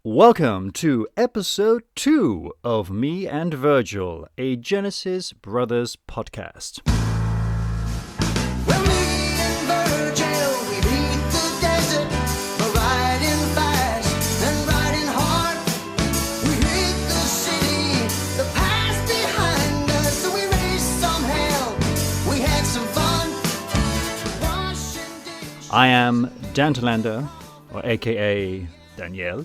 Welcome to episode 2 of Me and Virgil, a Genesis Brothers podcast. Well, me and Virgil, we beat the desert, riding fast and riding hard. We hit the city, the past behind us, so we raced some hell, we had some fun. Washing dishes. I am Dan Telander, or aka Daniel.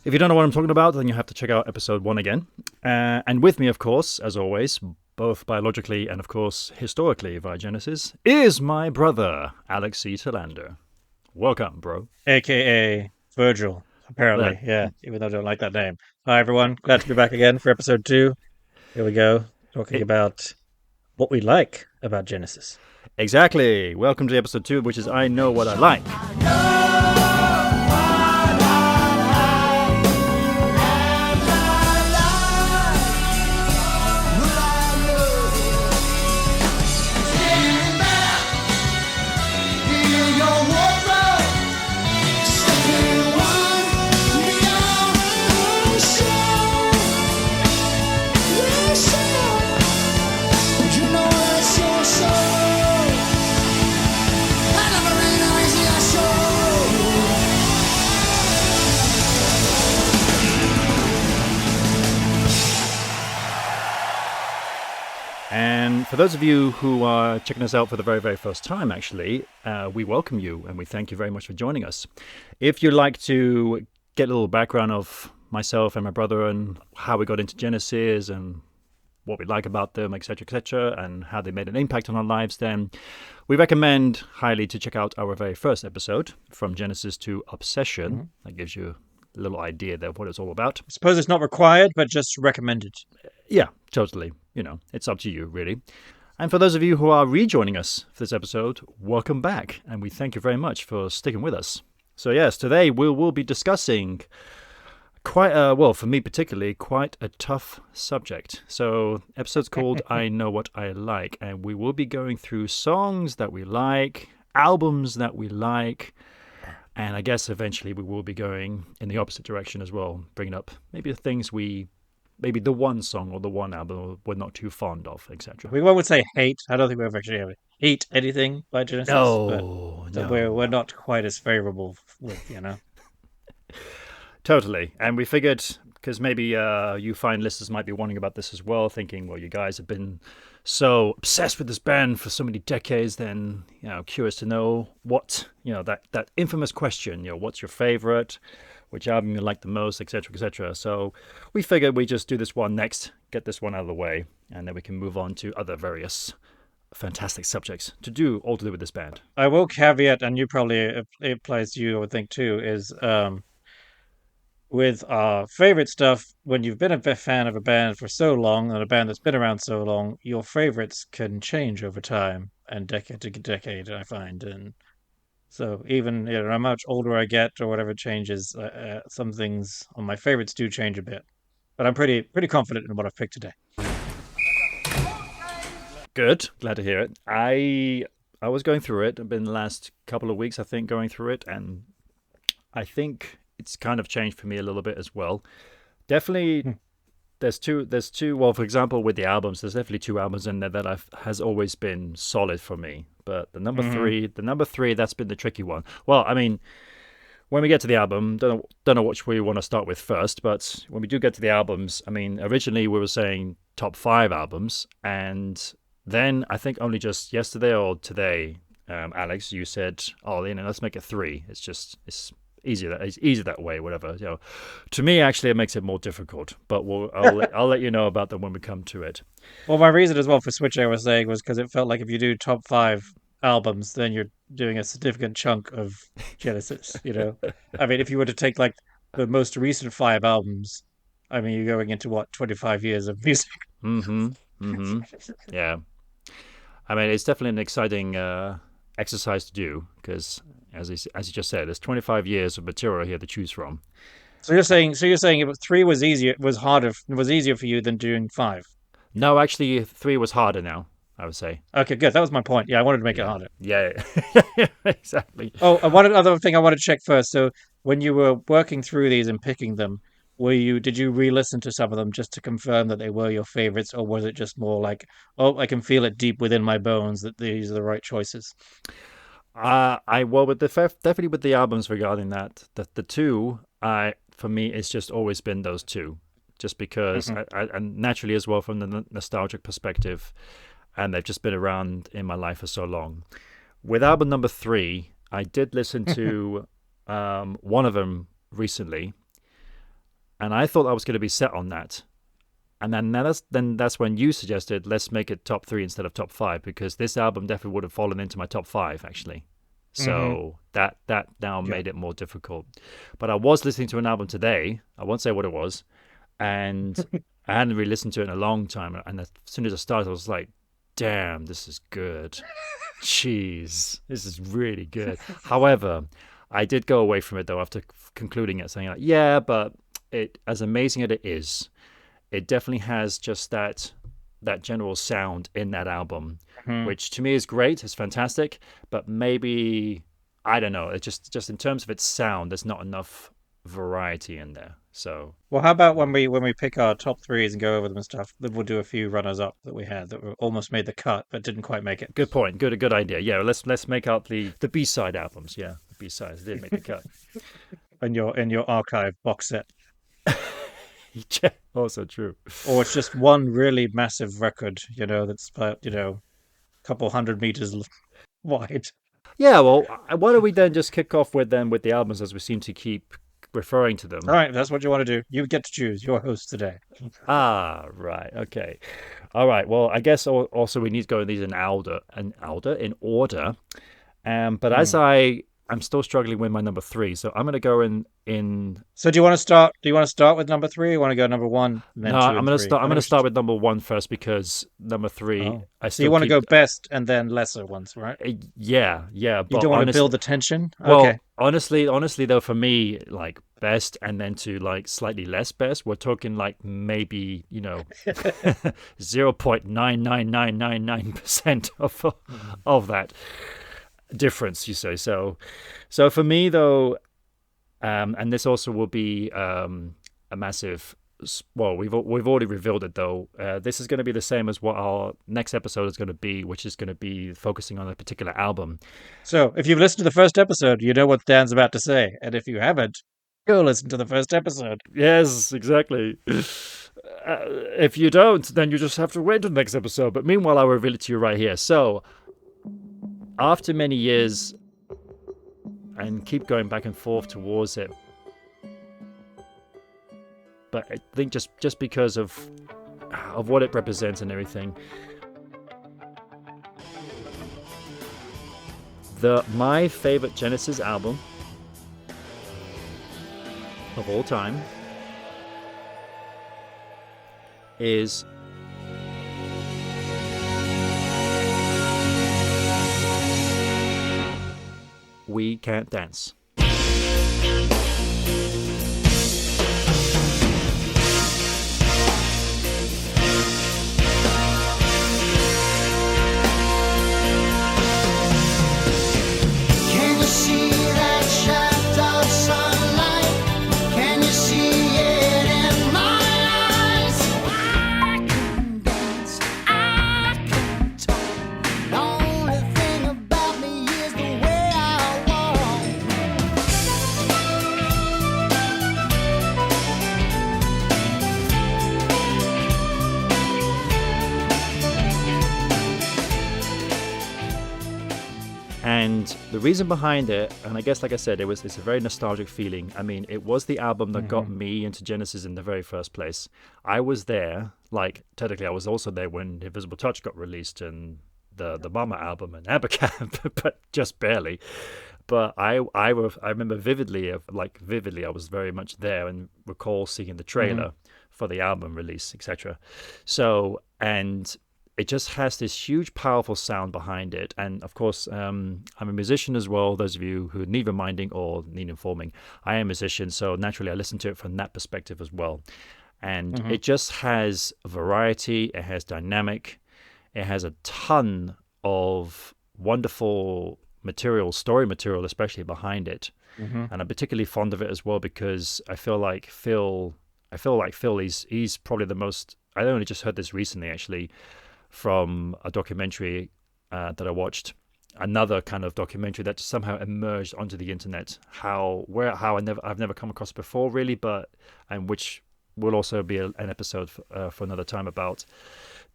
If you don't know what I'm talking about, then you have to check out episode 1 again. And with me, of course, as always, both biologically and, of course, historically via Genesis, is my brother, Alex C. Telander. Welcome, bro. AKA Virgil, apparently. Yeah, even though I don't like that name. Hi, everyone. Glad to be back again for episode 2. Here we go, talking about what we like about Genesis. Exactly. Welcome to episode 2, which is I Know What I Like. And for those of you who are checking us out for the very, very first time, actually, we welcome you and we thank you very much for joining us. If you'd like to get a little background of myself and my brother and how we got into Genesis and what we like about them, etc., and how they made an impact on our lives, then we recommend highly to check out our very first episode, From Genesis to Obsession. Mm-hmm. That gives you a little idea there of what it's all about. I suppose it's not required, but just recommended. Yeah, totally. You know, it's up to you, really. And for those of you who are rejoining us for this episode, welcome back. And we thank you very much for sticking with us. So yes, today we will be discussing for me particularly, quite a tough subject. So episode's called I Know What I Like. And we will be going through songs that we like, albums that we like. And I guess eventually we will be going in the opposite direction as well, bringing up maybe the things maybe the one song or the one album we're not too fond of, etc. We would say hate. I don't think we've actually ever hate anything by Genesis. No. We're not quite as favorable with, you know. Totally. And we figured, because maybe you fine listeners might be wondering about this as well, thinking, well, you guys have been so obsessed with this band for so many decades, then, you know, curious to know what, you know, that infamous question, you know, what's your favorite, which album you like the most, etc., etc. So we figured we just do this one next, get this one out of the way, and then we can move on to other various fantastic subjects to do with this band. I will caveat, and you probably, it applies to you, I would think, too, is with our favorite stuff, when you've been a fan of a band for so long, and a band that's been around so long, your favorites can change over time and decade to decade, I find. And so even, you know, how much older I get or whatever changes, some things on my favorites do change a bit. But I'm pretty confident in what I've picked today. Good. Glad to hear it. I was going through it. I've been the last couple of weeks, I think, going through it. And I think it's kind of changed for me a little bit as well. Definitely, there's two. Well, for example, with the albums, there's definitely 2 albums in there that has always been solid for me. But the number three, that's been the tricky one. Well, I mean, when we get to the album, don't know which we want to start with first. But when we do get to the albums, I mean, originally we were saying top 5 albums, and then I think only just yesterday or today, Alex, you said, "Oh, you know, let's make it 3." It's easier that way, whatever. You know, to me, actually, it makes it more difficult. But I'll let you know about that when we come to it. Well, my reason as well for switching, I was saying, was because it felt like if you do top 5 albums, then you're doing a significant chunk of Genesis. You know, I mean, if you were to take like the most recent 5 albums, I mean, you're going into what, 25 years of music. Yeah. I mean, it's definitely an exciting exercise to do because, as you just said, there's 25 years of material here to choose from. So you're saying it was 3 was easier for you than doing 5? No, actually, 3 was harder now, I would say. Okay, good. That was my point. Yeah, I wanted to make it harder. Yeah, exactly. Oh, one other thing I want to check first. So when you were working through these and picking them, did you re-listen to some of them just to confirm that they were your favorites, or was it just more like, oh, I can feel it deep within my bones that these are the right choices? I well with definitely with the albums regarding that the two I for me it's just always been those two, just because Hmm. and naturally as well from the nostalgic perspective, and they've just been around in my life for so long. With album number three, I did listen to one of them recently, and I thought I was going to be set on that. And then that's when you suggested let's make it top three instead of top five, because this album definitely would have fallen into my top five actually. Hmm. So that now Yeah. made it more difficult. But I was listening to an album today. I won't say what it was, and I hadn't really listened to it in a long time. And as soon as I started, I was like, "Damn, this is good. Jeez, this is really good." However, I did go away from it though after concluding it, saying like, "Yeah, but it as amazing as it is, it definitely has just that general sound in that album, Hmm. which to me is great. It's fantastic, but maybe I don't know. It just in terms of its sound, there's not enough variety in there. So Well, how about when we pick our top threes and go over them and stuff, then we'll do a few runners up that we had that were almost made the cut but didn't quite make it. good point. Good idea. Yeah, let's make out the B side albums. Yeah, the B sides did make the cut. In your archive box set. Yeah, also true. Or it's just one really massive record, that's about, a couple hundred meters wide. Yeah, well, why don't we then just kick off with the albums as we seem to keep referring to All them. right, if that's what you want to do. You get to choose. Your host today. Ah, right. Okay. All right. Well, I guess also we need to go in these in order. But as Hmm. I'm still struggling with my number three, so I'm gonna go in. So do you want to start? Do you want to start with number three? Or you want to go number one and No, then two I'm and gonna three? start. I'm I think gonna we should. start with number one first because number three, Oh, I so you still want to go keep. best and then lesser ones, right? Yeah, yeah. You But don't want to build the tension. well, Okay. honestly though, for me, like best and then to like slightly less best, we're talking like maybe 0.99999% of that difference. You say so for me though, and this also will be a massive. Well, we've already revealed it though. This is going to be the same as what our next episode is going to be, which is going to be focusing on a particular album. So if you've listened to the first episode, you know what Dan's about to say, and if you haven't, go listen to the first episode. Yes, exactly. If you don't, then you just have to wait to the next episode. But meanwhile, I'll reveal it to you right here. So, after many years and keep going back and forth towards it, but I think just because of what it represents and everything, my favorite Genesis album of all time is We Can't Dance. Can you see that shaft of sunlight? Can you see it in my eyes? I can dance, I can talk. The only thing about me is the way I walk. And the reason behind it, and I guess like I said, it's a very nostalgic feeling. I mean, it was the album that got Hmm. me into Genesis in the very first place. I was there, like technically I was also there when Invisible Touch got released and the Mama album and Abacab, but just barely. But I remember vividly, I was very much there and recall seeing the Hmm. trailer for the album release, etc. So and it just has this huge, powerful sound behind it. And of course, I'm a musician as well. Those of you who need reminding or need informing, I am a musician, so naturally I listen to it from that perspective as well. And Hmm. it just has variety. It has dynamic. It has a ton of wonderful material, story material, especially behind it. Mm-hmm. And I'm particularly fond of it as well because I feel like Phil, he's probably the most. I only just heard this recently, actually, from a documentary that I watched. Another kind of documentary that somehow emerged onto the internet. I've never come across before, really, but and which will also be an episode for another time about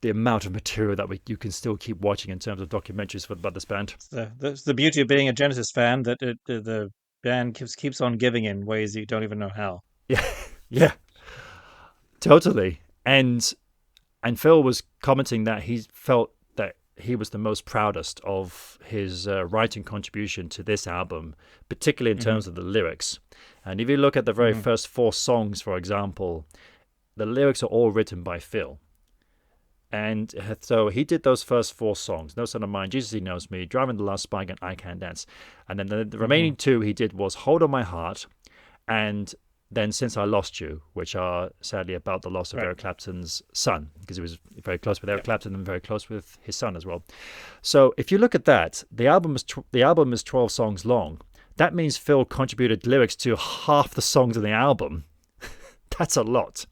the amount of material that you can still keep watching in terms of documentaries about this band. That's the beauty of being a Genesis fan, that the band keeps on giving in ways you don't even know how. Yeah, yeah, totally. And Phil was commenting that he felt that he was the most proudest of his writing contribution to this album, particularly in Hmm. terms of the lyrics. And if you look at the very Hmm. first four songs, for example, the lyrics are all written by Phil. And so he did those first four songs: No Son of Mine, Jesus He Knows Me, Driving the Last Spike, and I Can Dance. And then the Hmm. remaining two he did was Hold on My Heart and then Since I Lost You, which are sadly about the loss of Right. Eric Clapton's son, because he was very close with Eric Yep. Clapton and very close with his son as well. So if you look at that, the album is 12 songs long. That means Phil contributed lyrics to half the songs in the album. That's a lot.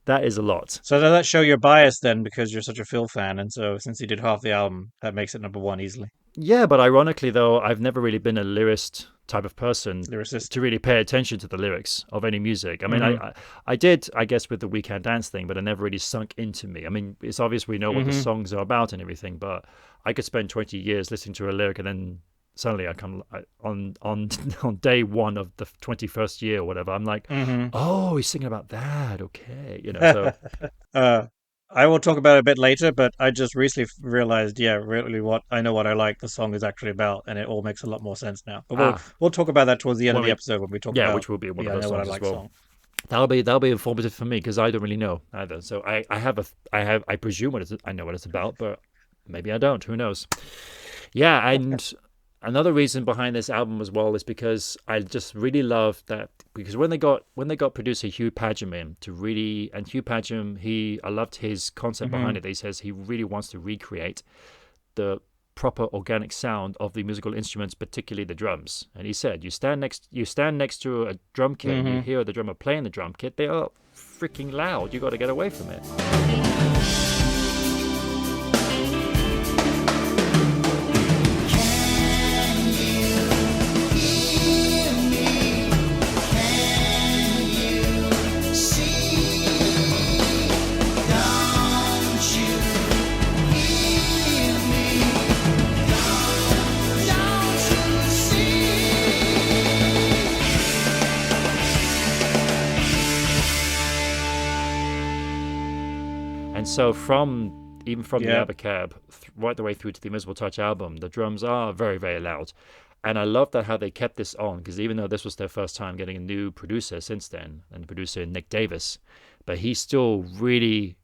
That is a lot. So does that show your bias then, because you're such a Phil fan, and so since he did half the album, that makes it number one easily. Yeah, but ironically, though, I've never really been a lyricist type of person Lyricist. to really pay attention to the lyrics of any music. I mean, I, Hmm. I I did, I guess, with the We Can Dance thing, but it never really sunk into me. I mean, it's obvious we know what the Hmm. songs are about and everything, but I could spend 20 years listening to a lyric and then suddenly on on day one of the 21st year or whatever, I'm like, Hmm. oh, he's singing about that. Okay, so uh, I will talk about it a bit later, but I just recently realized, yeah, really what I know what I like the song is actually about, and it all makes a lot more sense now. But we'll ah, we'll talk about that towards the end of when the we episode when we talk yeah, about which will be one the of I those know what I songs as like well. song. That'll be informative for me because I don't really know either. So I presume I know what it's about, but maybe I don't. Who knows? Yeah, and another reason behind this album as well is because I just really love that because when they got producer Hugh Padgham in to really and Hugh Padgham I loved his concept behind Hmm. it. He says he really wants to recreate the proper organic sound of the musical instruments, particularly the drums. And he said, you stand next to a drum kit and you Hmm. hear the drummer playing the drum kit, they are freaking loud. You got to get away from it. And so from the Yeah. Abacab right the way through to the Invisible Touch album, the drums are very, very loud. And I love that how they kept this on because even though this was their first time getting a new producer since then, and the producer Nick Davis, but he still really,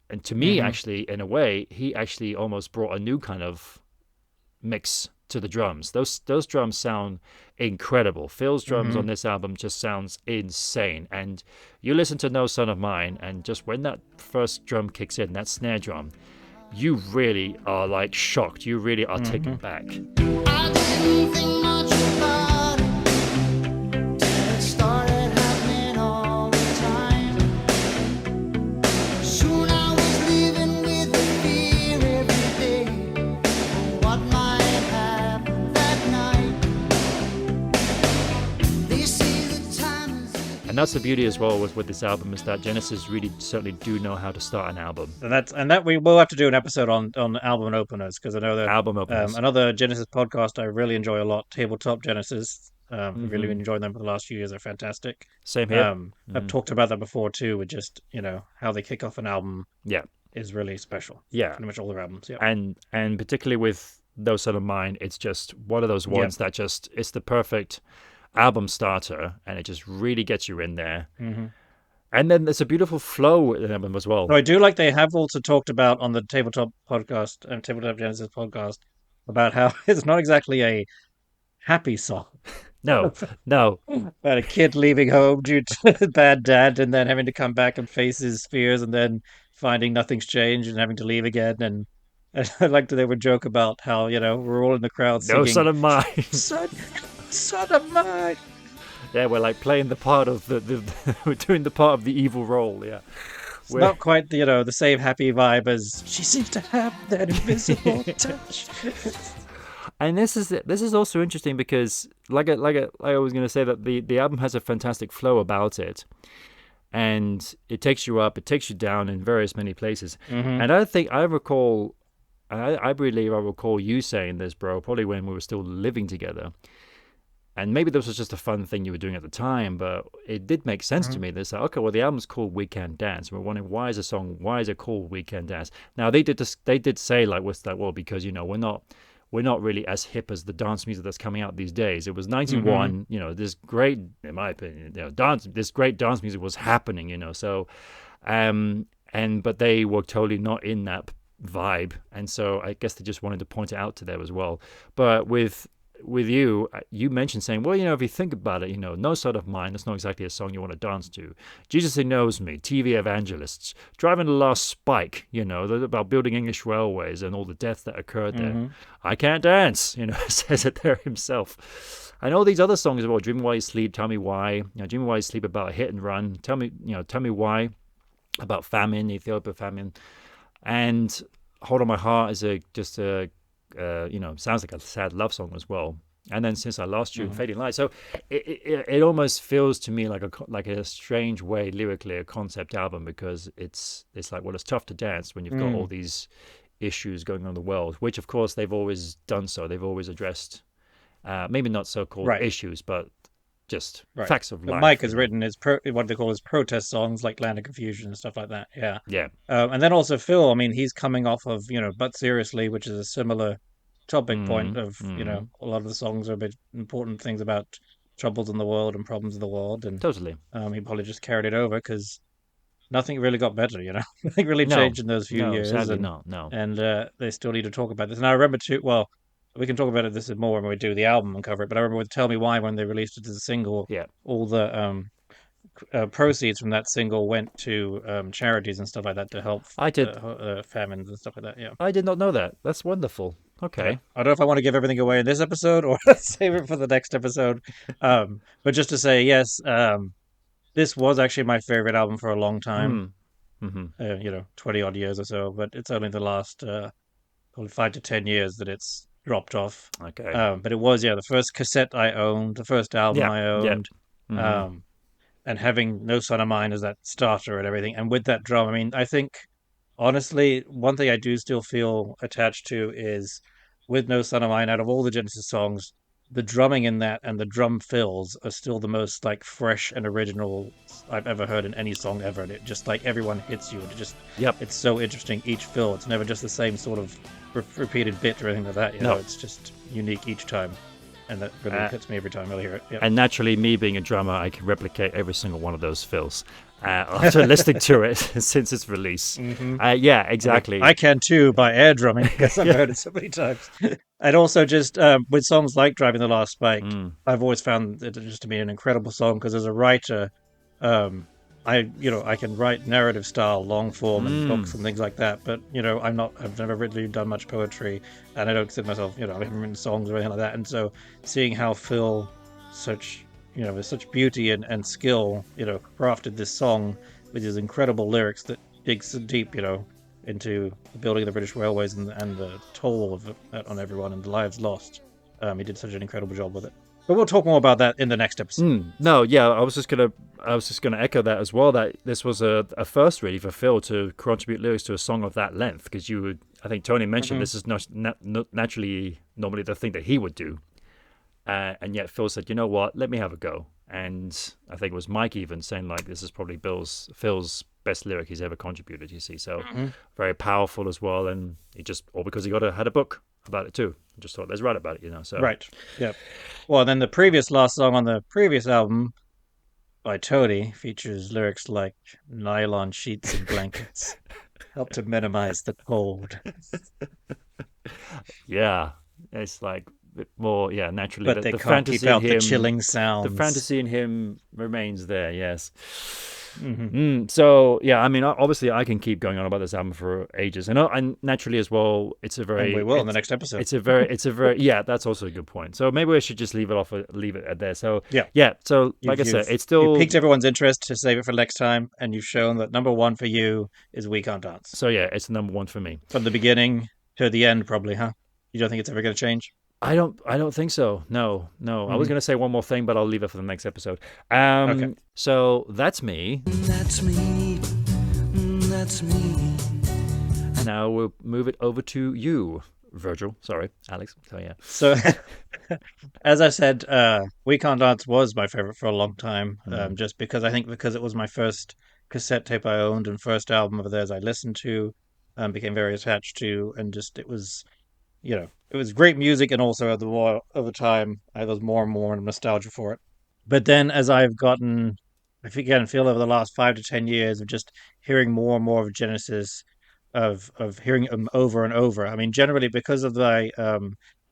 and to me Hmm. actually, in a way, he actually almost brought a new kind of mix to the drums. Those drums sound incredible. Phil's drums Hmm. on this album just sounds insane. And you listen to No Son of Mine, and just when that first drum kicks in, that snare drum, you really are like shocked. You really are taken Hmm. back. I didn't think much about it till it started happening all the time. Soon I was living with the fear every day of what might happen that night. They say the time is And that's the beauty as well with this album is that Genesis really certainly do know how to start an album. And that we will have to do an episode on album openers, because I know that Album openers. another Genesis podcast I really enjoy a lot, Tabletop Genesis. I really Hmm. enjoyed them for the last few years. They're fantastic. Same here. I've Hmm. talked about that before too, with just how they kick off an album Yeah, is really special. yeah. Pretty much all their albums. Yep. And particularly with those Son of Mine, it's just one of those Yep. ones that just it's the perfect album starter, and it just really gets you in there. Hmm. And then there's a beautiful flow in the album as well. So I do like they have also talked about on the Tabletop podcast and Tabletop Genesis podcast about how it's not exactly a happy song. No, no, About a kid leaving home due to bad dad, and then having to come back and face his fears, and then finding nothing's changed and having to leave again. And And I liked they would joke about how, we're all in the crowd No singing, son of mine. son, son of mine. Yeah, we're like playing the part of the we're doing the part of the evil role. Yeah, It's we're not quite the same happy vibe as she seems to have that invisible touch. and this is also interesting because like I was going to say that the album has a fantastic flow about it, and it takes you up, it takes you down in various many places. Hmm. And I think I recall, I believe I recall you saying this, bro, probably when we were still living together. And maybe this was just a fun thing you were doing at the time, but it did make sense to Hmm. me. They said, okay, well, the album's called "We Can Dance." And we're wondering why is it called "We Can Dance"? Now they did say like, what's that? Well, because we're not really as hip as the dance music that's coming out these days. It was Hmm. '91, this great, in my opinion, this great dance music was happening, So, but they were totally not in that vibe, and so I guess they just wanted to point it out to them as well. But with you, you mentioned saying, well, if you think about it, No Side of Mine, that's not exactly a song you want to dance to. Jesus He Knows Me, TV Evangelists, Driving the Last Spike, about building English railways and all the deaths that occurred there. Hmm. I Can't Dance, says it there himself. And all these other songs about Dreaming While You Sleep, Tell Me Why, Dreaming While You Sleep about a hit and run, Tell Me Why, about famine, Ethiopia famine, and Hold on My Heart is sounds like a sad love song as well. And then Since I Lost You, Hmm. Fading Light. So it almost feels to me like a strange way lyrically a concept album because it's like, well, it's tough to dance when you've got all Mm. these issues going on in the world, which of course they've always done. So they've always addressed maybe not so called Right, issues, but just right. facts of But Mike life. has written his what they call his protest songs, like Land of Confusion and stuff like that. Yeah. Yeah. And then also Phil, I mean, he's coming off of, But Seriously, which is a similar topic point Mm, of, mm, a lot of the songs are a bit important things about troubles in the world and problems in the world. And totally. he probably just carried it over because nothing really got better, Nothing really No, changed in those few no, years. sadly And, not. No. they still need to talk about this. And I remember too, well, we can talk about it this more when we do the album and cover it, but I remember with Tell Me Why, when they released it as a single, Yeah. all the proceeds from that single went to charities and stuff like that to help I did famines and stuff like that. Yeah. I did not know that. That's wonderful. Yeah. Okay. I don't know if I want to give everything away in this episode or save it for the next episode. But just to say, yes, this was actually my favorite album for a long time. Mm. Mm-hmm. 20 odd years or so, but it's only the last probably 5 to 10 years that it's dropped off. Okay. But it was, yeah, the first cassette I owned, the first album Yeah. I Yeah. owned. Mm-hmm. Um, and having No Son of Mine as that starter and everything, and with that drum, I mean, I think honestly, one thing I do still feel attached to is with No Son of Mine, out of all the Genesis songs, the drumming in that and the drum fills are still the most like fresh and original I've ever heard in any song ever. And it just like everyone hits you. And Yep. it's so interesting each fill. It's never just the same sort of repeated bit or anything like that. No. It's just unique each time, and that really Uh, hits me every time I hear it. Yeah. and naturally, me being a drummer, I can replicate every single one of those fills after listening to it since its release. Hmm. Yeah, I mean, exactly. I can too by air drumming because I've Yeah. heard it so many times. And also, just with songs like "Driving the Last Spike," Mm. I've always found it just to be an incredible song because as a writer, um, I can write narrative style, long form, and books Mm. and things like that. But I've never really done much poetry, and I don't consider myself, I haven't written songs or anything like that. And so, seeing how Phil, such with such beauty and skill, crafted this song with his incredible lyrics that dig so deep, into the building of the British railways and the toll of it on everyone and the lives lost. He did such an incredible job with it. But we'll talk more about that in the next episode. No, yeah, I was just gonna echo that as well. That this was a first really for Phil to contribute lyrics to a song of that length because I think Tony mentioned Hmm. this is not naturally normally the thing that he would do. And yet Phil said, you know what, let me have a go. And I think it was Mike even saying like this is probably Phil's best lyric he's ever contributed. You see, so Hmm. very powerful as well. And he just all because he had a book about it too. I just thought let's write about it. So Right. Yeah. Well, then the previous last song on the previous album by Tony features lyrics like nylon sheets and blankets help to minimize the cold. yeah, it's like bit more, yeah, naturally. But The, they the can't keep fantasy in out the him, chilling the sounds. fantasy in him remains there. Yes. Hmm. So yeah, I mean, obviously, I can keep going on about this album for ages, and naturally as well, And we will in the next episode. it's a very yeah. That's also a good point. So maybe we should just leave it at there. So Yeah. yeah, so like You've I said, you've it's you've still piqued everyone's interest to save it for next time, and you've shown that number one for you is We Can't Dance. so yeah, it's the number one for me. From the beginning to the end, probably, huh? You don't think it's ever going to change? I don't think so. No, no. I was Hmm. gonna say one more thing, but I'll leave it for the next episode. Okay. So that's me. That's me. That's me. And now we'll move it over to you, Virgil. Sorry, Alex. So yeah. So, as I said, We Can't Dance was my favorite for a long time, Mm. just because I think because it was my first cassette tape I owned and first album of theirs I listened to, became very attached to, and just it was great music, and also the more over time, I was more and more nostalgia for it. But then as I've gotten, I again feel over the last 5 to 10 years of just hearing more and more of Genesis, of hearing them over and over. I mean, generally because of my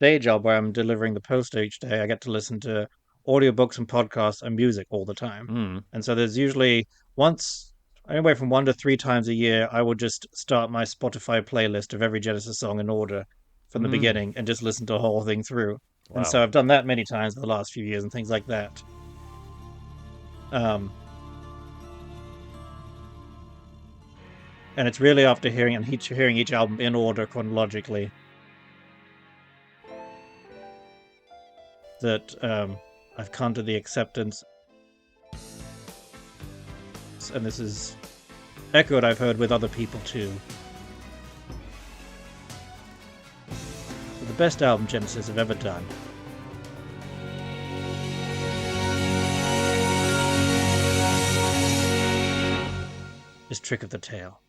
day job where I'm delivering the poster each day, I get to listen to audiobooks and podcasts and music all the time. Mm. And so there's usually once, anywhere from 1 to 3 times a year, I will just start my Spotify playlist of every Genesis song in order from the Mm. beginning and just listen to the whole thing through. And Wow. so I've done that many times in the last few years and things like that. Um, and it's really after hearing each album in order chronologically that I've come to the acceptance, and this is echoed I've heard with other people too. The best album Genesis have ever done is Trick of the Tail.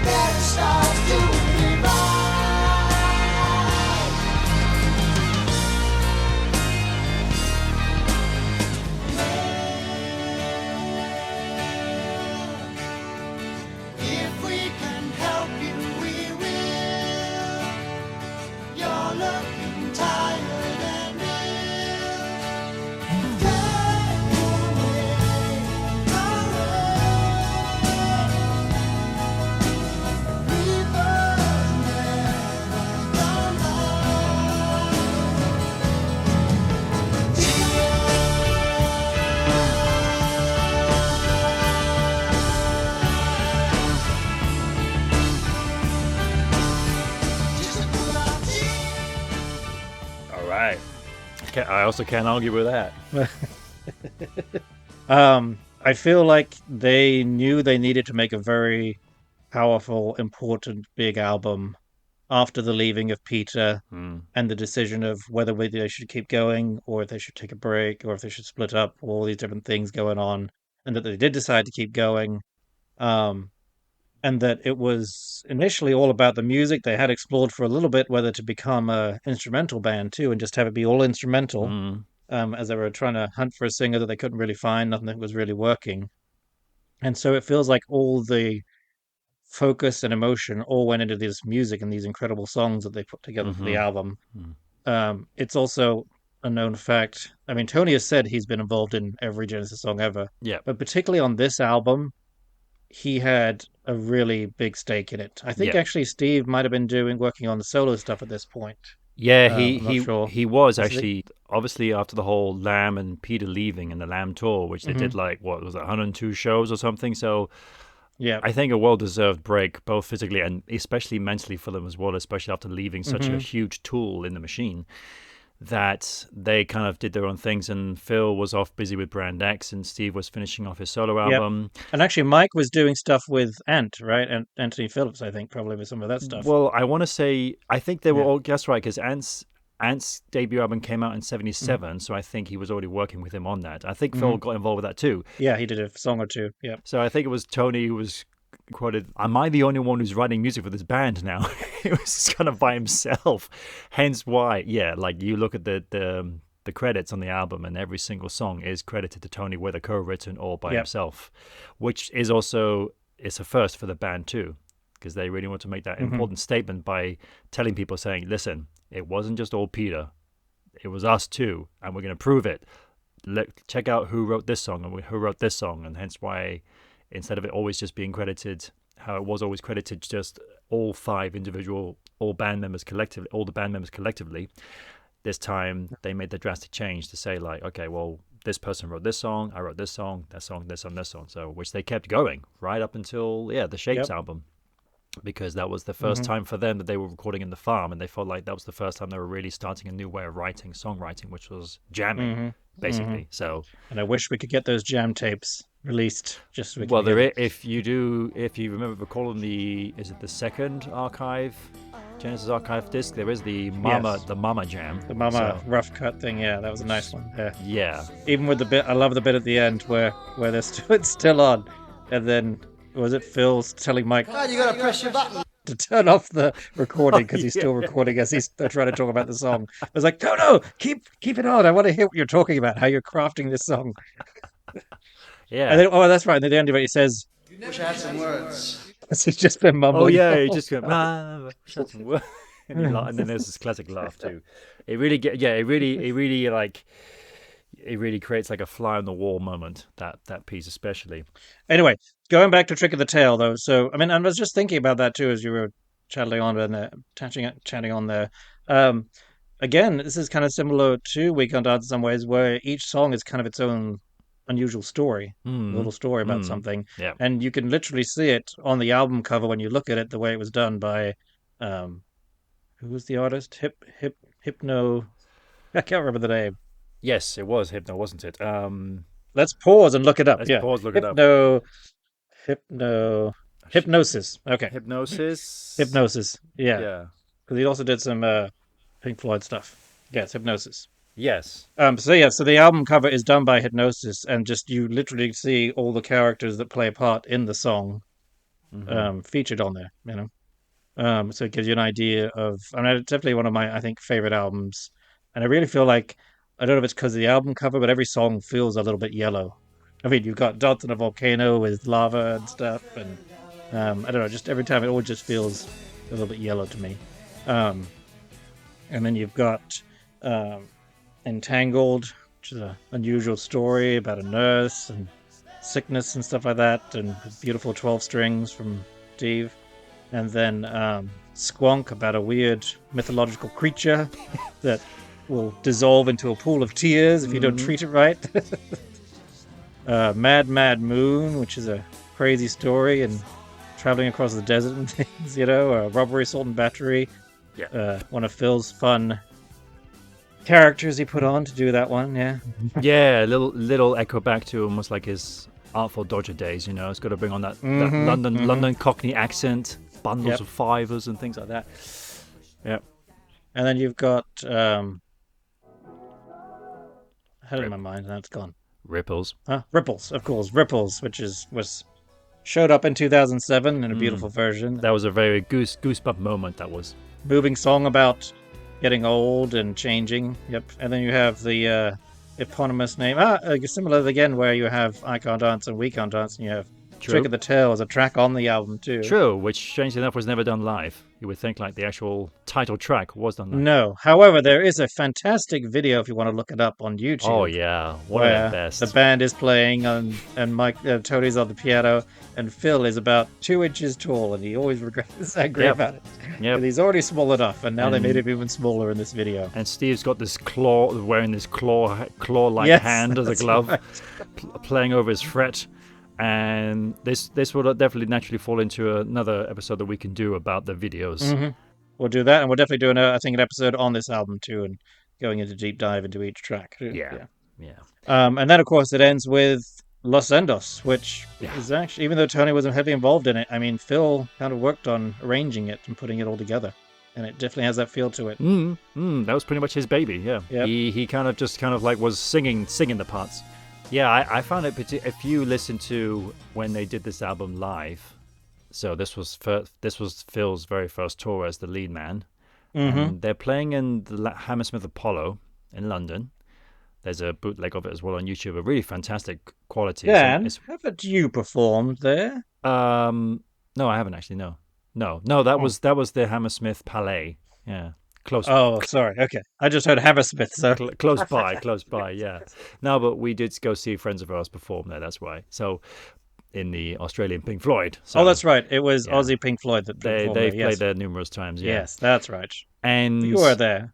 Better start doing it right. If we can help you, we will. You're looking tired and ill. Take away the rain. Rivers never run out. Just a good idea. All right. I also can't argue with that. I feel like they knew they needed to make a very powerful, important, big album after the leaving of Peter Mm. and the decision of whether they should keep going or if they should take a break or if they should split up, all these different things going on, and that they did decide to keep going. Um, and that it was initially all about the music. They had explored for a little bit whether to become a instrumental band too and just have it be all instrumental, Mm. as they were trying to hunt for a singer that they couldn't really find, nothing that was really working. And so it feels like all the focus and emotion all went into this music and these incredible songs that they put together for the Mm-hmm. album. Mm. It's also a known fact. I mean, Tony has said he's been involved in every Genesis song ever, Yeah. but particularly on this album, he had a really big stake in it. I think Yeah. actually Steve might have been working on the solo stuff at this point. Yeah, I'm not sure. he was Was it? actually obviously after the whole Lamb and Peter leaving and the Lamb tour, which they Hmm. did like what was it, 102 shows or something. So Yeah. I think a well-deserved break, both physically and especially mentally for them as well, especially after leaving such a Hmm. huge tool in the machine. That they kind of did their own things, and Phil was off busy with Brand X, and Steve was finishing off his solo Yep. album. And actually, Mike was doing stuff with Ant, right? And Anthony Phillips, I think, probably with some of that stuff. Well, I want to say I think they were Yeah. all guess right because Ant's debut album came out in Mhm. '77, so I think he was already working with him on that. I think Phil Hmm. got involved with that too. Yeah, he did a song or two. Yeah. So I think it was Tony who was quoted, "Am I the only one who's writing music for this band now?" It was kind of by himself. Hence why, yeah, like you look at the credits on the album, and every single song is credited to Tony, whether co-written or by himself, which is also it's a first for the band too, because they really want to make that important statement by telling people, saying, "Listen, it wasn't just all Peter, it was us too, and we're going to prove it. Check out who wrote this song and who wrote this song," and hence why, instead of it always just being credited how it was always credited just all the band members collectively, this time they made the drastic change to say, like, okay, well, this person wrote this song, I wrote this song, that song, this song, this song. So, which they kept going right up until, the Shapes album, because that was the first time for them that they were recording in the farm, and they felt like that was the first time they were really starting a new way of writing songwriting, which was jamming, basically. So, and I wish we could get those jam tapes released just so we well, can if you remember recalling is it the second Genesis archive disc, there is the Mama jam, the Mama rough cut thing. Yeah, that was a nice one. Yeah, even with the bit, I love the bit at the end where it's still on, and then was it Phil's telling Mike, Oh, you gotta press your button. to turn off the recording because he's still recording as he's trying to talk about the song. I was like, no, keep it on. I want to hear what you're talking about, how you're crafting this song. yeah. And then, that's right. And at the end of it, he says, Wish I had some words. he's just been mumbling. Oh yeah, he just goes, and then there's this classic laugh too. It really it really creates like a fly on the wall moment, that piece especially. Anyway, going back to Trick of the Tail though. So I mean, I was just thinking about that too as you were chatting on there. Again, this is kind of similar to Week on Dance in some ways, where each song is kind of its own unusual story, a little story about something. Yeah. And you can literally see it on the album cover when you look at it, the way it was done by who was the artist? Hypno. I can't remember the name. Yes, it was Hypno, wasn't it? Let's pause and look it up. Let's pause, look it up. Hypnosis. Okay. Hypnosis. Yeah. Yeah. Because he also did some Pink Floyd stuff. Yes, Hypnosis. Yes. So the album cover is done by Hypnosis, and just you literally see all the characters that play a part in the song featured on there. So it gives you an idea of. I mean, it's definitely one of my, I think, favorite albums, and I really feel like, I don't know if it's because of the album cover, but every song feels a little bit yellow. I mean, you've got Dance on a Volcano with lava and stuff, and I don't know, just every time it all just feels a little bit yellow to me. And then you've got Entangled, which is an unusual story about a nurse and sickness and stuff like that, and beautiful 12 strings from Steve. And then Squonk, about a weird mythological creature that will dissolve into a pool of tears if you don't treat it right. Mad Moon, which is a crazy story and traveling across the desert and things, Robbery, Assault and Battery. Yeah. One of Phil's fun characters he put on to do that one, yeah. Yeah, a little echo back to almost like his Artful Dodger days, It's got to bring on that London Cockney accent, bundles of fivers and things like that. Yep. And then you've got I had it in my mind, now it's gone. Ripples. Ripples, of course. Ripples, which showed up in 2007 in a beautiful version. That was a very goosebump moment, that was. Moving song about getting old and changing. Yep. And then you have the eponymous name. Similar again, where you have I Can't Dance and We Can't Dance, and you have Trick of the Tail as a track on the album too. True, which strangely enough was never done live. You would think like the actual title track was done live. No. However, there is a fantastic video if you want to look it up on YouTube. Oh yeah, one of the best. The band is playing and Mike Tony's on the piano, and Phil is about 2 inches tall, and he always is angry about it. Yeah, he's already small enough, and now they made him even smaller in this video. And Steve's got this wearing this claw-like hand as a glove, playing over his fret. And this will definitely naturally fall into another episode that we can do about the videos. Mm-hmm. We'll do that, and we'll definitely do an episode on this album too, and going into deep dive into each track. Yeah. And then of course it ends with Los Endos, which is actually, even though Tony wasn't heavily involved in it, I mean, Phil kind of worked on arranging it and putting it all together, and it definitely has that feel to it. That was pretty much his baby. Yeah. Yep. He kind of like was singing the parts. Yeah, I found it if you listen to when they did this album live, So this was Phil's very first tour as the lead man, Mm-hmm. and they're playing in the Hammersmith Apollo in London. There's a bootleg of it as well on YouTube, a really fantastic quality. So Dan, it's haven't you performed there? no, I haven't actually. No, no. Oh, That was the Hammersmith Palais. Yeah, close oh, sorry. Okay, I just heard Hammersmith. So close by, close by. Yeah, no, but we did go see friends of ours perform there. That's why. So in the Australian Pink Floyd. oh, So that's right. It was yeah, Aussie Pink Floyd that performed there. they've played Yes, there numerous times. Yeah, yes, that's right. You and were there.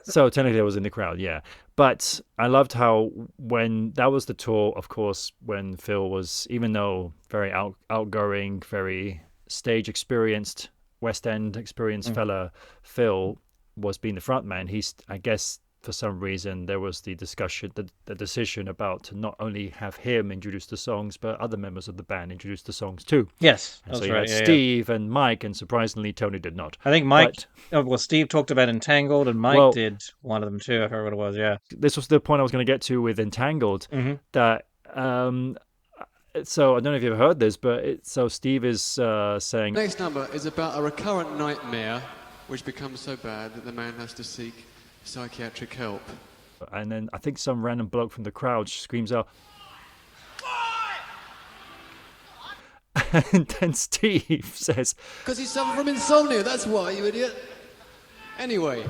so technically I was in the crowd. Yeah, but I loved how when that was the tour, of course, when Phil was, even though very outgoing, very stage experienced, West End experienced Mm. fella, Phil was being the front man. He's, I guess, for some reason there was the discussion, the decision about to not only have him introduce the songs, but other members of the band introduce the songs too. Yes, And so that's you right. had Yeah, yeah. Steve and Mike, and surprisingly Tony did not. I think Mike. But Oh, well, Steve talked about Entangled, and Mike well, did one of them too. I forgot what it was. Yeah. this was the point I was going to get to with Entangled. Mm-hmm. That so I don't know if you've heard this, but so Steve is saying, Next number is about a recurrent nightmare which becomes so bad that the man has to seek psychiatric help. and then I think some random bloke from the crowd screams out, and then Steve says, Because he suffered from insomnia, that's why, you idiot. Anyway,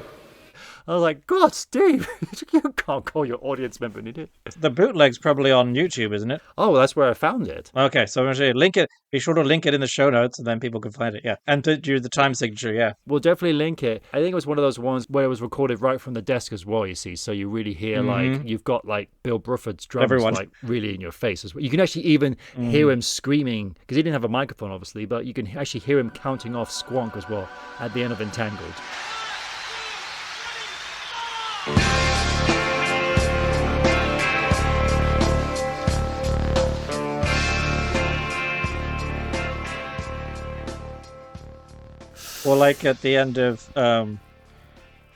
I was like, God, Steve, you can't call your audience member an idiot. The bootleg's probably on YouTube, isn't it? Oh, that's where I found it. Okay, so I'm going to link it. Be sure to link it in the show notes, and then people can find it. Yeah, and to do the time signature. Yeah. We'll definitely link it. I think it was one of those ones where it was recorded right from the desk as well, you see. So you really hear, like, you've got, like, Bill Bruford's drums, Everyone. like, really in your face as well. You can actually even hear him screaming, because he didn't have a microphone, obviously, but you can actually hear him counting off Squonk as well at the end of Entangled. Or like at the end of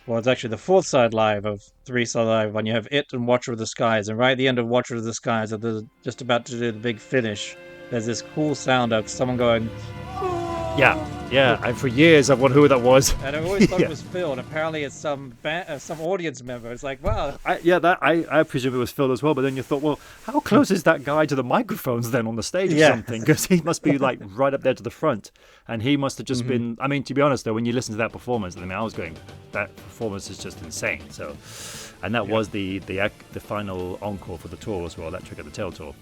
well, it's actually the fourth side live of Three Side Live when you have It and Watcher of the Skies, and right at the end of Watcher of the Skies, that they're just about to do the big finish. There's this cool sound of someone going, Yeah, yeah. And for years I've wondered who that was. and I always thought Yeah. it was Phil, and apparently it's some audience member. It's like, wow, I presume it was Phil as well, but then you thought, well, how close is that guy to the microphones then on the stage or Yeah. something? Because he must be like right up there to the front, and he must have just been. I mean, to be honest though, when you listen to that performance, I mean, I was going, that performance is just insane. So, and that was the final encore for the tour as well, that Trick of the Tail tour.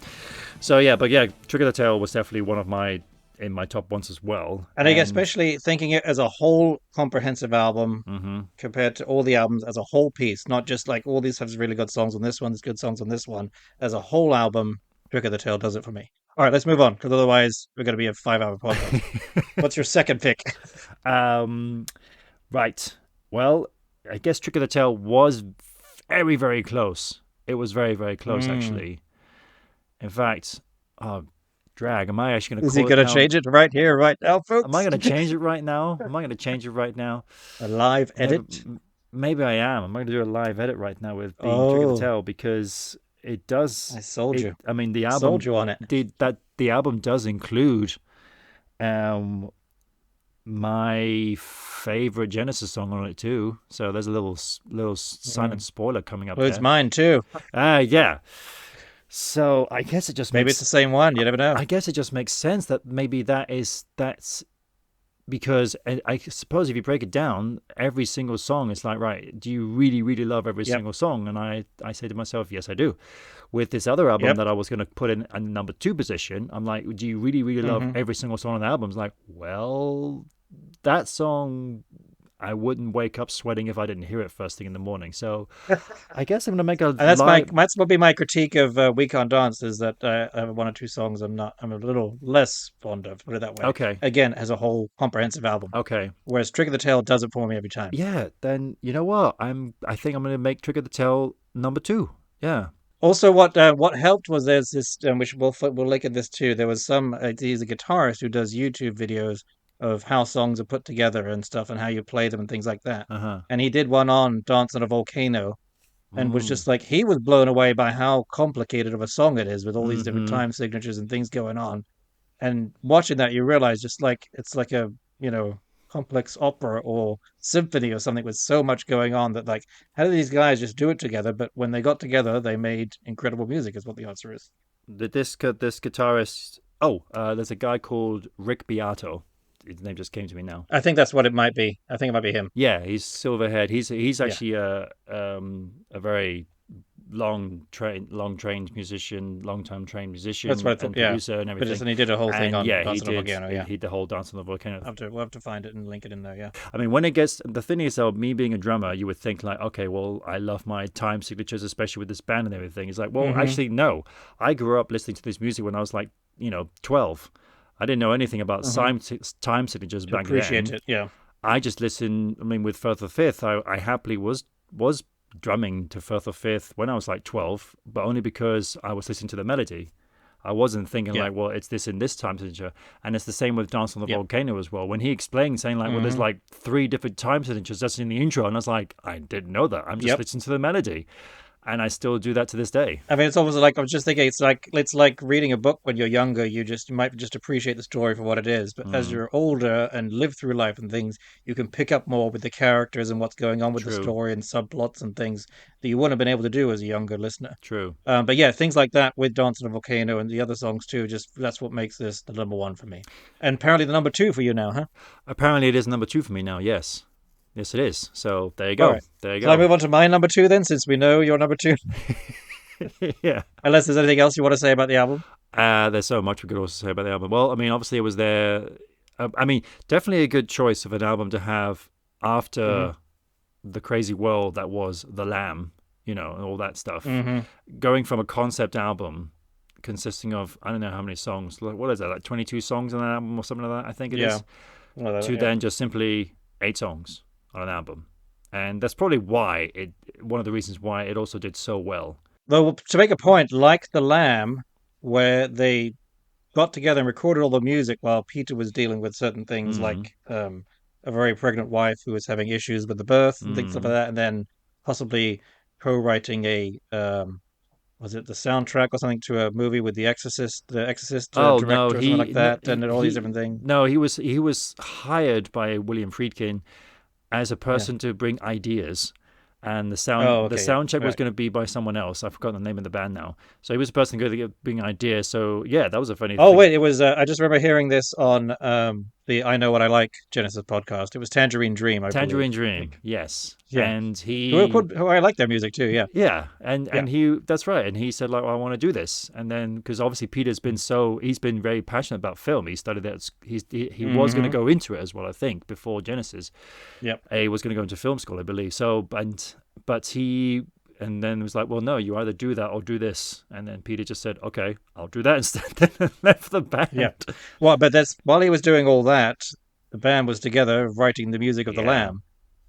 So yeah, but yeah, Trick of the Tail was definitely one of my in my top ones as well. and I guess especially thinking it as a whole comprehensive album compared to all the albums as a whole piece, not just like all these have really good songs on this one, there's good songs on this one. As a whole album, Trick of the Tail does it for me. All right, let's move on because otherwise we're going to be a 5-hour podcast. What's your second pick? Right. Well, I guess Trick of the Tail was very, very close. It was very, very close, actually. In fact, drag. Am I actually going to Is call he going to now? change it right here, right now, folks? Am I going to change it right now? Am I going to change it right now? A live edit? Maybe I am. I'm going to do a live edit right now with being Trick of the Tail because it does. I sold you. I mean, the album. Sold you on it. The album does include, my favorite Genesis song on it too. So there's a little silent spoiler coming up. Well, it's there. mine too. Yeah. So I guess it just Maybe makes, it's the same one. You never know. I guess it just makes sense that maybe that's because I suppose if you break it down, every single song is like, right, do you really, really love every single song? And I say to myself, yes, I do. With this other album that I was going to put in a number 2 position, I'm like, do you really, really love every single song on the album? It's like, well, that song, I wouldn't wake up sweating if I didn't hear it first thing in the morning. So I guess I'm going to make a And that's live... that's what be my critique of Week on Dance is that I have 1 or 2 songs I'm a little less fond of, put it that way. Okay. Again, as a whole comprehensive album. Okay. Whereas Trick of the Tail does it for me every time. Yeah, then you know what? I think I'm going to make Trick of the Tail number 2. Yeah. Also, what helped was there's this, which we'll link in this too. There was he's a guitarist who does YouTube videos of how songs are put together and stuff and how you play them and things like that. Uh-huh. And he did one on Dance on a Volcano and was just like, he was blown away by how complicated of a song it is with all these different time signatures and things going on. And watching that, you realize just like it's like a complex opera or symphony or something with so much going on that like how do these guys just do it together? But when they got together, they made incredible music. Is what the answer is. This guitarist. Oh, there's a guy called Rick Beato. His name just came to me now. I think that's what it might be. I think it might be him. Yeah, he's silver-haired. He's Yeah. actually a very long-trained musician, long-term trained musician. That's what I thought. And Yeah, producer and but everything. he did a whole thing And on yeah, he Dance on the did. Volcano. Yeah, He did the whole Dance on the Volcano. we'll have to find it and link it in there. Yeah. I mean, when it gets the thing is, though, me being a drummer, you would think like, okay, well, I love my time signatures, especially with this band and everything. It's like, well, Mhm. actually, no. I grew up listening to this music when I was like, 12. I didn't know anything about time signatures To back appreciate then. it. Yeah. I just listened. I mean, with Firth of Fifth, I happily was drumming to Firth of Fifth when I was like 12, but only because I was listening to the melody. I wasn't thinking Yeah. like, well, it's this in this time signature. And it's the same with Dance on the Yeah. Volcano as well. When he explained, saying like, well, there's like 3 different time signatures that's in the intro, and I was like, I didn't know that. I'm just Yep. listening to the melody, and I still do that to this day. I mean, it's almost like I was just thinking. It's like reading a book when you're younger. You might just appreciate the story for what it is. But as you're older and live through life and things, you can pick up more with the characters and what's going on with the True. story and subplots and things that you wouldn't have been able to do as a younger listener. True. But yeah, things like that with Dance on a Volcano and the other songs too. Just that's what makes this the number one for me. And apparently the number two for you now, huh? Apparently, it is number 2 for me now. Yes, it is. So there you go. All right. There you Shall I go. move on to my number two then, since we know you're number two? Yeah. Unless there's anything else you want to say about the album. There's so much we could also say about the album. Well, I mean, obviously it was there. I mean, definitely a good choice of an album to have after the crazy world that was The Lamb, and all that stuff. Going from a concept album consisting of, I don't know how many songs, what is that, like 22 songs on an album or something like that, I think it is, to then just simply 8 songs on an album. And that's probably one of the reasons why it also did so well. Though, to make a point, like The Lamb, where they got together and recorded all the music while Peter was dealing with certain things like a very pregnant wife who was having issues with the birth and things like that, and then possibly co-writing was it the soundtrack or something to a movie with the Exorcist director or something like that, and all these different things. No, he was hired by William Friedkin as a person to bring ideas, and the sound check was going to be by someone else. I've forgotten the name of the band now. So he was a person going to bring ideas. So yeah, that was a funny. Oh wait, it was. I just remember hearing this on the I Know What I Like Genesis podcast. It was Tangerine Dream. Tangerine Dream, yes. Yeah. And who I like their music too. Yeah. Yeah, and he, that's right. And he said like, well, I want to do this. And then because obviously Peter's been he's been very passionate about film. He studied that. He was going to go into it as well. I think before Genesis. Yep. He was going to go into film school, I believe. So but he. And then it was like, well, no, you either do that or do this. And then Peter just said, okay, I'll do that instead. Then left the band. Yeah. Well, but that's while he was doing all that, the band was together writing the music of The Lamb.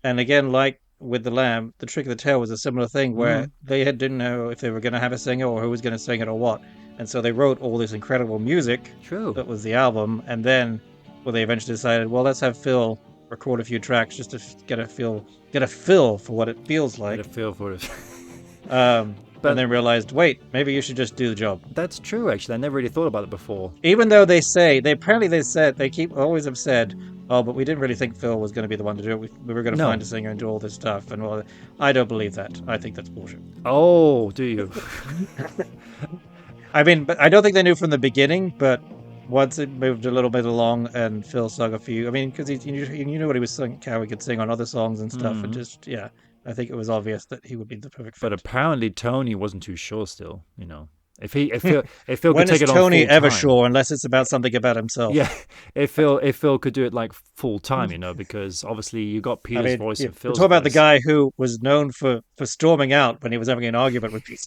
And again, like with The Lamb, the Trick of the Tail was a similar thing where they didn't know if they were going to have a singer or who was going to sing it or what. And so they wrote all this incredible music. True. That was the album. And then, they eventually decided, well, let's have Phil record a few tracks just to get a feel for what it feels like. Get a feel for it. And then realized, wait, maybe you should just do the job. That's true, actually. I never really thought about it before. Even though they always have said, oh, but we didn't really think Phil was going to be the one to do it. We were going to find a singer and do all this stuff. And I don't believe that. I think that's bullshit. Oh, do you? I mean, but I don't think they knew from the beginning, but once it moved a little bit along and Phil sung a few, I mean, because he knew what he was singing, how he could sing on other songs and stuff, and just, I think it was obvious that he would be the perfect fit. But apparently Tony wasn't too sure still, If Phil when could take is it on Tony full ever time, sure, unless it's about something about himself? Yeah, if Phil could do it like full time, because obviously you got Peter's voice and Phil's talk about the voice. guy who was known for storming out when he was having an argument with Peter,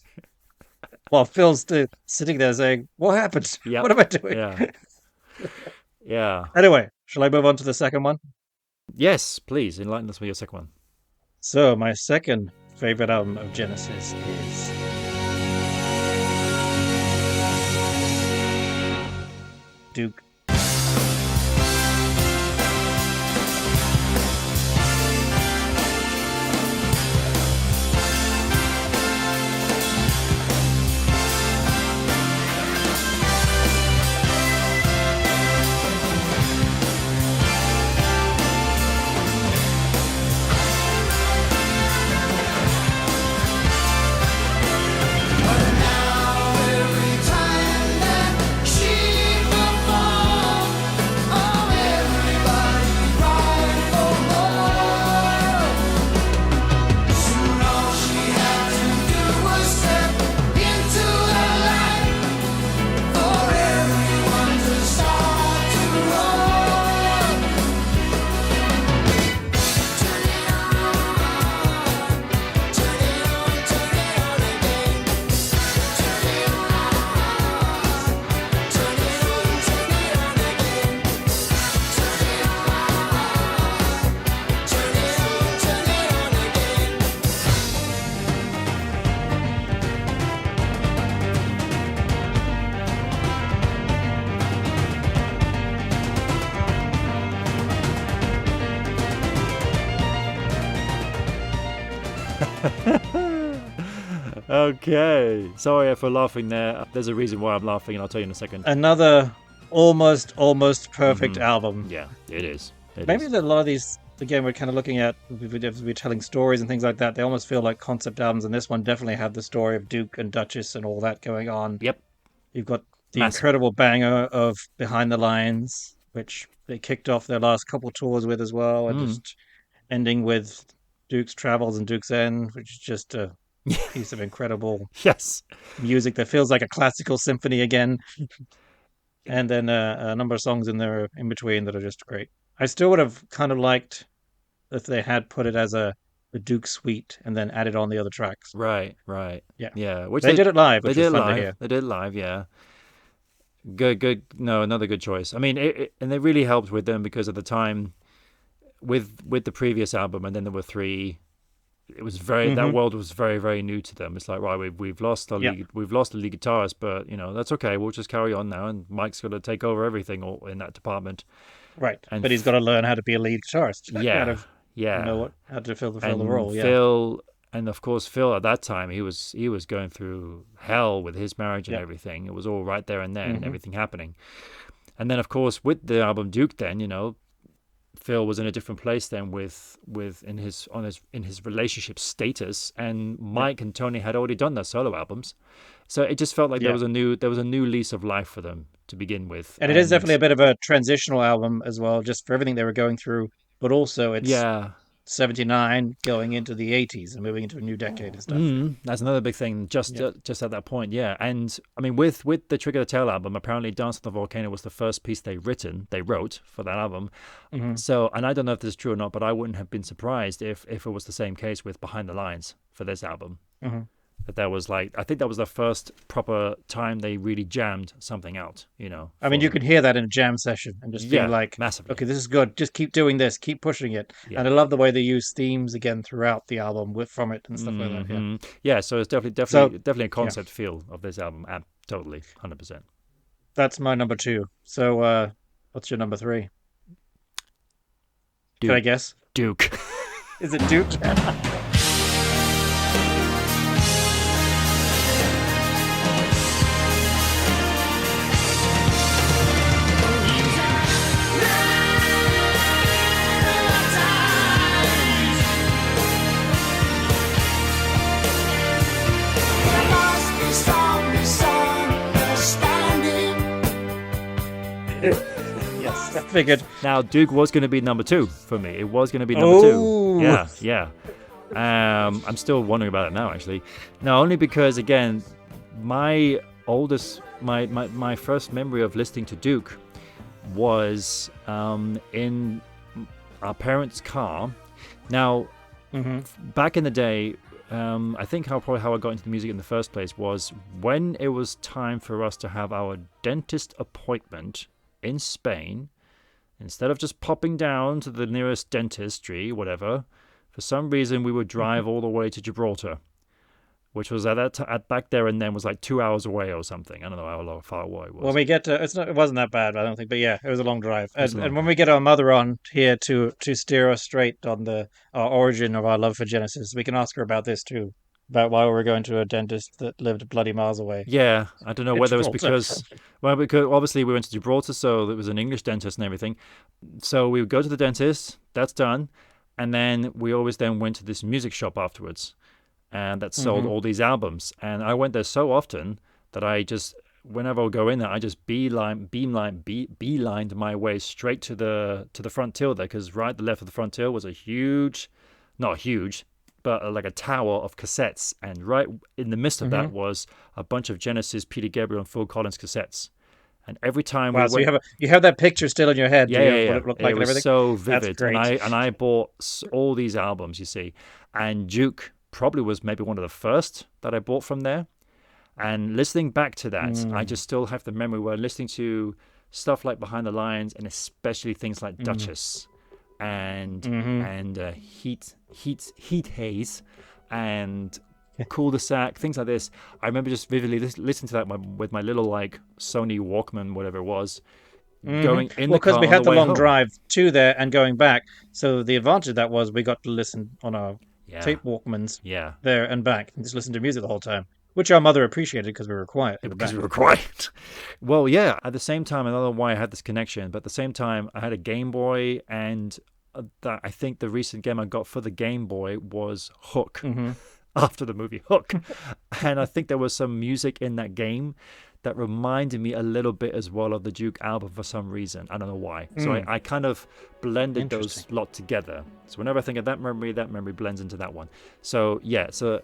while Phil's sitting there saying, "What happened? Yep. What am I doing?" Yeah. Yeah. Anyway, shall I move on to the second one? Yes, please enlighten us with your second one. So my second favorite album of Genesis is Duke. Okay. Sorry for laughing there. There's a reason why I'm laughing, and I'll tell you in a second. Another almost perfect album. Yeah, it is. Maybe that a lot of these, again, we're kind of looking at, we're telling stories and things like that. They almost feel like concept albums, and this one definitely had the story of Duke and Duchess and all that going on. Yep. You've got the Massive. incredible banger of Behind the Lines, which they kicked off their last couple tours with as well, and just ending with Duke's Travels and Duke's End, which is just a piece of incredible Yes. music that feels like a classical symphony again. And then a number of songs in there in between that are just great. I still would have kind of liked if they had put it as the Duke Suite and then added on the other tracks. Right. Yeah. Which They did it live, They which did was it fun to live. hear. They did it live. Yeah. Good. No, another good choice. I mean, and they really helped with them because at the time, with the previous album, and then there were three. It was that world was very, very new to them. It's like, right, we've lost our lead, we've lost the lead guitarist, but that's okay. We'll just carry on now, and Mike's got to take over everything in that department. Right, And but he's got to learn how to be a lead guitarist. Yeah, know how to fill the and role. Yeah, Phil, and of course Phil at that time he was going through hell with his marriage and everything. It was all right there and then, everything happening, and then of course with the album Duke, then Phil was in a different place then with in his relationship status, and Mike and Tony had already done their solo albums, so it just felt like there was a new lease of life for them to begin with. And it is definitely a bit of a transitional album as well, just for everything they were going through, but also it's 79 going into the 80s and moving into a new decade and stuff. That's another big thing just at that point. And I mean with the Trigger the Tail album, apparently Dance on the Volcano was the first piece they wrote for that album. So, and I don't know if this is true or not, but I wouldn't have been surprised if it was the same case with Behind the Lines for this album. That was like, I think that was the first proper time they really jammed something out, I mean, you could hear that in a jam session and just feel like, massively. Okay, this is good. Just keep doing this. Keep pushing it. Yeah. And I love the way they use themes again throughout the album from it and stuff like that. Yeah, so it's definitely a concept feel of this album. Totally, 100%. That's my number 2. So, what's your number 3? Duke. Can I guess? Duke. Is it Duke? Yes, I figured. Now, Duke was going to be number 2 for me. It was going to be number 2. Yeah. I'm still wondering about it now, actually. No, only because, again, my first memory of listening to Duke was in our parents' car. Now, back in the day, I think how I got into the music in the first place was when it was time for us to have our dentist appointment in Spain. Instead of just popping down to the nearest dentistry, whatever, for some reason we would drive all the way to Gibraltar, which was at back there and then was like 2 hours away or something. I don't know how far away it was. When we get to, it wasn't that bad, I don't think, but yeah, it was a long drive. And when we get our mother on here to steer us straight on our origin of our love for Genesis, we can ask her about this too, about why we were going to a dentist that lived bloody miles away. Yeah, I don't know whether it was because obviously we went to Gibraltar, so it was an English dentist and everything. So we would go to the dentist, that's done, and then we always then went to this music shop afterwards, and that sold all these albums. And I went there so often that I just, whenever I would go in there, I just beelined my way straight to the front till there, because right at the left of the front till was a huge, not huge, but like a tower of cassettes, and right in the midst of that was a bunch of Genesis, Peter Gabriel, and Phil Collins cassettes. And every time so you have that picture still in your head, yeah. what it looked like it and was everything? So vivid. That's great. And I bought all these albums, you see, and Duke probably was maybe one of the first that I bought from there. And listening back to that, I just still have the memory where listening to stuff like Behind the Lines, and especially things like Duchess and Heat Haze and Cul-de-sac, things like this. I remember just vividly listening to that with my little like Sony Walkman, whatever it was, going in the car. Because we had the long home. drive to there and going back. So the advantage of that was we got to listen on our tape Walkmans there and back and just listen to music the whole time. Which our mother appreciated because we were quiet in the because back. we were quiet. Well, yeah. At the same time, I don't know why I had this connection, but at the same time, I had a Game Boy, and I think the recent game I got for the Game Boy was Hook, Mm-hmm. after the movie Hook, and I think there was some music in that game that reminded me a little bit as well of the Duke album for some reason. I don't know why. So I kind of blended those Interesting. lot together. So whenever I think of that memory blends into that one. So yeah, so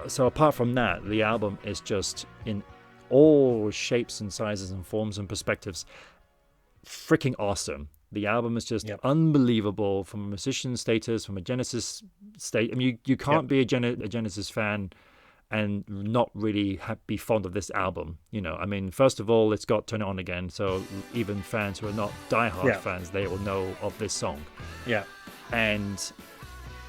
so apart from that, the album is just in all shapes and sizes and forms and perspectives freaking awesome. The album is just Yep. unbelievable from a musician status, from a Genesis state. I mean, you can't Yep. be a Genesis fan and not really be fond of this album. You know, I mean, first of all, it's got Turn It On Again, so even fans who are not diehard Yeah. fans, they will know of this song. Yeah. And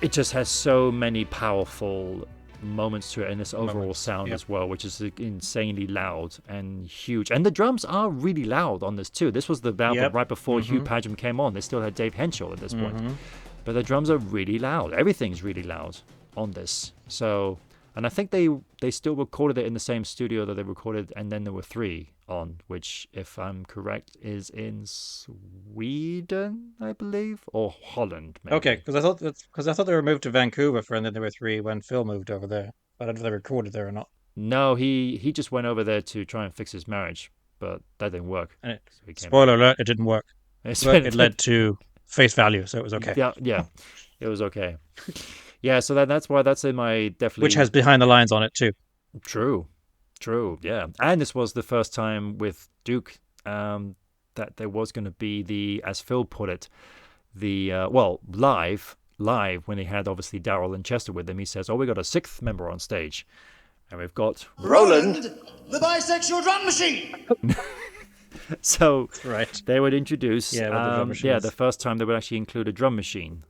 it just has so many powerful moments to it, and this overall sound Yep. as well, which is insanely loud and huge. And the drums are really loud on this too. This was the album Yep. right before Hugh Padgham came on. They still had Dave Henschel at this point, Mm-hmm. but the drums are really loud. Everything's really loud on this. So, and I think they still recorded it in the same studio that they recorded, and then there were 3 on, which, if I'm correct, is in Sweden, I believe, or Holland. Maybe. Okay, because I thought they were moved to Vancouver for, and then there were 3 when Phil moved over there. But I don't know if they recorded there or not. No, he just went over there to try and fix his marriage, but that didn't work. And So he came spoiler alert, it didn't work. back. But it led to face value, so it was okay. Yeah, it was okay. Yeah, so that's why that's in my definitely. Which has behind the lines on it too. True, yeah. And this was the first time with Duke that there was going to be the, as Phil put it, the live when he had obviously Daryl and Chester with him. He says, "Oh, we got a 6th member on stage, and we've got Roland, the bisexual drum machine. So Right. they would introduce, Yeah, what the drum machine is. the first time they would actually include a drum machine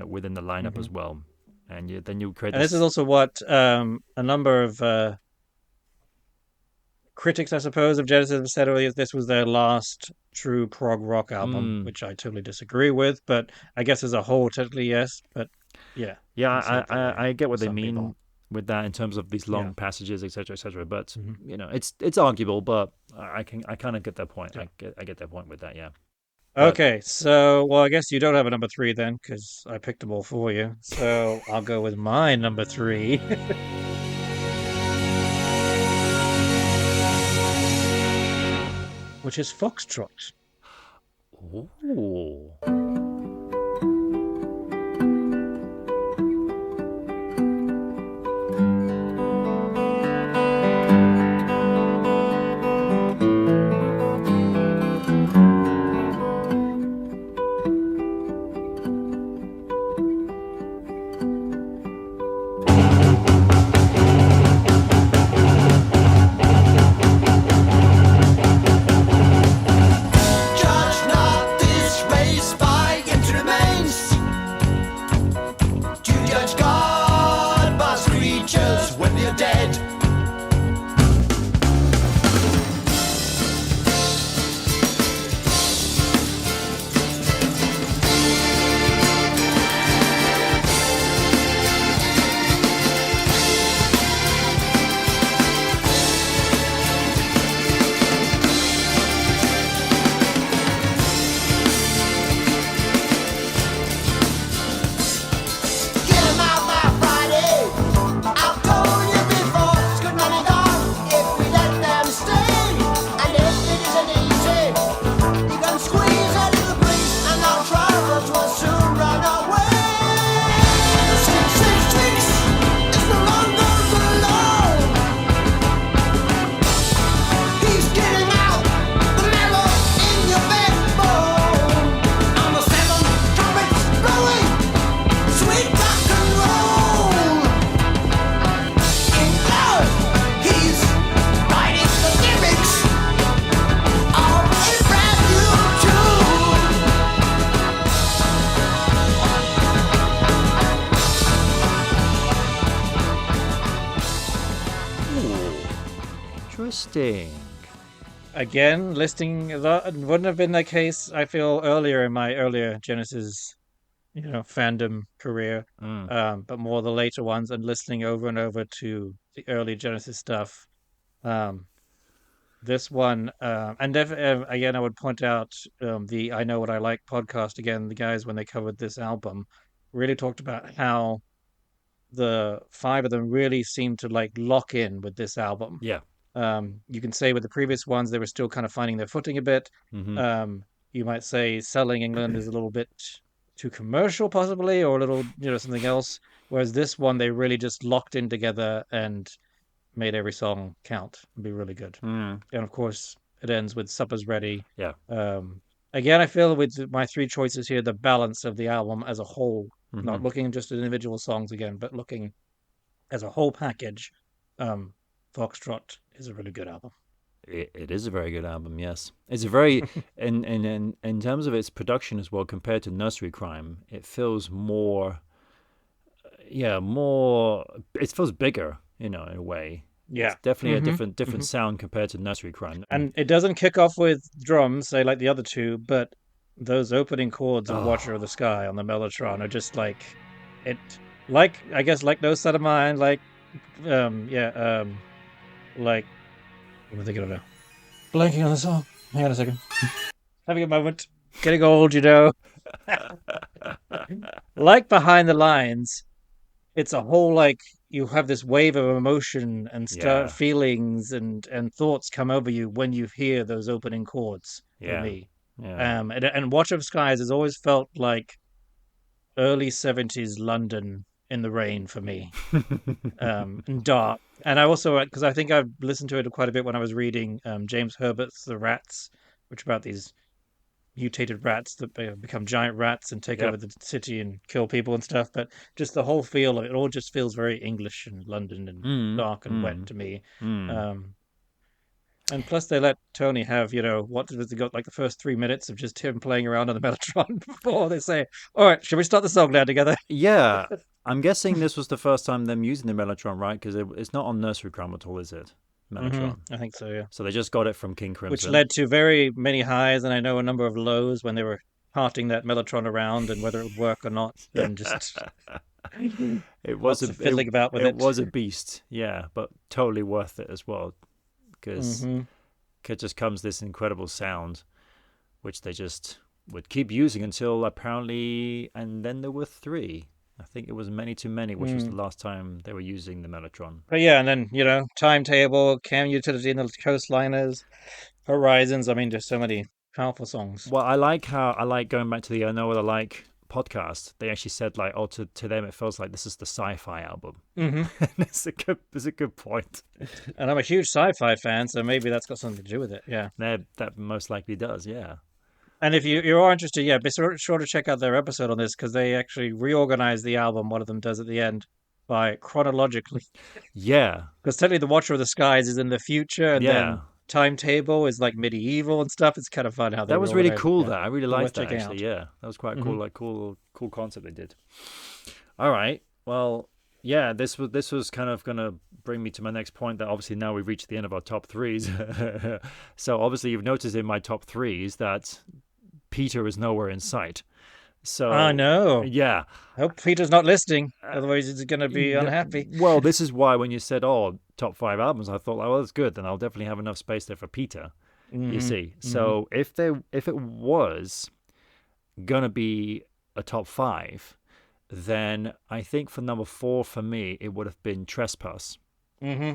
within the lineup as well, and then you create. And this is also what a number of critics, I suppose, of Genesis have said earlier. This was their last true prog rock album, which I totally disagree with. But I guess as a whole, totally yes. But yeah, Yeah, for I get what they some mean people. with that in terms of these long Yeah. passages, etc., etc. But Mhm. you know, it's arguable, but I kind of get their point. Yeah. I get their point with that. Yeah. But- Okay, so well, I guess you don't have a number 3 then, because I picked them all for you. So I'll go with my number 3. Which is Foxtrot. Ooh. Judge not this race by its remains. To judge God by creatures when they're dead. Get 'em out by Friday. I've told you before, it's good money gone if we let them stay. And if it isn't easy, you can squeeze a little breeze and our troubles will soon run away. Six, it's no longer alone. He's getting out the marrow in your backbone. On the 7 trumpets blowing. Sweet rock and roll. In blood, he's writing the lyrics of a brand new tune. Interesting. Again, listing that wouldn't have been the case, I feel, earlier in my earlier Genesis fandom career, Mm. but more the later ones, and listening over and over to the early Genesis stuff. Um, this one, again, I would point out the I Know What I Like podcast again. The guys, when they covered this album, really talked about how the five of them really seemed to like lock in with this album. Yeah. You can say with the previous ones, they were still kind of finding their footing a bit. Hmm. You might say Selling England is a little bit too commercial, possibly, or a little, something else. Whereas this one, they really just locked in together and made every song count and be really good. Mm. And of course, it ends with Supper's Ready. Yeah. Um, Again, I feel with my three choices here, the balance of the album as a whole, not Hmm. looking just at individual songs again, but looking as a whole package, um, Foxtrot is a really good album. It is a very good album. Yes, it's a very in terms of its production as well compared to Nursery Crime. It feels more, yeah, more. It feels bigger, in a way. It's Yeah. definitely a hmm different hmm sound compared to Nursery Crime. And it doesn't kick off with drums, say like the other two, but those opening chords of Watcher of the Oh, Sky on the Mellotron are just like it, like I guess like No Side of Mine, like yeah, like what am I thinking of now? Blanking on the song. Hang on a second. Having a moment. Getting old, Like Behind the Lines, it's a whole like you have this wave of emotion and start yeah, feelings and thoughts come over you when you hear those opening chords for yeah, me. yeah. And Watch of Skies has always felt like early 70s London in the rain for me. And dark. And I also, because I think I've listened to it quite a bit when I was reading James Herbert's The Rats, which about these mutated rats that become giant rats and take over Yep. the city and kill people and stuff. But just the whole feel of it all just feels very English and London and Mm, dark and wet mm, to me. mm. Um, and plus, they let Tony have, what was they got like the first 3 minutes of just him playing around on the Mellotron before they say, "All right, should we start the song now together?" Yeah, I'm guessing this was the first time them using the Mellotron, right? Because it's not on Nursery Crime at all, is it? Mellotron. I think so, yeah. So they just got it from King Which Crimson. led to very many highs and I know a number of lows when they were carting that Mellotron around and whether it would work or not, and just It was lots of fiddling about with it it. was a beast, yeah, but totally worth it as well because hmm it just comes this incredible sound, which they just would keep using until apparently, and then there were three. I think it was Many Too Many, which was the last time they were using the Mellotron. But yeah, and then, Timetable, Cam Utility and the Coastliners, Horizons. I mean, there's so many powerful songs. Well, I like going back to the I Know What I Like podcast. They actually said like, oh, to them it feels like this is the sci-fi album. hmm And it's a good point. And I'm a huge sci-fi fan, so maybe that's got something to do with it. Yeah. That most likely does, yeah. And if you are interested, yeah, be sure to check out their episode on this because they actually reorganize the album. One of them does at the end by chronologically, Yeah, because technically, the Watcher of the Skies is in the future, and yeah. then Timetable is like medieval and stuff. It's kind of fun how they That was really reorganize it. cool. Yeah, That I really well liked worth that checking actually. out. Yeah, that was quite hmm cool. Like cool concept they did. All right. Well, yeah. This was kind of gonna bring me to my next point. That obviously now we've reached the end of our top threes. So obviously you've noticed in my top threes that Peter is nowhere in sight. I So know. yeah. Hope Peter's not listening, Uh, otherwise he's going to be unhappy. well, this is why when you said, "Oh, top five albums," I thought, "Oh, that's good. Then I'll definitely have enough space there for Peter." You hmm see, hmm so if it was gonna be a top five, then I think for number four for me it would have been Trespass hmm hmm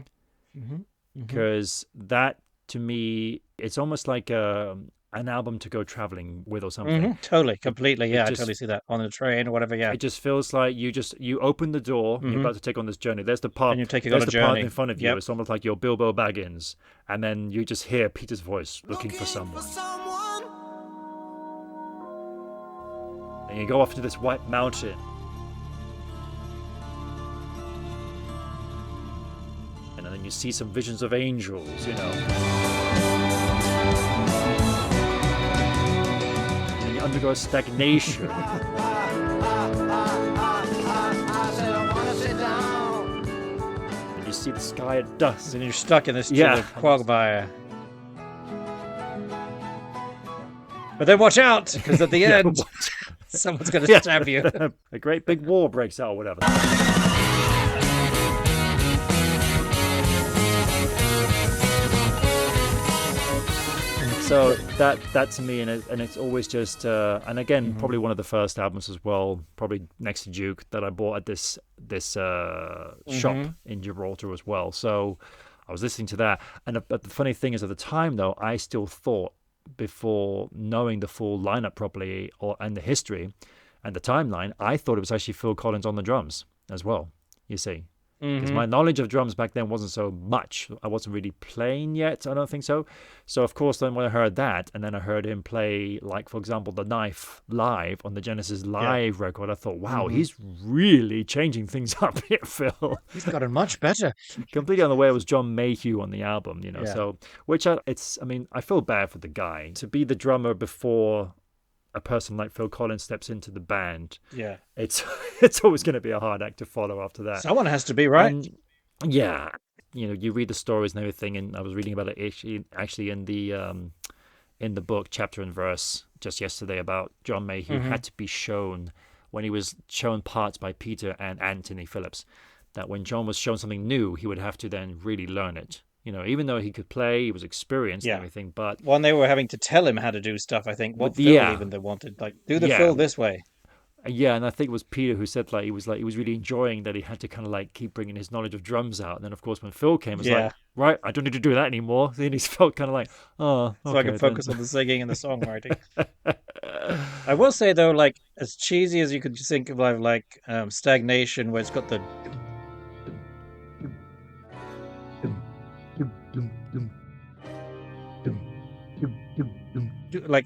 hmm because that to me it's almost like an album to go traveling with or something. Totally, It completely. it Yeah, I totally just see that on the train or whatever. Yeah. it just feels like you open the door and you're hmm about to take on this journey. There's the And part you're taking on there's a the part in journey. front of you. Yep. It's almost like you're Bilbo Baggins, and then you just hear Peter's voice looking for Looking for someone. someone. And you go off to this white mountain. And then you see some visions of angels. And you undergo stagnation. I said I wanna sit down. And you see the sky at dusk. And you're stuck in this Yeah. quagmire. But then watch out, because at the Yeah, end, watch Someone's going to stab you. A great big war breaks out or whatever. So that to me, and it's always just, and again, probably one of the first albums as well, probably next to Duke, that I bought at this shop in Gibraltar as well. So I was listening to that, but the funny thing is, at the time though, I still thought, before knowing the full lineup properly and the history and the timeline, I thought it was actually Phil Collins on the drums as well. You see. Because my knowledge of drums back then wasn't so much. I wasn't really playing yet, I don't think so. So, of course, then when I heard that, and then I heard him play, like, for example, The Knife live on the Genesis Live record, I thought, wow, he's really changing things up here, Phil. He's gotten much better. Completely unaware it was John Mayhew on the album, you know. Yeah. So, I feel bad for the guy. To be the drummer before a person like Phil Collins steps into the band, it's always going to be a hard act to follow after that. Someone has to be, right? And, you read the stories and everything, and I was reading about it actually in the book, chapter and verse, just yesterday, about John Mayhew had to be shown, when he was shown parts by Peter and Anthony Phillips, that when John was shown something new, he would have to then really learn it. You know, even though he could play, he was experienced and everything, but... When they were having to tell him how to do stuff, I think, what fill even they wanted. Like, do the fill this way. Yeah, and I think it was Peter who said, he was really enjoying that he had to kind of, keep bringing his knowledge of drums out. And then, of course, when Phil came, it was right, I don't need to do that anymore. Then he felt kind of like, oh, okay, so I can focus on the singing and the songwriting. I will say, though, as cheesy as you could think of, Stagnation, where it's got the...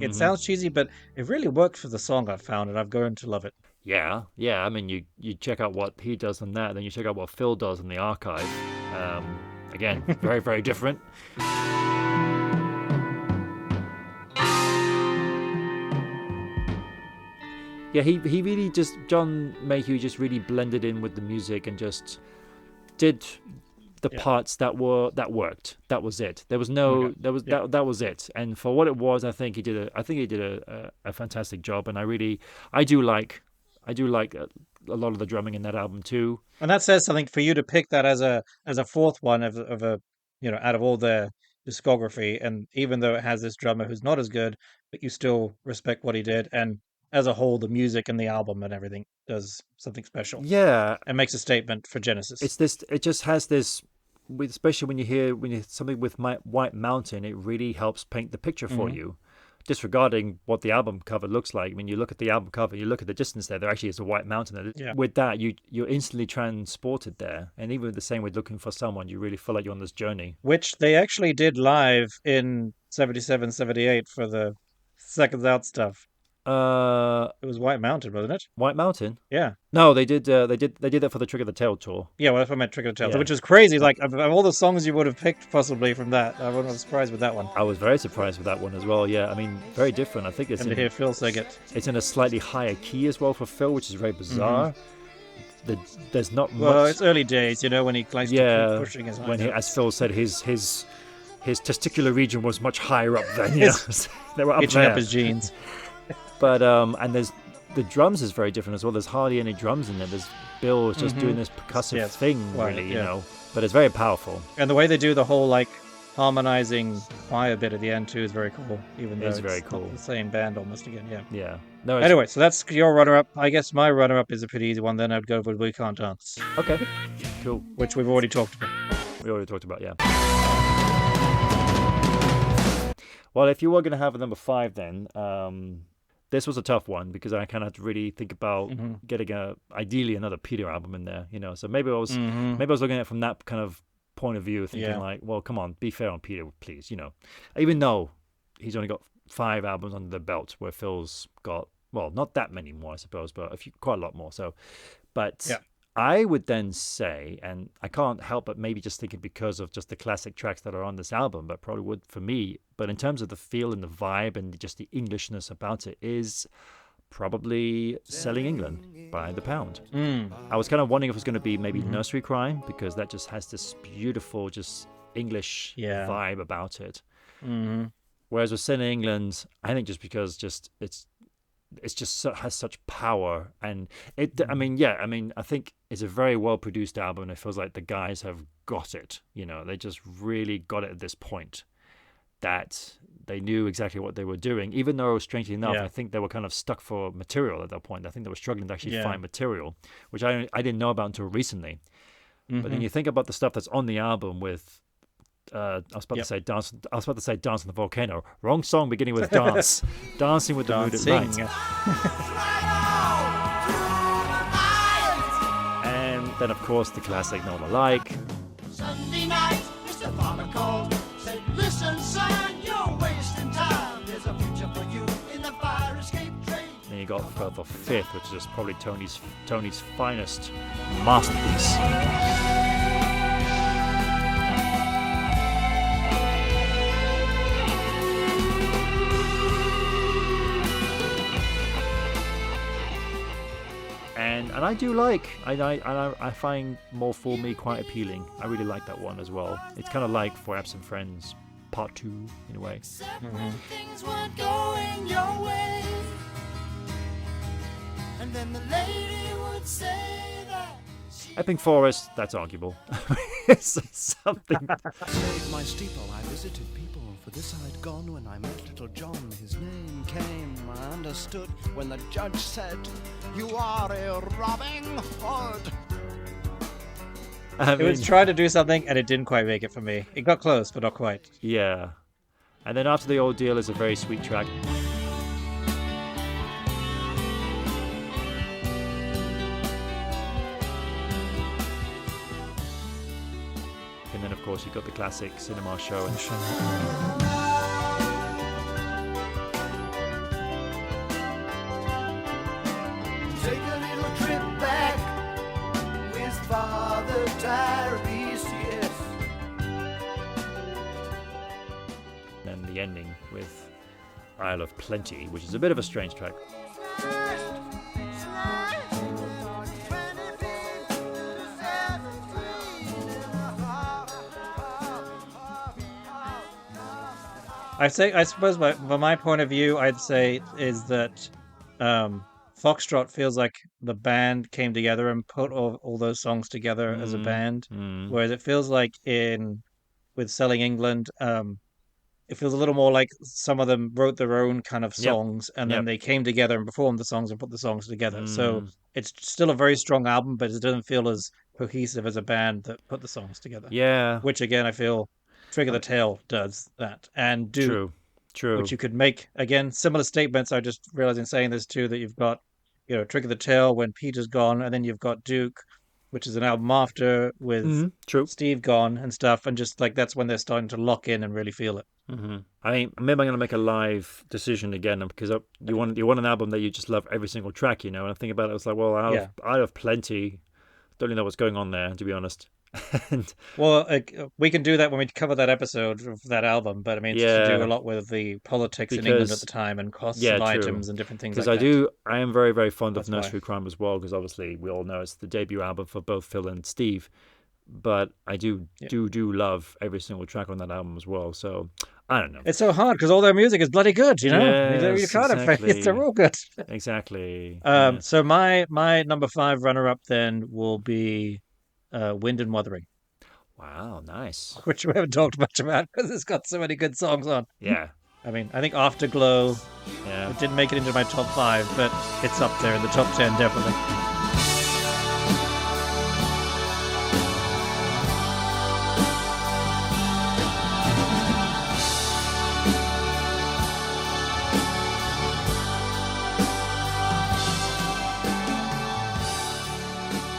it sounds cheesy, but it really worked for the song, I've found, and I've grown to love it. Yeah. I mean, you check out what he does on that, then you check out what Phil does in the archive. Again, very, very different. Yeah, he really John Mayhew just really blended in with the music and just did the parts that worked. That was it. There was no that was it. And for what it was, I think he did a fantastic job. And I do like a lot of the drumming in that album too. And that says something for you to pick that as a fourth one of a out of all their discography. And even though it has this drummer who's not as good, but you still respect what he did. And as a whole, the music and the album and everything does something special. Yeah, it makes a statement for Genesis. It just has this, especially when you hear something with White Mountain, it really helps paint the picture for you. Disregarding what the album cover looks like. When you look at the album cover, you look at the distance there actually is a white mountain. With that, you're instantly transported there. And even the same with Looking for Someone, you really feel like you're on this journey. Which they actually did live in 77, 78 for the Seconds Out stuff. It was White Mountain, wasn't it? White Mountain? Yeah. No, they did that for the Trick of the Tail tour. Yeah, well, that's what I meant, Trick of the Tail, which is crazy. Of all the songs you would have picked possibly from that, I wasn't surprised with that one. I was very surprised with that one as well. Yeah, I mean, very different. I think it's to hear Phil sing it. It's in a slightly higher key as well for Phil, which is very bizarre. There's not much. Well, it's early days, when he likes to keep pushing his when as Phil said, his testicular region was much higher up than they were up itching there. Up his jeans. But and there's the drums is very different as well. There's hardly any drums in there. There's Bill is just doing this percussive thing, really, you know. But it's very powerful. And the way they do the whole harmonizing choir bit at the end too is very cool. Even though it's very cool. Not the same band almost again. Yeah. Yeah. No. Anyway, so that's your runner-up. I guess my runner-up is a pretty easy one. Then I'd go with We Can't Dance. Okay. Cool. Which we've already talked about. We already talked about, yeah. Well, if you were going to have a number 5, then this was a tough one because I kind of had to really think about getting ideally another Peter album in there, So maybe I was looking at it from that kind of point of view, thinking well, come on, be fair on Peter, please, Even though he's only got 5 albums under the belt, where Phil's got not that many more, I suppose, but quite a lot more. So, but. I would then say, and I can't help but maybe just thinking because of just the classic tracks that are on this album, but probably would for me, but in terms of the feel and the vibe and just the Englishness about it, is probably Selling England by The Pound. I was kind of wondering if it was going to be maybe Nursery Crime, because that just has this beautiful just English vibe about it. Whereas with Selling England, I think just because it's it's just has such power, and it. I mean, yeah, I mean, I think it's a very well produced album, and it feels like the guys have got it. You know, they just really got it at this point. That they knew exactly what they were doing, even though, strangely enough, Yeah. I think they were kind of stuck for material at that point. I think they were struggling to actually Yeah. find material, which I didn't know about until recently. But then you think about the stuff that's on the album with, I was about to say dance. I was about to say dance on the volcano. Wrong song, beginning with dance. Dancing with the mood at night. And then, of course, the classic "No One Like." Sunday night, Mr. Farmer called, said, "Listen, son, you're wasting time. There's a future for you in the fire escape trade." Then you got the fifth, which is probably Tony's finest masterpiece. And I do like, I find More For Me quite appealing. I really like that one as well. It's kind of like For Absent Friends Part 2 in a way. Except when things weren't going your way. And then the lady would say that Epping Forest, that's arguable. It's something. Saved my steeple, I visited people, for this I'd gone when I met little John. His name came, I understood, when the judge said, "You are a Robin Hood." I It was mean, trying to do something, and it didn't quite make it for me. It got close, but not quite. yeah. And then After the Ordeal is a very sweet track. And then, of course, you've got the classic Cinema Show. take a little trip back with Father Tyrese, yes. And then the ending with Isle of Plenty, which is a bit of a strange track. I suppose, from my point of view, I'd say is that Foxtrot feels like the band came together and put all those songs together as a band, whereas it feels like with Selling England, it feels a little more like some of them wrote their own kind of Yep. songs, and then Yep. they came together and performed the songs and put the songs together. So it's still a very strong album, but it doesn't feel as cohesive as a band that put the songs together. Yeah. Which again, I feel Trigger the Tail does that, and Duke, True. which you could make again similar statements. I just realized in saying this too that you've got, Trigger the Tail when Peter's gone, and then you've got Duke, which is an album after with True. Steve gone and stuff, and just like that's when they're starting to lock in and really feel it. I mean, maybe I'm going to make a live decision again because you want an album that you just love every single track, And I think about it, I was like, well, I have Plenty. Don't really know what's going on there, to be honest. And Well, we can do that when we cover that episode of that album, but I mean, it's to do a lot with the politics in England at the time and costs of true. items and different things like because that. I am very, very fond of That's why. Nursery Crime as well, because obviously we all know it's the debut album for both Phil and Steve. But I do love every single track on that album as well. So I don't know. It's so hard because all their music is bloody good, you Yes, can't exactly. they're all good. Exactly. So my number 5 runner-up then will be Wind and Wuthering, Wow, nice. which we haven't talked much about because it's got so many good songs on. Yeah. I mean, I think Afterglow, Yeah. it didn't make it into my top 5, but it's up there in the top 10 definitely.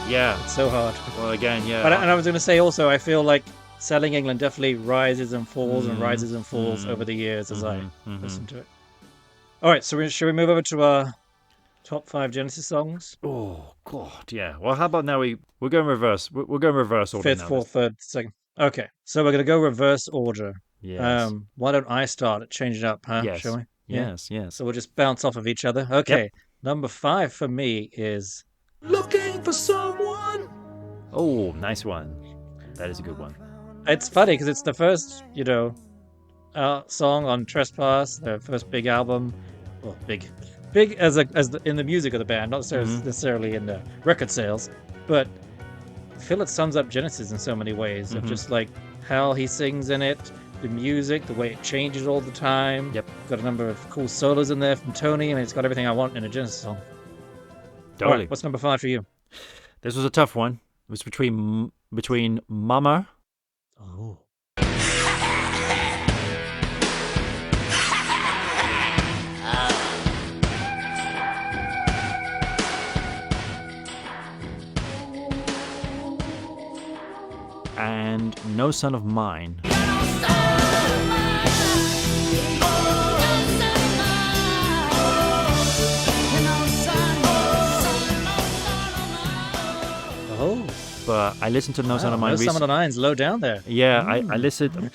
Yeah. So hard. Well, again, yeah. And I was going to say also, I feel like Selling England definitely rises and falls and rises and falls over the years as I listen to it. All right, so should we move over to our top 5 Genesis songs? Oh God, yeah. Well, how about now we're going reverse. We're going reverse order 5th, now. 4th, 3rd, 2nd. Okay, so we're going to go reverse order. Yes. Why don't I start changing it up, huh? Yes. Shall we? Yes. So we'll just bounce off of each other. Okay, number 5 for me is Looking for someone. Oh, nice one. That is a good one. It's funny because it's the first, song on Trespass, their first big album. Well, big. big in the music of the band, not necessarily in the record sales, but I feel it sums up Genesis in so many ways of just like how he sings in it, the music, the way it changes all the time. Yep. Got a number of cool solos in there from Tony, and it's got everything I want in a Genesis song. Totally. All right, what's number 5 for you? This was a tough one. It was between Mama. Oh. And No Son of Mine. Oh. But I listened to No Son of Mine No Son recently. of Mine's low down there. Yeah, I listened,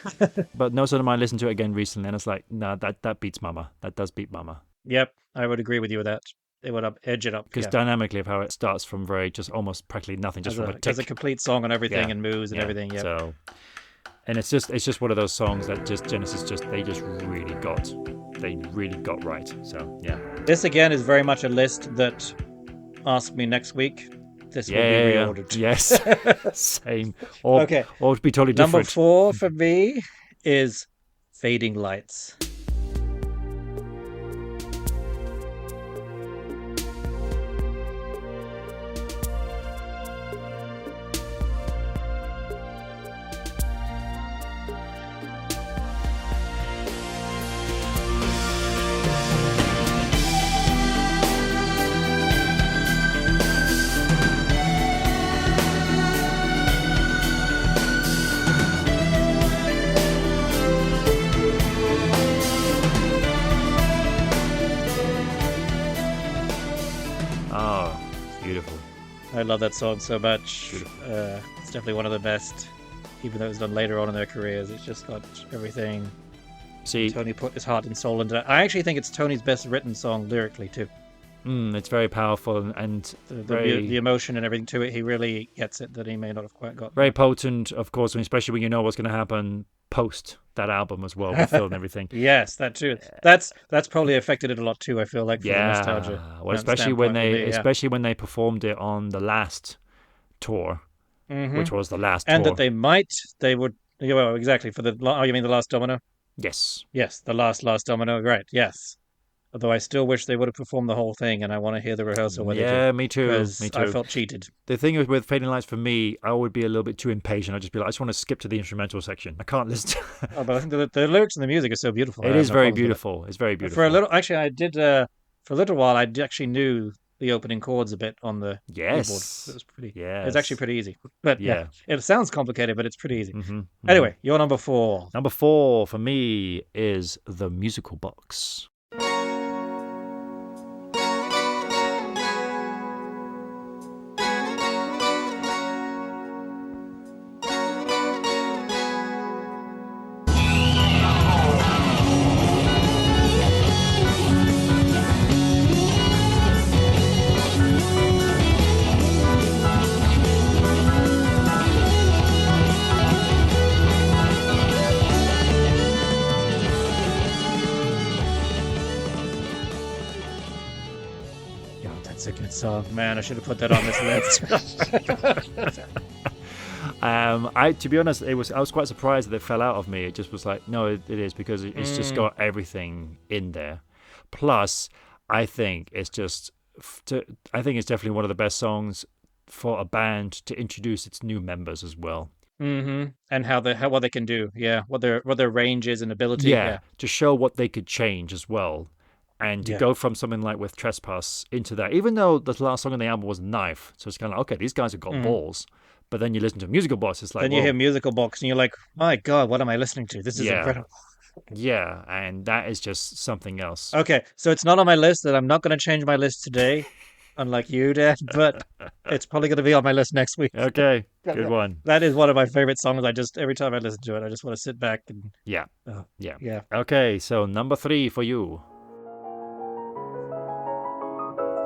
but No Son of Mine listened to it again recently, and it's like, no, that beats Mama. That does beat Mama. Yep, I would agree with you with that. It would edge it up. Because dynamically of how it starts from very just almost practically nothing, just from a tick. As a complete song on everything Yeah, and moves and everything. Yeah. So, and it's just one of those songs that just Genesis they really got right. So yeah. This again is very much a list that ask me next week. This will be reordered. Yes. Same. Or Okay. Or it'd be totally different. Number 4 for me is Fading Lights. Oh, beautiful. I love that song so much. It's definitely one of the best, even though it was done later on in their careers. It's just got everything. See, Tony put his heart and soul into it. I actually think it's Tony's best written song lyrically too. it's very powerful and The emotion and everything to it, he really gets it that he may not have quite got. very potent, of course, especially when you know what's going to happen post that album as well, with Phil and everything. Yes, that too. That's probably affected it a lot too. I feel like for the nostalgia. Well, especially when standpoint they performed it on the last tour, Mhm. which was the last and tour. that they would. Yeah, well, exactly for the. Oh, you mean the Last Domino? Yes. Yes, the last Domino. Right. Yes. Although I still wish they would have performed the whole thing, and I want to hear the rehearsal where they Yeah, did. me too. Because Me too. I felt cheated. The thing with Fading Lights for me, I would be a little bit too impatient. I'd just be like, I just want to skip to the instrumental section. I can't listen to Oh, but I think the lyrics and the music are so beautiful. I It have is no very problems with it. beautiful. It's very beautiful. For a little, actually, I did. For a little while, I actually knew the opening chords a bit on the keyboard. Yes. It was pretty. Yes. It's actually pretty easy. But yeah, it sounds complicated, but it's pretty easy. Mhm. Anyway, your number 4. Number 4 for me is The Musical Box. Yeah, that's a good song, man. I should have put that on this list. To be honest, I was quite surprised that it fell out of me. It just was like, no, it is because it's just got everything in there. Plus, I think it's definitely one of the best songs for a band to introduce its new members as well. Mm-hmm. And what they can do, yeah, what their range is and ability, Yeah, to show what they could change as well. And to Yeah. go from something like with Trespass into that, even though the last song on the album was Knife, so it's kind of like, okay, these guys have got balls. But then you listen to Musical Box, it's like, Then you whoa. hear Musical Box, and you're like, my God, what am I listening to? This is incredible. Yeah, and that is just something else. Okay, so it's not on my list, and I'm not going to change my list today, unlike you, Dad, but it's probably going to be on my list next week. Okay, good one. That is one of my favorite songs. Every time I listen to it, I just want to sit back and Yeah, Oh, yeah. yeah. Okay, so number 3 for you.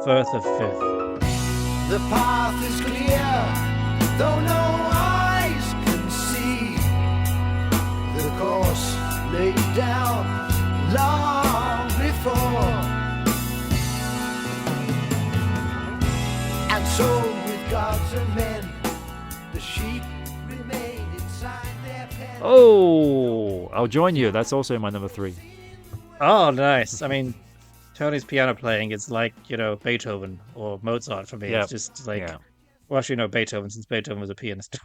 Firth of Fifth. The path is clear, though no eyes can see. The course laid down long before. Oh, I'll join you. That's also my number 3. Oh, nice. I mean, Tony's piano playing is like, Beethoven or Mozart for me. Yeah. It's just like, Yeah. well, actually, no, Beethoven, since Beethoven was a pianist.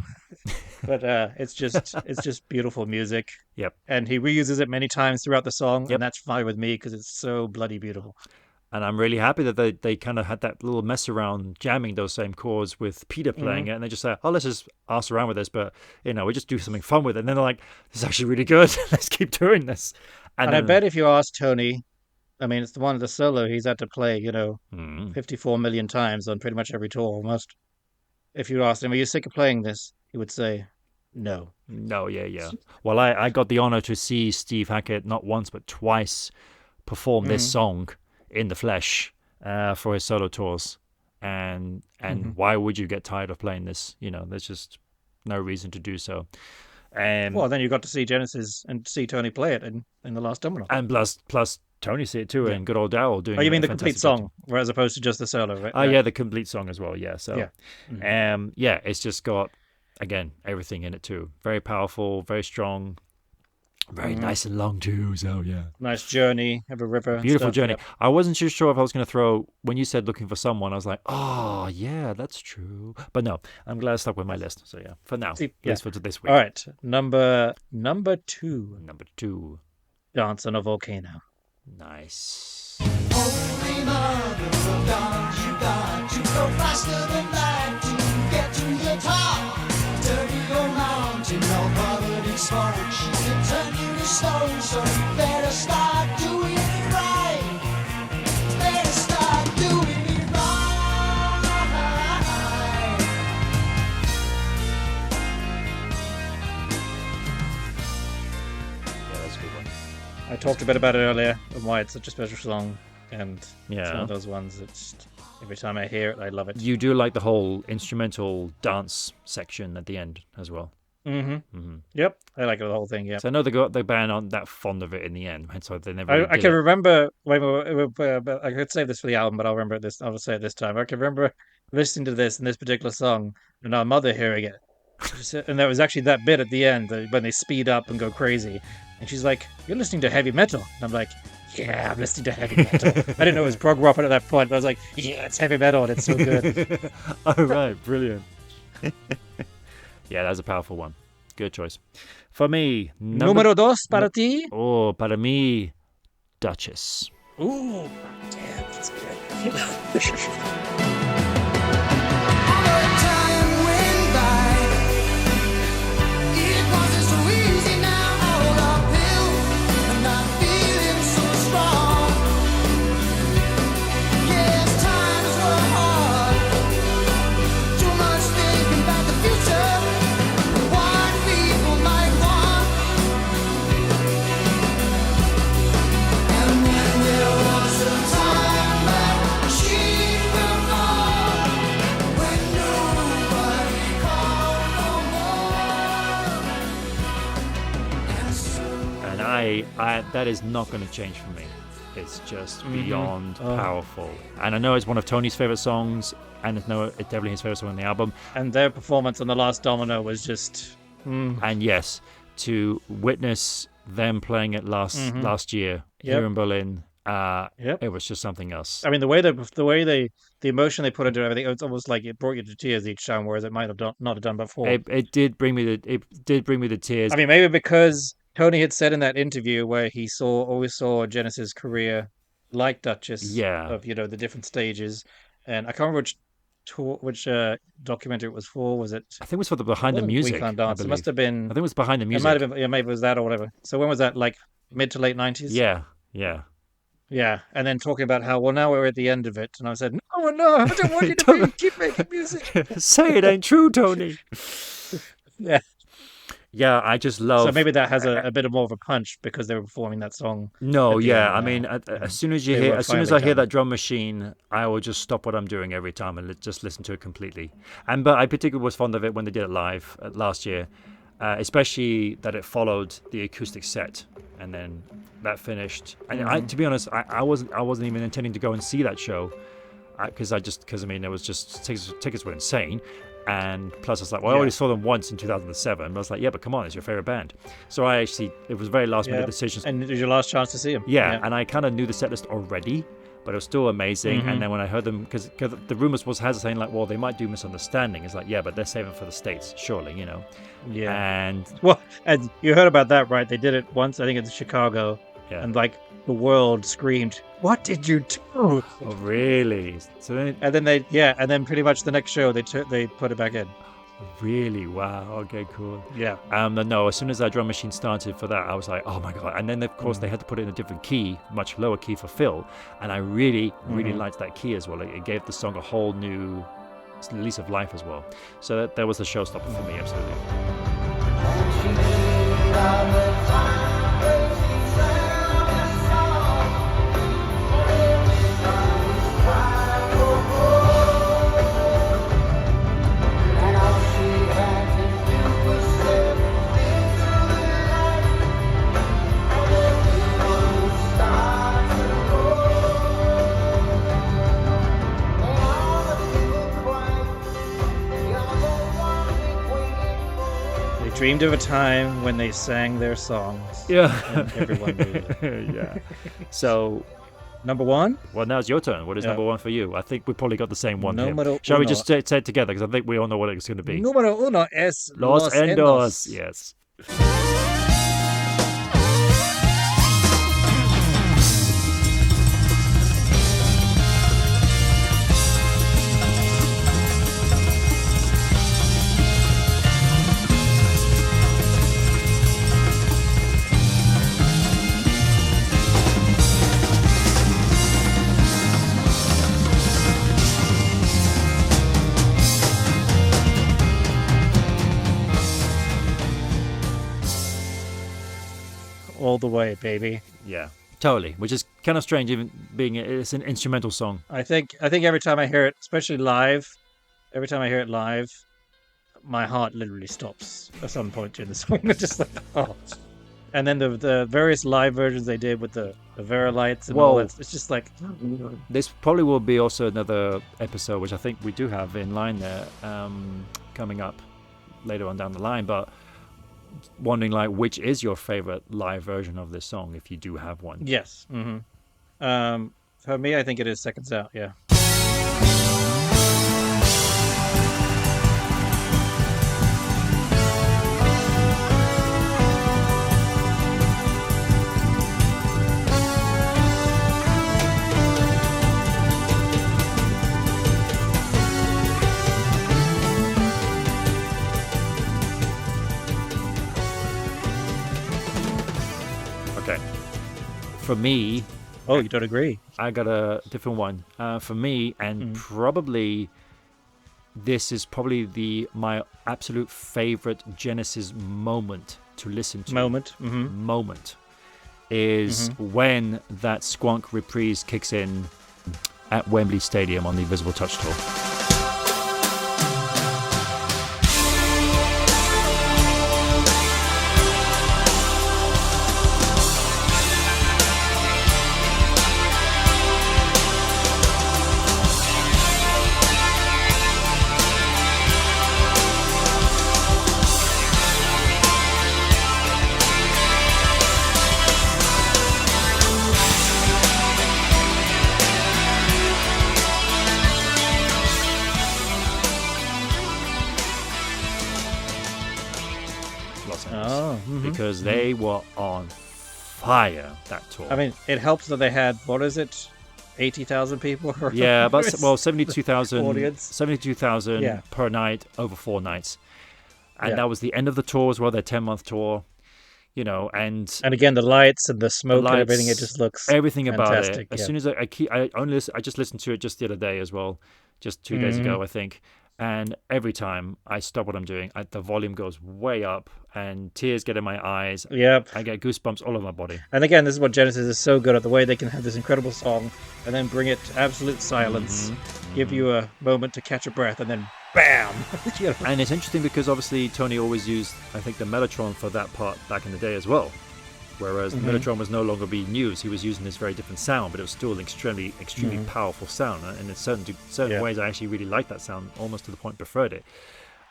But it's just beautiful music. Yep. And he reuses it many times throughout the song, Yep. and that's fine with me because it's so bloody beautiful. And I'm really happy that they kind of had that little mess around jamming those same chords with Peter playing it, and they just say, "Oh, let's just ask around with this," but we just do something fun with it. And then they're like, "This is actually really good. Let's keep doing this." And I bet if you ask Tony, I mean, it's the solo he's had to play, 54 million times on pretty much every tour almost. If you asked him, "Are you sick of playing this?" He would say, "No." No, yeah. Well, I got the honor to see Steve Hackett not once but twice perform this song in the flesh for his solo tours, and why would you get tired of playing this? There's just no reason to do so. Well, then you got to see Genesis and see Tony play it in the Last Domino. And plus Tony see it too, and good old Daryl doing. Oh, you mean a the complete fantastic song, as opposed to just the solo, right? Oh yeah, the complete song as well. Yeah, so Yeah. it's just got again everything in it too. Very powerful, very strong, very nice and long too. So yeah, Nice journey of a river. and beautiful stuff, journey. yep. I wasn't too sure if I was going to throw when you said looking for someone. I was like, oh yeah, that's true. But no, I'm glad I stuck with my list. So yeah, for now, See, list yeah. for this week. All right, number 2, Number 2, Dance on a Volcano. nice. Holy mother of God, you got to go faster than that to get to the top. Dirty old mountain, all covered in smoke. She can turn you to stone, so you better start doing it right. Better start doing it right. Yeah, that's a good one. I talked a bit about it earlier and why it's such a special song, and it's one Yeah. of those ones that's every time I hear it, I love it. You do like the whole instrumental dance section at the end as well. Yep, I like the whole thing. Yeah, So I know the band aren't that fond of it in the end, and so they never. Really I did can it. remember but I could save this for the album, but I'll remember it this. I'll say it this time. I can remember listening to this particular song and our mother hearing it, and there was actually that bit at the end when they speed up and go crazy, and she's like, "You're listening to heavy metal," and I'm like, "Yeah, I'm listening to heavy metal." I didn't know it was prog rock at that point, but I was like, "Yeah, it's heavy metal and it's so good." Oh right, brilliant. Yeah, that's a powerful one. Good choice. For me, Número 2 para ti. Oh, para mí, Duchess. Ooh, damn, that's good. Time went by. It wasn't so easy now, all uphill, and I'm feeling so strong. Yes, times were hard. Too much thinking about the future, what people might want. And when there was a time that she will fall, when nobody called no more. And so And I that is not going to change for me. It's just beyond powerful. And I know it's one of Tony's favorite songs, and it's definitely his favorite song on the album. And their performance on the Last Domino was just And yes, to witness them playing it last year Yep. here in Berlin, Yep. it was just something else. I mean, the emotion they put into everything, it's almost like it brought you to tears each time, whereas it might have not have done before. It did bring me the tears. I mean, maybe because Tony had said in that interview where he always saw Genesis' career like Duchess, Yeah. of the different stages, and I can't remember which documentary it was for. Was it? I think it was for the behind the wasn't music. Weekend I Dance. It believe. must have been. I think it was behind the It music. might have been. Yeah, maybe it was that or whatever. So when was that? Like mid to late 90s. Yeah. Yeah, and then talking about how now we're at the end of it, and I said, no, I don't want you to keep making music. Say it ain't true, Tony. Yeah. Yeah, I just love. So maybe that has a bit more of a punch because they were performing that song. No, at the yeah. end, I mean, as soon as they were as soon as I finally hear done. that drum machine, I will just stop what I'm doing every time and just listen to it completely. But I particularly was fond of it when they did it live last year, especially that it followed the acoustic set and then that finished. And to be honest, I wasn't even intending to go and see that show because I mean it was just tickets were insane. And plus, I was like, well, I already saw them once in 2007. But I was like, yeah, but come on, it's your favorite band. So it was very last minute decisions. And it was your last chance to see them. Yeah, and I kind of knew the set list already, but it was still amazing. And then when I heard them, because the rumors has saying like, well, they might do Misunderstanding. It's like, yeah, but they're saving for the States, surely, you know. Yeah. And well, and you heard about that, right? They did it once, I think, in Chicago, and like the world screamed, "What did you do?" Oh, really? So then, and then pretty much the next show they put it back in. Really? Wow. Okay, cool. Yeah. No, as soon as that drum machine started for that, I was like, oh my God. And then, of course, they had to put it in a different key, much lower key for Phil. And I really, really liked that key as well. It gave the song a whole new lease of life as well. So that was the showstopper for me, absolutely. Dreamed of a time when they sang their songs. Yeah. And everyone knew it. Yeah. So, number one? Well, now it's your turn. What is number one for you? I think we probably got the same one here. Número Shall we uno. just say it together? Because I think we all know what it's going to be. Número uno es Los Endos. Yes. All the way, baby. Yeah, totally. Which is kind of strange, even being it's an instrumental song. I think every time I hear it, especially live, my heart literally stops at some point during the song. It's just like, oh. And then the various live versions they did with the Vera lights and all that, it's just like... This probably will be also another episode, which I think we do have in line there, coming up later on down the line, but wondering like which is your favorite live version of this song, if you do have one. Yes. For me, I think it is Seconds Out, yeah. For me... Oh, you don't agree? I got a different one. For me, and probably... This is probably my absolute favorite Genesis moment to listen to. Moment. Is when that Squonk reprise kicks in at Wembley Stadium on the Invisible Touch tour. Because they were on fire that tour. I mean, it helps that they had, 80,000 people? Yeah, but 72,000 per night over 4 nights. And that was the end of the tour as well, their 10-month tour. You know, and again, the lights and the smoke and everything, it just looks everything fantastic. About it. As soon as I just listened to it just the other day as well, just 2 days ago, I think. And every time I stop what I'm doing, the volume goes way up and tears get in my eyes. Yep. I get goosebumps all over my body. And again, this is what Genesis is so good at, the way they can have this incredible song and then bring it to absolute silence, give you a moment to catch a breath, and then bam! You know? And it's interesting because obviously Tony always used, I think, the Mellotron for that part back in the day as well. Whereas the Mellotron was no longer being used. He was using this very different sound, but it was still an extremely powerful sound. And in certain ways, I actually really liked that sound, almost to the point preferred it.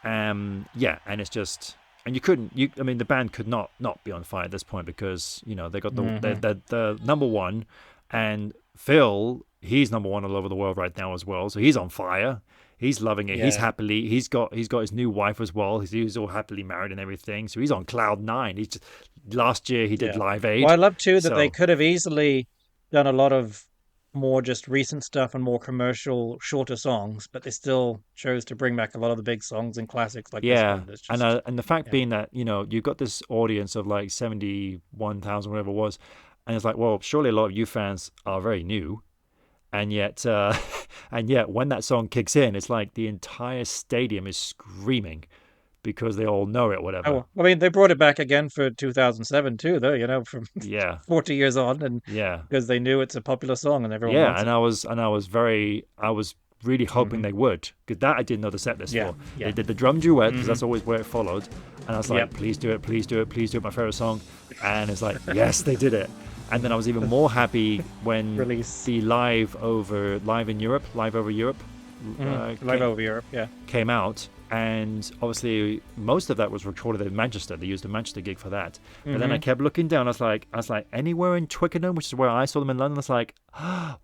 And it's just, and I mean, the band could not be on fire at this point because, they got the number one, and Phil, he's number one all over the world right now as well. So he's on fire. He's loving it. He's happily. He's got his new wife as well. He's all happily married and everything. So he's on cloud nine. He's just, last year he did Live Aid. Well, I love too that they could have easily done a lot of more just recent stuff and more commercial, shorter songs, but they still chose to bring back a lot of the big songs and classics like this one. Just, and the fact being that you've got this audience of like 71,000, whatever it was, and it's like, well, surely a lot of you fans are very new. And yet, when that song kicks in, it's like the entire stadium is screaming because they all know it, whatever. Oh, I mean, they brought it back again for 2007 too, though. From 40 years on, and because they knew it's a popular song and everyone wants it. I was really hoping they would, because that I didn't know the set list for. Yeah. They did the drum duet because that's always where it followed, and I was like, please do it, please do it, please do it, my favorite song, and it's like, yes, they did it. And then I was even more happy when the live over Europe came out, and obviously most of that was recorded in Manchester. They used a Manchester gig for that. But then I kept looking down. I was like, anywhere in Twickenham, which is where I saw them in London. I was like,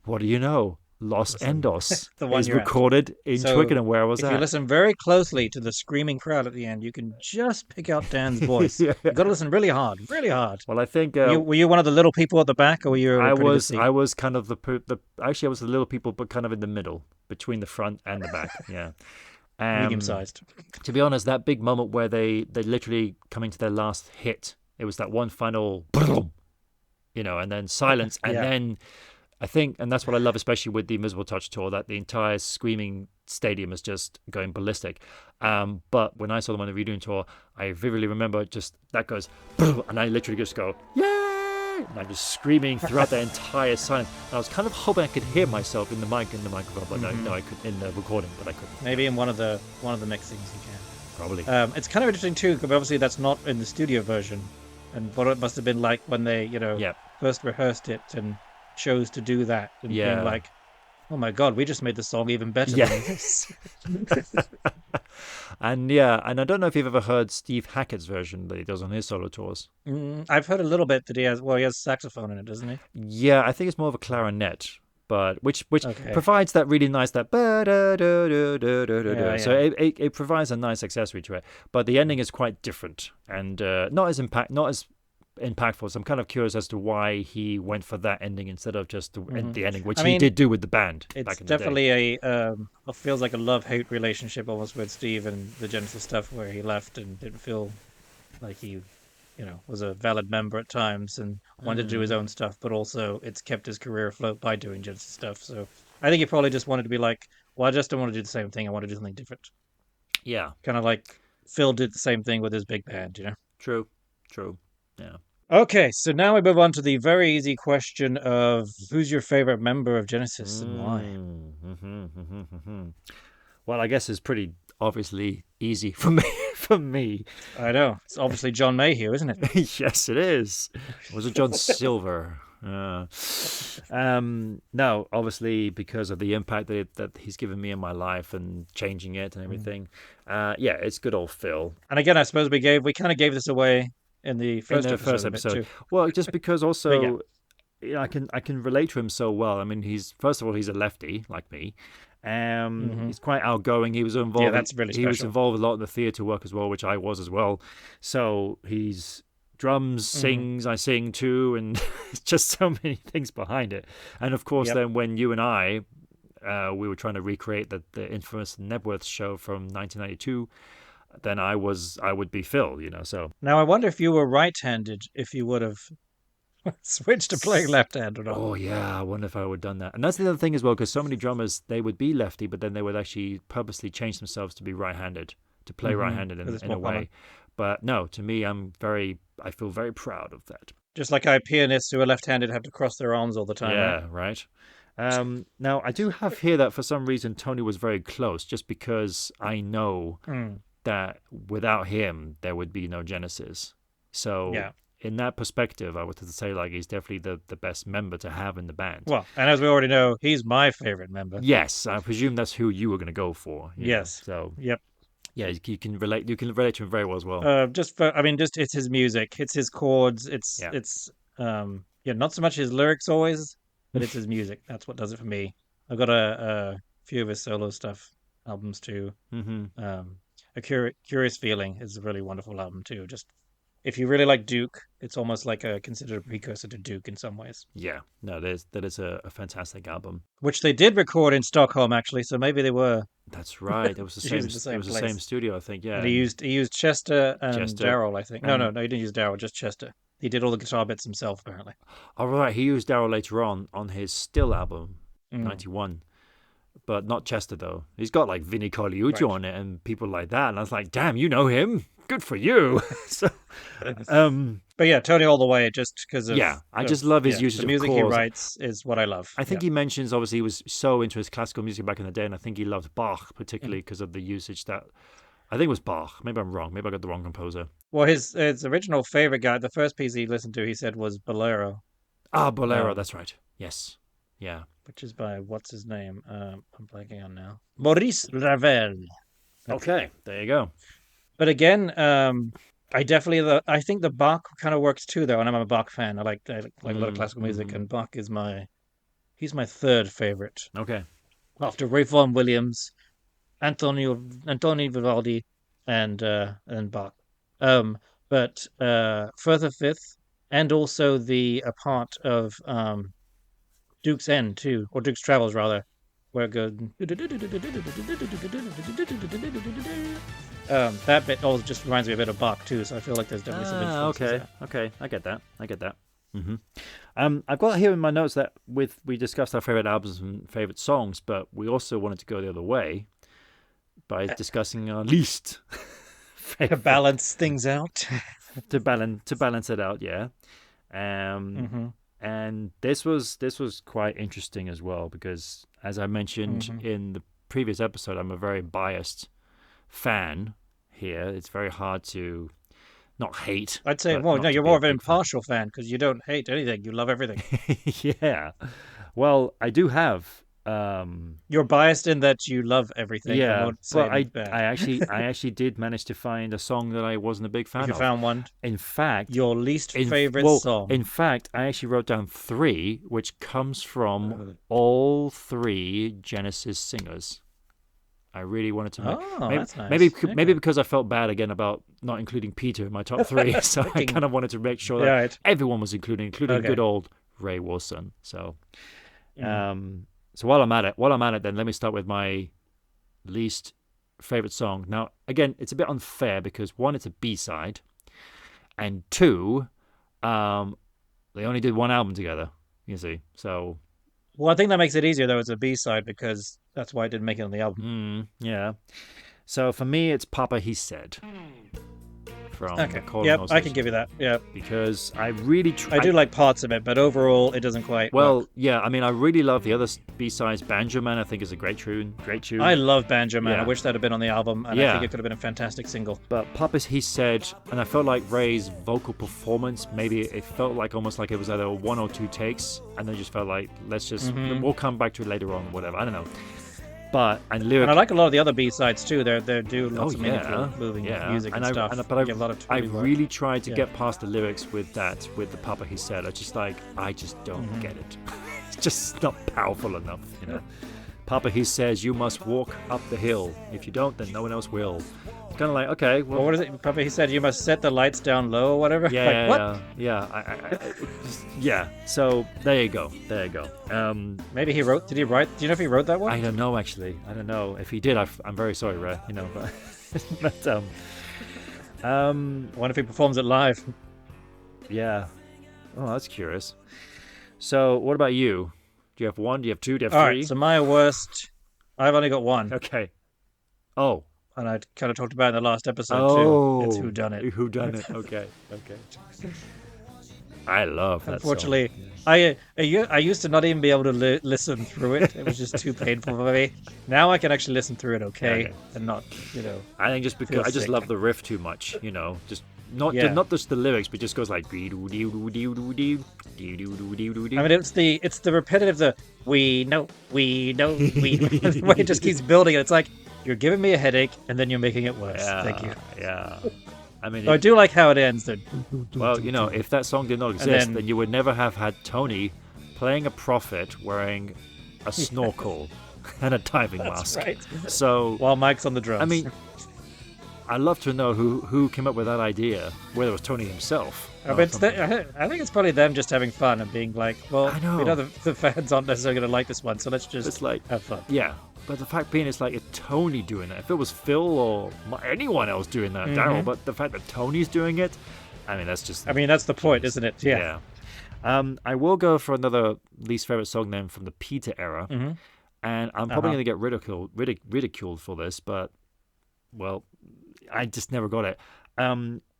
what do you know? Los Endos is recorded in Twickenham, where I was at. If you listen very closely to the screaming crowd at the end, you can just pick out Dan's voice. You've got to listen really hard, really hard. Well, I think were you one of the little people at the back, or were you? I was kind of actually I was the little people, but kind of in the middle between the front and the back. Yeah, medium-sized. To be honest, that big moment where they literally coming to their last hit, it was that one final, and then silence, and then. I think, and that's what I love, especially with the Invisible Touch tour, that the entire screaming stadium is just going ballistic. But when I saw them on the redoing tour, I vividly remember just that goes, and I literally just go, yay! And I'm just screaming throughout the entire silence. And I was kind of hoping I could hear myself in the microphone, but no, I could in the recording, but I couldn't. Maybe in one of the mixings you can. Probably. It's kind of interesting too, because obviously that's not in the studio version, and what it must have been like when they, first rehearsed it and chose to do that and being like, oh my god, we just made the song even better than this. and I don't know if you've ever heard Steve Hackett's version that he does on his solo tours. I've heard a little bit that he has saxophone in it, doesn't he? Yeah, I think it's more of a clarinet, but which provides that really nice so it provides a nice accessory to it, but the ending is quite different and not as impactful. So I'm kind of curious as to why he went for that ending instead of just the ending, which he did do with the band. It's definitely it feels like a love-hate relationship almost with Steve and the Genesis stuff, where he left and didn't feel like he, was a valid member at times and wanted to do his own stuff, but also it's kept his career afloat by doing Genesis stuff. So I think he probably just wanted to be like, well, I just don't want to do the same thing. I want to do something different. Yeah. Kind of like Phil did the same thing with his big band, True. Yeah. Okay, so now we move on to the very easy question of who's your favorite member of Genesis and why? Well, I guess it's pretty obviously easy for me. I know. It's obviously John Mayhew, isn't it? Yes, it is. Was it John Silver? No, obviously because of the impact that he's given me in my life and changing it and everything. It's good old Phil. And again, I suppose we kind of gave this away in the first episode. Well, just because also I can relate to him so well. I mean, he's a lefty like me. He's quite outgoing. He was involved. Yeah, that's really special. He was involved a lot in the theatre work as well, which I was as well. So he's drums, sings, I sing too, and it's just so many things behind it. And of course, then when you and I, we were trying to recreate the infamous Nebworth show from 1992. Then I would be Phil, so. Now, I wonder if you were right-handed, if you would have switched to playing left-hand or not. Oh, yeah, I wonder if I would have done that. And that's the other thing as well, because so many drummers, they would be lefty, but then they would actually purposely change themselves to be right-handed, to play right-handed in a way. But no, to me, I feel very proud of that. Just like our pianists who are left-handed have to cross their arms all the time. Yeah, right. Now, I do have here that for some reason Tony was very close, just because I know that without him there would be no Genesis. So in that perspective, I would say like he's definitely the best member to have in the band. Well, and as we already know, he's my favorite member. Yes, I presume that's who you were going to go for. Yes. So Yep. yeah, you can relate. You can relate to him very well as well. Just it's his music, it's his chords, Yeah. not so much his lyrics always, but it's his music. That's what does it for me. I've got a few of his solo stuff albums too. Mm-hmm. A Curious Feeling is a really wonderful album too. Just if you really like Duke, it's almost like considered a precursor to Duke in some ways. Yeah, no, that is a fantastic album. Which they did record in Stockholm actually, so maybe they were. That's right. It was the same. Using the same It was the place. same studio, I think. Yeah. And he used Chester and Chester Daryl, I think. No, and- he didn't use Daryl, just Chester. He did all the guitar bits himself, apparently. Oh right, he used Daryl later on his Still album, Mm. 91. But not Chester though. He's got like Vinnie Colaiuccio Right. on it and people like that. And I was like, damn, you know him. Good for you. So, But yeah, Tony all the way, just because of Yeah, I just love his usage the of music he chords. writes is what I love. I think he mentions obviously he was so into his classical music back in the day, and I think he loved Bach particularly because of the usage that I think it was Bach. Maybe I'm wrong. Maybe I got the wrong composer. Well, his original favorite guy, the first piece he listened to, he said was Bolero, Ah, Bolero. Um, That's right. Yes. Yeah. which is by what's his name? I'm blanking on now. Maurice Ravel. Okay. There you go. But again, I think the Bach kind of works too, though, and I'm a Bach fan. I like a lot of classical music, and Bach is he's my third favorite Okay. after Ray Vaughan Williams, Antoni Vivaldi, and Bach. But further fifth, and also the a part of Duke's End too, or Duke's Travels rather, where it goes. That bit also just reminds me a bit of Bach too, so I feel like there's definitely some influences Okay. there. Okay. I get that. hmm I've got here in my notes that we discussed our favorite albums and favorite songs, but we also wanted to go the other way by discussing our least To favorite balance things out. to balance it out. Yeah. And this was quite interesting as well because, as I mentioned in the previous episode, I'm a very biased fan here. It's very hard to not hate. I'd say, but well, not no, to you're be more a of an big fan. impartial fan because you don't hate anything. You love everything. Yeah. Well, I do have. You're biased in that you love everything. I Yeah, won't say but I anything bad. I actually did manage to find a song that I wasn't a big fan If you of. found one, In fact, your least favorite song. In fact, I actually wrote down 3, which comes from all 3 Genesis singers. I really wanted to make. Oh, maybe, that's nice. maybe Okay. because I felt bad again about not including Peter in my top 3, so I Fucking- kind of wanted to make sure that Right. everyone was including Okay. good old Ray Wilson. So, Mm. so while I'm at it, then let me start with my least favorite song. Now, again, it's a bit unfair because 1, it's a B-side, and 2, they only did 1 album together. You see, so Well, I think that makes it easier though. It's a B-side because that's why it didn't make it on the album. yeah. So for me, it's Papa He Said from Okay. Call Yep, and I can Osage, give you that. Yeah, because I really I do like parts of it, but overall, it doesn't quite. Well, work. yeah, I mean, I really love the other B-sides. Banjo Man, I think, is a great tune. I love Banjo Man. Yeah. I wish that had been on the album, and I Yeah. think it could have been a fantastic single. But Papa He Said, and I felt like Ray's vocal performance, maybe it felt like almost like it was either 1 or 2 takes, and then just felt like, let's just, we'll come back to it later on, whatever. I don't know. But, and lyric. And I like a lot of the other B-sides too. They do lots of meaningful, yeah, moving yeah. music and stuff. But I, Give a lot of I really work. really tried to Yeah. get past the lyrics with the Papa He Said. I just don't get it. It's just not powerful enough, you know. Papa He Says you must walk up the hill. If you don't, then no one else will. It's kind of like, okay, well, Well, what is it? Papa, he said you must set the lights down low or whatever. yeah, Like, yeah, what? yeah. So there you go. Maybe he wrote. Did he write? Do you know if he wrote that one? I don't know actually. I don't know if he did. I'm very sorry, Ray. You know, but I wonder if he performs it live. yeah. Oh, that's curious. So, what about you? Do you have 1? Do you have 2? Do you have All 3? right. So my worst. I've only got one, Okay. Oh. and I kind of talked about it in the last episode Oh. too. It's Who Done It. Who done it? Okay. I love that. Unfortunately, I used to not even be able to listen through it. It was just too painful for me. Now I can actually listen through it okay, Okay. and not, I think just because feel I just sick. love the riff too much. You know, just not Yeah. not just the lyrics, but just goes like. I I mean, it's the repetitive, we know, we know, we know. The way it just keeps building it. It's like, you're giving me a headache, and then you're making it worse. Thank you. Yeah. I mean, So I do like how it ends. well, if that song did not exist, then you would never have had Tony playing a prophet wearing a snorkel and a diving mask. Right. So, While Mike's on the drums. I mean, I'd love to know who came up with that idea, whether it was Tony himself. I think it's probably them just having fun and being like, well, I know. we know the fans aren't necessarily going to like this one, so let's just It's like, have fun. yeah. But the fact being, it's like it's Tony doing that. If it was Phil or anyone else doing that, Daryl, but the fact that Tony's doing it, I mean, that's just. I mean, that's the point, isn't it? Yeah. I will go for another least favorite song then from the Peter era, and I'm probably going to get ridiculed for this, but well, I just never got it.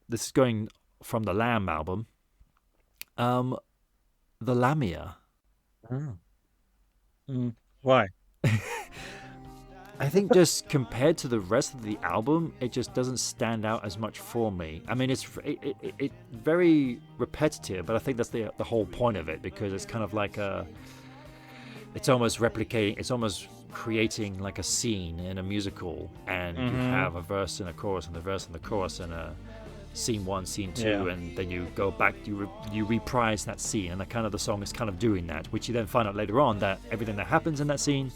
This is going from the Lamb album, the Lamia. Why? I think just compared to the rest of the album, it just doesn't stand out as much for me. I mean, it's very repetitive, but I think that's the whole point of it, because it's kind of like it's almost replicating, it's almost creating like a scene in a musical, and you have a verse and a chorus and a verse and the chorus and a scene 1, scene 2, and then you go back, you reprise that scene, and the song is kind of doing that, which you then find out later on that everything that happens in that scene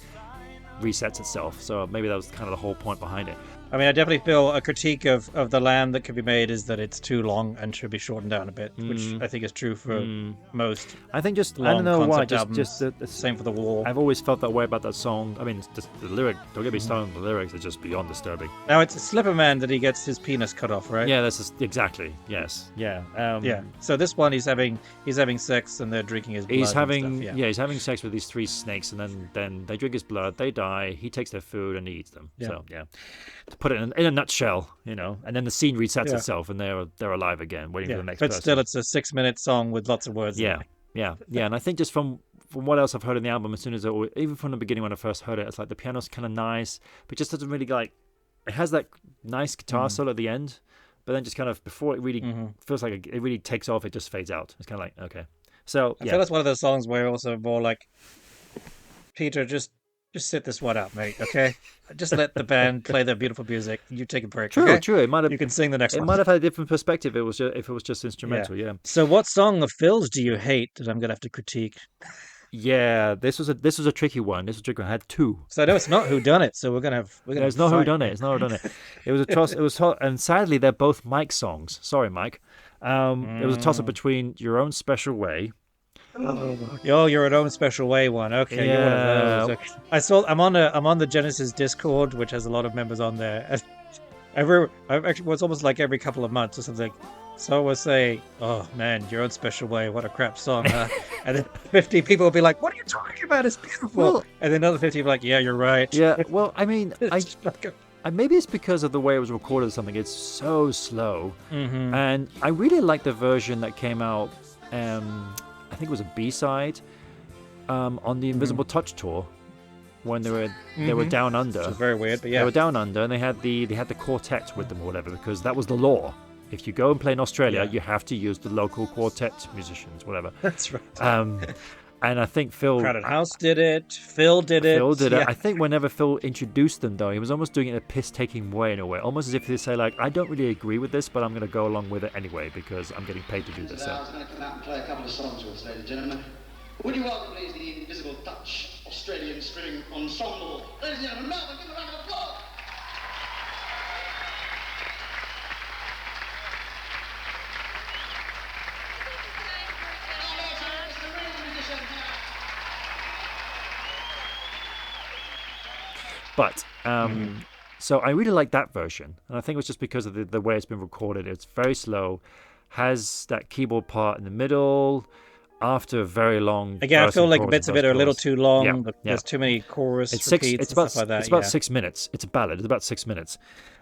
resets itself. So maybe that was kind of the whole point behind it. I mean, I definitely feel a critique of the Lamb that could be made is that it's too long and should be shortened down a bit, which I think is true for most. I think just long I don't know why, concept albums. just the Same for The Wall. I've always felt that way about that song. I mean, just the lyric. Don't get me started on the lyrics; are just beyond disturbing. Now it's Slipperman that he gets his penis cut off, right? Yeah, that's exactly. Yes, yeah, Yeah. So this one, he's having sex and they're drinking his blood. He's having and stuff, he's having sex with these 3 snakes, and then they drink his blood, they die. He takes their food and he eats them. Yeah. So to put it in a nutshell, and then the scene resets Yeah. itself, and they're alive again, waiting for the next but person. still, it's a 6-minute song with lots of words. in Yeah, it. yeah. And I think just from what else I've heard in the album, as soon as even from the beginning when I first heard it, it's like the piano's kind of nice, but just doesn't really it has that nice guitar solo at the end, but then just kind of before it really feels like it really takes off, it just fades out. It's kind of like, okay. So I feel that's one of those songs where also more like, Peter, just sit this one out, mate. Okay, just let the band play their beautiful music. You take a break. True. It might have. You can sing the next It one. might have had a different perspective. If it was just instrumental. Yeah. So, what song of Phil's do you hate that I'm gonna have to critique? Yeah. This was a tricky one. This was a tricky one. I had 2. So I know it's not Who Done It. So we're gonna It's not who done it. It's not who done it. It was a toss. It was and sadly they're both Mike songs. Sorry, Mike. It was a toss up between Your Own Special Way. Oh, you're an own special way one. Okay, you're one of those. Okay. I'm on the Genesis Discord, which has a lot of members on there. It's almost like every couple of months or something. So we'll say, "Oh man, Your Own Special Way, what a crap song!" Huh? And then 50 people will be like, "What are you talking about? It's beautiful." Well, and then another 50 will be like, "Yeah, you're right." Yeah. Well, I mean, It's like maybe it's because of the way it was recorded or something. It's so slow, and I really like the version that came out. I think it was a B-side on the Invisible Touch tour when they were down under. Which is very weird, but yeah. They were down under, and they had the quartet with them or whatever, because that was the law. If you go and play in Australia, you have to use the local quartet musicians, whatever. That's right. And I think Phil... Crowded House did it. Phil did it. I think whenever Phil introduced them, though, he was almost doing it in a piss-taking way, in a way. Almost as if they say, like, I don't really agree with this, but I'm going to go along with it anyway, because I'm getting paid to do this. I was going to come out and play a couple of songs with us, ladies and gentlemen. Would you welcome, please, the Invisible Touch Australian String Ensemble? Ladies and gentlemen, Melbourne, give a round of applause. But so I really like that version, and I think it was just because of the way it's been recorded. It's very slow, has that keyboard part in the middle. After a very long, again, I feel like bits of it are a little too long. Yeah, There's too many chorus It's repeats 6. and It's about stuff like that. it's about 6 minutes. It's a ballad. It's about 6 minutes.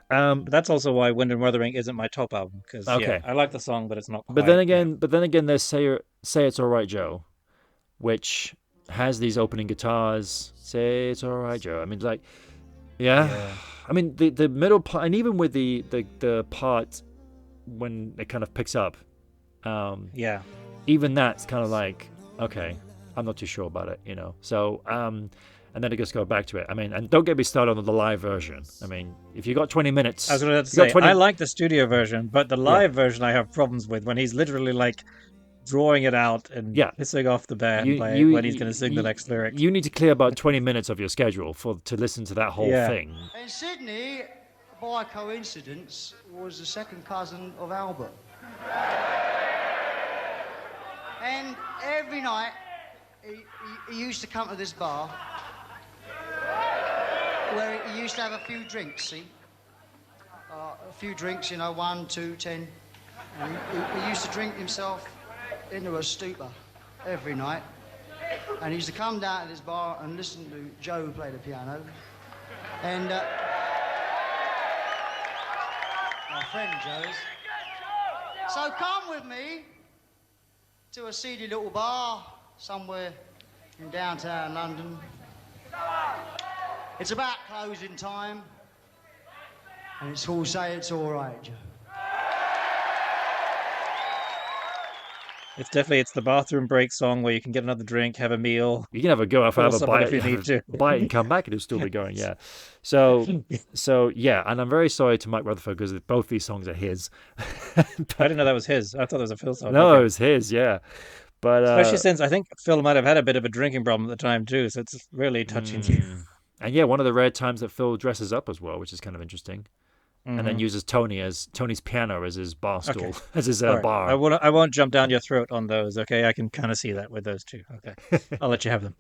But that's also why Wind and Wuthering isn't my top album, because Okay. I like the song, but it's not. But then again, there's Say It's All Right, Joe, which has these opening guitars. Say It's All Right, Joe. I mean, like, yeah. I mean, the middle part, and even with the part when it kind of picks up. Yeah. Even that's kind of like, okay, I'm not too sure about it, So, and then it just go back to it. I mean, and don't get me started on the live version. I mean, if you got 20 minutes, I was going to you got say, 20 I like the studio version, but the live version I have problems with when he's literally like drawing it out and Yeah. pissing off the band you when he's going to sing the next lyric. You need to clear about 20 minutes of your schedule to listen to that whole thing. And Sydney, by coincidence, was the second cousin of Albert. And every night, he used to come to this bar where he used to have a few drinks, see? A few drinks, 1, 2, 10. And he used to drink himself into a stupor every night. And he used to come down to this bar and listen to Joe play the piano. And my friend Joe's. So come with me to a seedy little bar somewhere in downtown London. It's about closing time, and it's all say it's all right, Joe. It's the bathroom break song where you can get another drink, have a meal. You can have a go off, have a bite, if you need to. bite and come back, and it'll still be going. Yeah. So yeah, and I'm very sorry to Mike Rutherford because both these songs are his. I didn't know that was his. I thought it was a Phil song. No, Okay. it was his. Yeah, but Especially since I think Phil might have had a bit of a drinking problem at the time too, so it's really touching you. And yeah, one of the rare times that Phil dresses up as well, which is kind of interesting. And then uses Tony's piano as his bar stool, as his All right. bar. I won't jump down your throat on those. Okay, I can kind of see that with those two. Okay, I'll let you have them.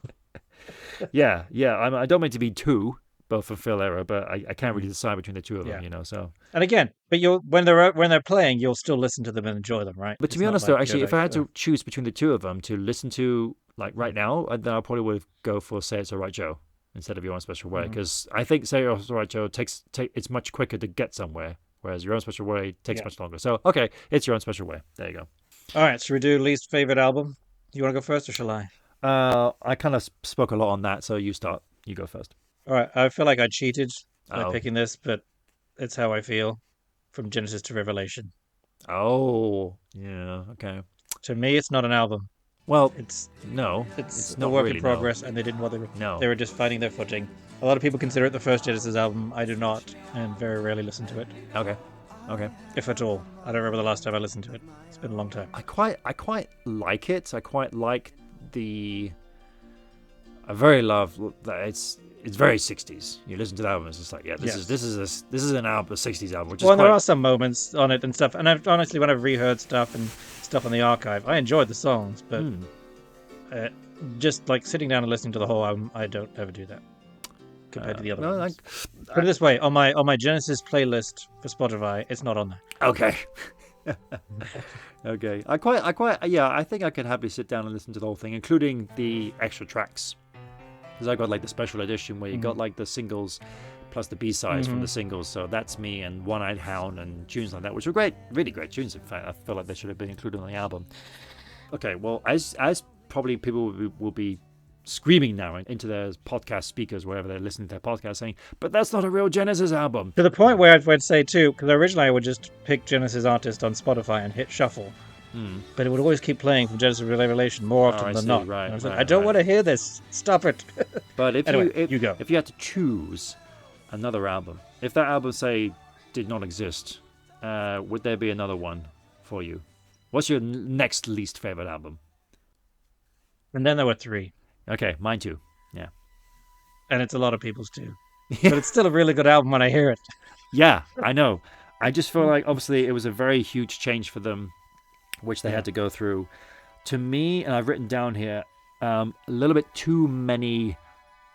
Yeah. I don't mean to be too both for Phil era, but I can't really decide between the two of them, So. And again, but when they're playing, you'll still listen to them and enjoy them, right? But to be honest, though, actually, if I had to choose between the two of them to listen to, like right now, then I probably would go for "Say It's Alright, Joe" instead of "Your Own Special Way," because I think "Say It's Alright, Joe" it's much quicker to get somewhere. Whereas "Your Own Special Way" takes much longer. So, okay, it's "Your Own Special Way." There you go. All right, should we do least favorite album? You want to go first or shall I? I kind of spoke a lot on that, so you start. You go first. All right, I feel like I cheated by picking this, but it's how I feel from Genesis to Revelation. Oh, yeah, okay. To me, it's not an album. Well, it's not a work really, in progress, no. and they didn't what they were. No. They were just finding their footing. A lot of people consider it the first Genesis album. I do not, and very rarely listen to it. Okay. If at all. I don't remember the last time I listened to it. It's been a long time. I quite like it. I quite like I very love that it's very 60s. You listen to the album, it's just like, this is an album, a 60s album. Which is there are some moments on it and stuff. And honestly, when I've reheard stuff and stuff on the archive, I enjoyed the songs, but just like sitting down and listening to the whole album, I don't ever do that compared to the other ones. Put it this way: on my Genesis playlist for Spotify, it's not on there. Okay. Okay. I think I could happily sit down and listen to the whole thing, including the extra tracks. Because I got like the special edition where you got like the singles plus the B-sides from the singles. So That's Me and One-Eyed Hound and tunes like that, which were great, really great tunes. In fact, I feel like they should have been included on the album. Okay, well, as probably people will be screaming now into their podcast speakers, wherever they're listening to their podcast, saying, but that's not a real Genesis album. To the point where I'd say too, because originally I would just pick Genesis artist on Spotify and hit shuffle. But it would always keep playing from Genesis Revelation more often than not. Right, I was like, I don't want to hear this. Stop it. But if anyway, you go. If you had to choose another album, if that album, say, did not exist, would there be another one for you? What's your next least favorite album? And then there were 3. Okay, mine too. Yeah. And it's a lot of people's too. But it's still a really good album when I hear it. Yeah, I know. I just feel like, obviously, it was a very huge change for them, which they had to go through. To me, and I've written down here, a little bit too many,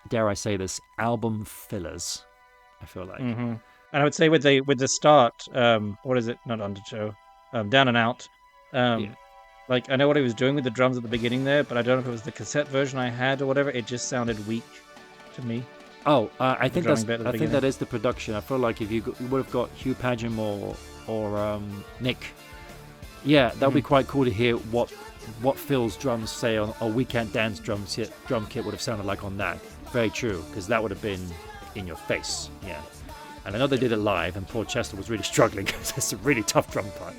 dare I say this, album fillers, I feel like. And I would say with the start, what is it? Not Undertow. Down and Out. Like, I know what he was doing with the drums at the beginning there, but I don't know if it was the cassette version I had or whatever. It just sounded weak to me. Oh, I think that beginning. is the production. I feel like if you would have got Hugh Padgham or Nick, that would be quite cool to hear what Phil's drums say on a Weekend Dance drum kit would have sounded like on that. Very true, because that would have been in your face. Yeah. And I know they did it live, and poor Chester was really struggling because it's a really tough drum part.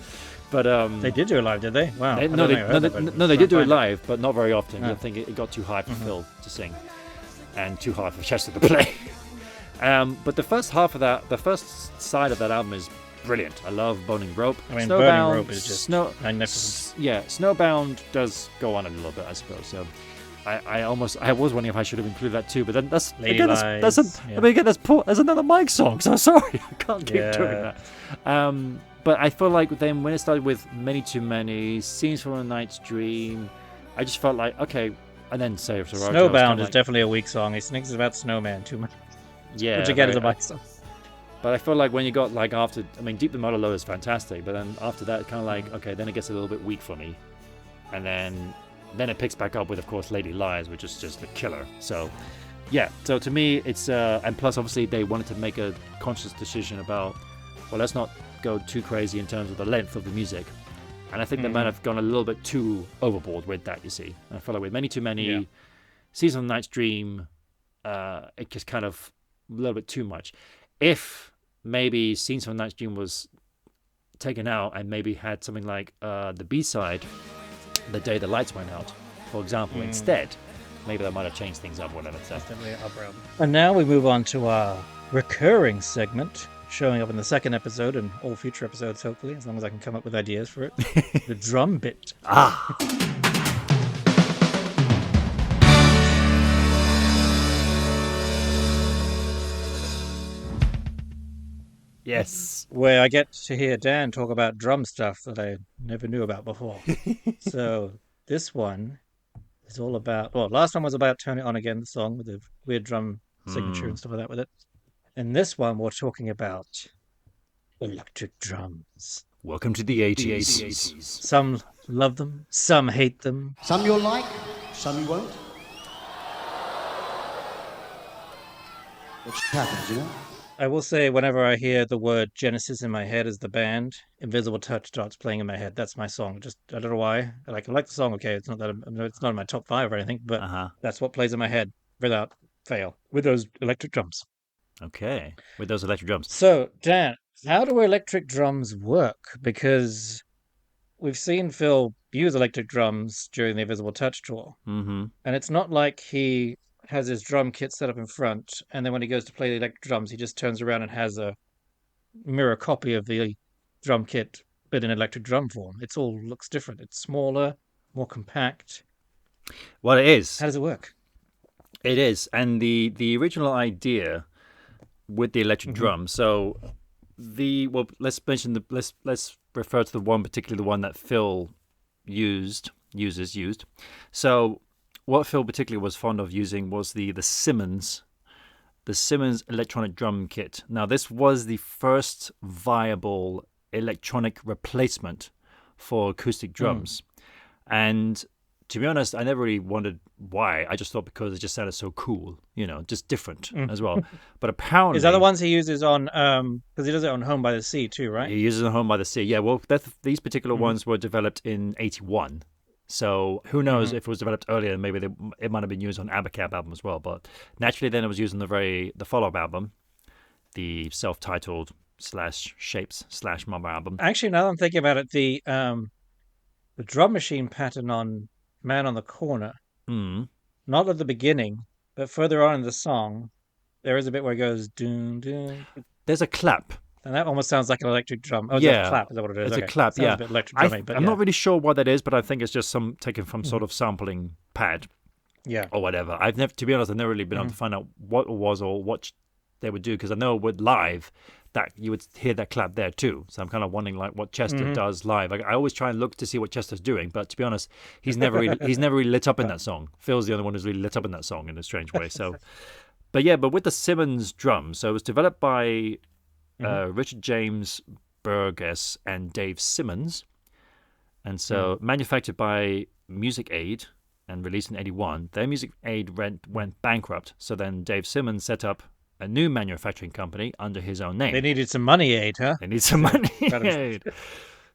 But They did do it live, did they? Wow. I no, don't they, think I no, heard they, that, but no, they did do it find it. live, but not very often. I think it got too high for Phil to sing, and too hard for Chester to play. But the first half of that, the first side of that album is brilliant. I love Boning Rope. I mean, Snowbound, Burning Rope is just magnificent. Yeah, Snowbound does go on a little bit, I suppose. So I was wondering if I should have included that too, but then that's Lady again, Lies, that's another Mike song. So sorry, I can't keep doing Yeah. that. But I feel like then when it started with Many Too Many, Scenes from a Night's Dream, I just felt like, okay, and then Save for Roger. Snowbound is definitely a weak song. He sings about snowman too much. yeah, Which again is a very- Mike song. But I feel like when you got like after, I mean, Deep the Mother Low is fantastic, but then after that, kind of like, okay, then it gets a little bit weak for me. And then it picks back up with, of course, Lady Lies, which is just a killer. So, yeah. So to me, it's, and plus, obviously, they wanted to make a conscious decision about, well, let's not go too crazy in terms of the length of the music. And I think they might have gone a little bit too overboard with that, you see. And I feel like with Many Too Many, Yeah. Season of the Night's Dream, it just kind of a little bit too much. If maybe Scenes from the Night's Dream was taken out and maybe had something like the B-side, The Day the Lights Went Out, for example, instead, maybe that might have changed things up, whatever. So. Definitely an upper album. And now we move on to our recurring segment, showing up in the second episode and all future episodes, hopefully, as long as I can come up with ideas for it. The drum bit. Yes. Where I get to hear Dan talk about drum stuff that I never knew about before. So this one is all about, well, last one was about Turn It On Again, the song with the weird drum signature and stuff like that with it. And this one we're talking about electric drums. Welcome to the 80s. Some love them, some hate them. Some you'll like, some you won't. Which happens, you know? I will say, whenever I hear the word Genesis in my head as the band, Invisible Touch starts playing in my head. That's my song. Just I don't know why. I like the song. Okay, it's not that it's not in my top 5 or anything, but that's what plays in my head without fail with those electric drums. Okay. With those electric drums. So, Dan, how do electric drums work? Because we've seen Phil use electric drums during the Invisible Touch tour, Mm-hmm. and it's not like he has his drum kit set up in front, and then when he goes to play the electric drums, he just turns around and has a mirror copy of the drum kit, but in electric drum form. It's all looks different. It's smaller, more compact. Well, it is. How does it work? It is. And the original idea with the electric drum, so let's refer to the one, particularly the one that Phil used. So what Phil particularly was fond of using was the Simmons electronic drum kit. Now, this was the first viable electronic replacement for acoustic drums. And to be honest, I never really wondered why. I just thought because it just sounded so cool, just different as well. But apparently... Is that the ones he uses on, because he does it on Home by the Sea too, right? He uses it on Home by the Sea. Yeah, well, these particular ones were developed in 81. So who knows if it was developed earlier, maybe it might have been used on Abacab album as well. But naturally then it was used on the follow-up album, the self-titled /Shapes/Mama album. Actually, now that I'm thinking about it, the drum machine pattern on Man on the Corner, not at the beginning, but further on in the song, there is a bit where it goes doon doon, There's a clap. and that almost sounds like an electric drum. Oh, Yeah. it's a clap. Is that what it is? It's Okay. a clap, Sounds yeah. a bit electric drummy, but I'm yeah. not really sure what that is, but I think it's just taken from sort of sampling pad Yeah. or whatever. To be honest, I've never really been able to find out what it was or what they would do, because I know with live that you would hear that clap there too. So I'm kind of wondering like what Chester does live. I always try and look to see what Chester's doing, but to be honest, he's never really lit up in that song. Phil's the only one who's really lit up in that song in a strange way. So, but with the Simmons drum, so it was developed by Richard James Burgess and Dave Simmons, and so manufactured by Music Aid and released in 81. Their Music Aid went bankrupt, so then Dave Simmons set up a new manufacturing company under his own name. They needed some money aid, huh? They need some money.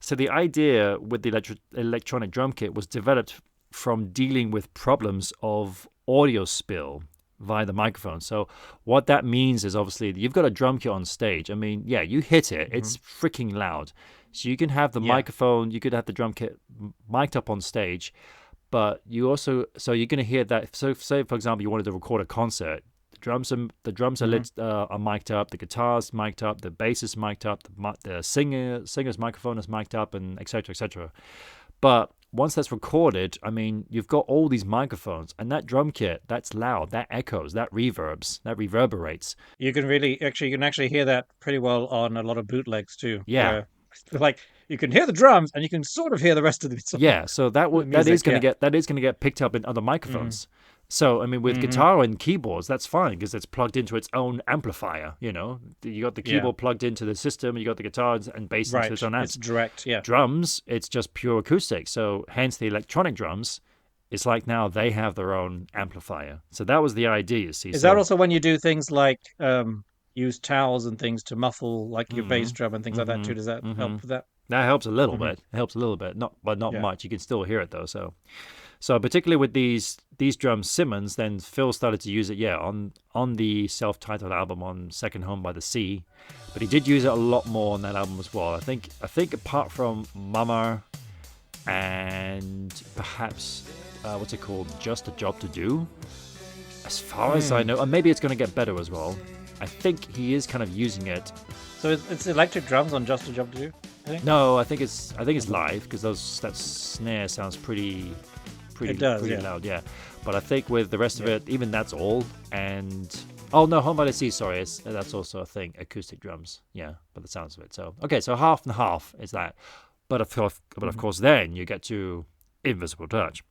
So the idea with the electronic drum kit was developed from dealing with problems of audio spill via the microphone. So what that means is obviously you've got a drum kit on stage. I mean, yeah, you hit it, it's freaking loud. So you can have the microphone, you could have the drum kit mic'd up on stage, but you also, so you're going to hear that. So say, for example, you wanted to record a concert. The drums are lit, are mic'd up, the guitar's mic'd up, the bass is mic'd up, the singer's microphone is mic'd up, and etc. etc. But once that's recorded, I mean, you've got all these microphones, and that drum kit, that's loud, that echoes, that reverberates. You can actually hear that pretty well on a lot of bootlegs too. Yeah. Like you can hear the drums, and you can sort of hear the rest of the song. Yeah, so that is going to get picked up in other microphones. So I mean, with guitar and keyboards, that's fine because it's plugged into its own amplifier. You know, you got the keyboard plugged into the system, you got the guitar and bass into its own amp. It's direct. Yeah. Drums, it's just pure acoustic. So hence the electronic drums. It's like now they have their own amplifier. So that was the idea. You see, Is that also when you do things like use towels and things to muffle like your bass drum and things like that too? Does that help with that? That helps a little bit. It helps a little bit, not much. You can still hear it though. So particularly with these drums, Simmons, then Phil started to use it, on the self-titled album on Second Home by the Sea, but he did use it a lot more on that album as well. I think apart from Mama and perhaps what's it called, Just a Job to Do, as far as I know, and maybe it's going to get better as well. I think he is kind of using it. So it's electric drums on Just a Job to Do, I think? No, I think it's live because that snare sounds pretty loud, yeah. But I think with the rest of it, even that's all. And Home by the Sea, sorry, that's also a thing, acoustic drums, yeah. By the sounds of it, so okay, so half and half is that. But of course, then you get to Invisible Touch,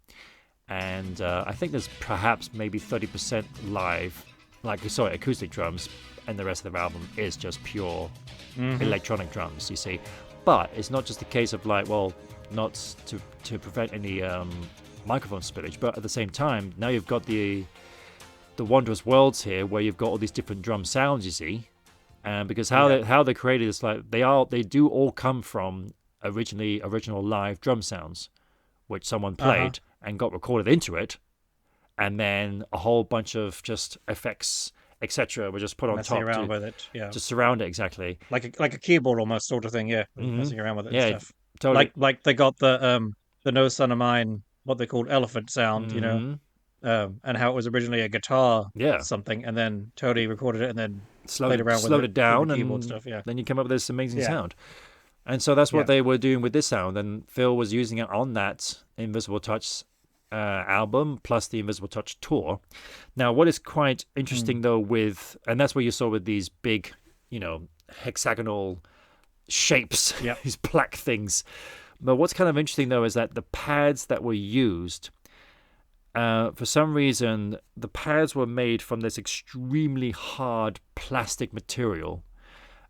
and I think there's perhaps maybe 30% live, acoustic drums, and the rest of the album is just pure electronic drums. You see, but it's not just a case of not to prevent any microphone spillage, but at the same time, now you've got the Wondrous Worlds here, where you've got all these different drum sounds. You see, because how they created this, they do all come from original live drum sounds, which someone played and got recorded into it, and then a whole bunch of just effects, etc., were just put on top around with it, to surround it exactly, like a keyboard almost sort of thing, messing around with it, and stuff. Totally. Like they got the No Son of Mine, what they called elephant sound, and how it was originally a guitar, something, and then Tony recorded it and then played around with it down, and keyboard stuff, then you come up with this amazing sound. And so that's what they were doing with this sound, and Phil was using it on that Invisible Touch album plus the Invisible Touch tour. Now, what is quite interesting though, and that's what you saw with these big, hexagonal shapes, these black things. But what's kind of interesting though is that the pads that were used, for some reason, the pads were made from this extremely hard plastic material.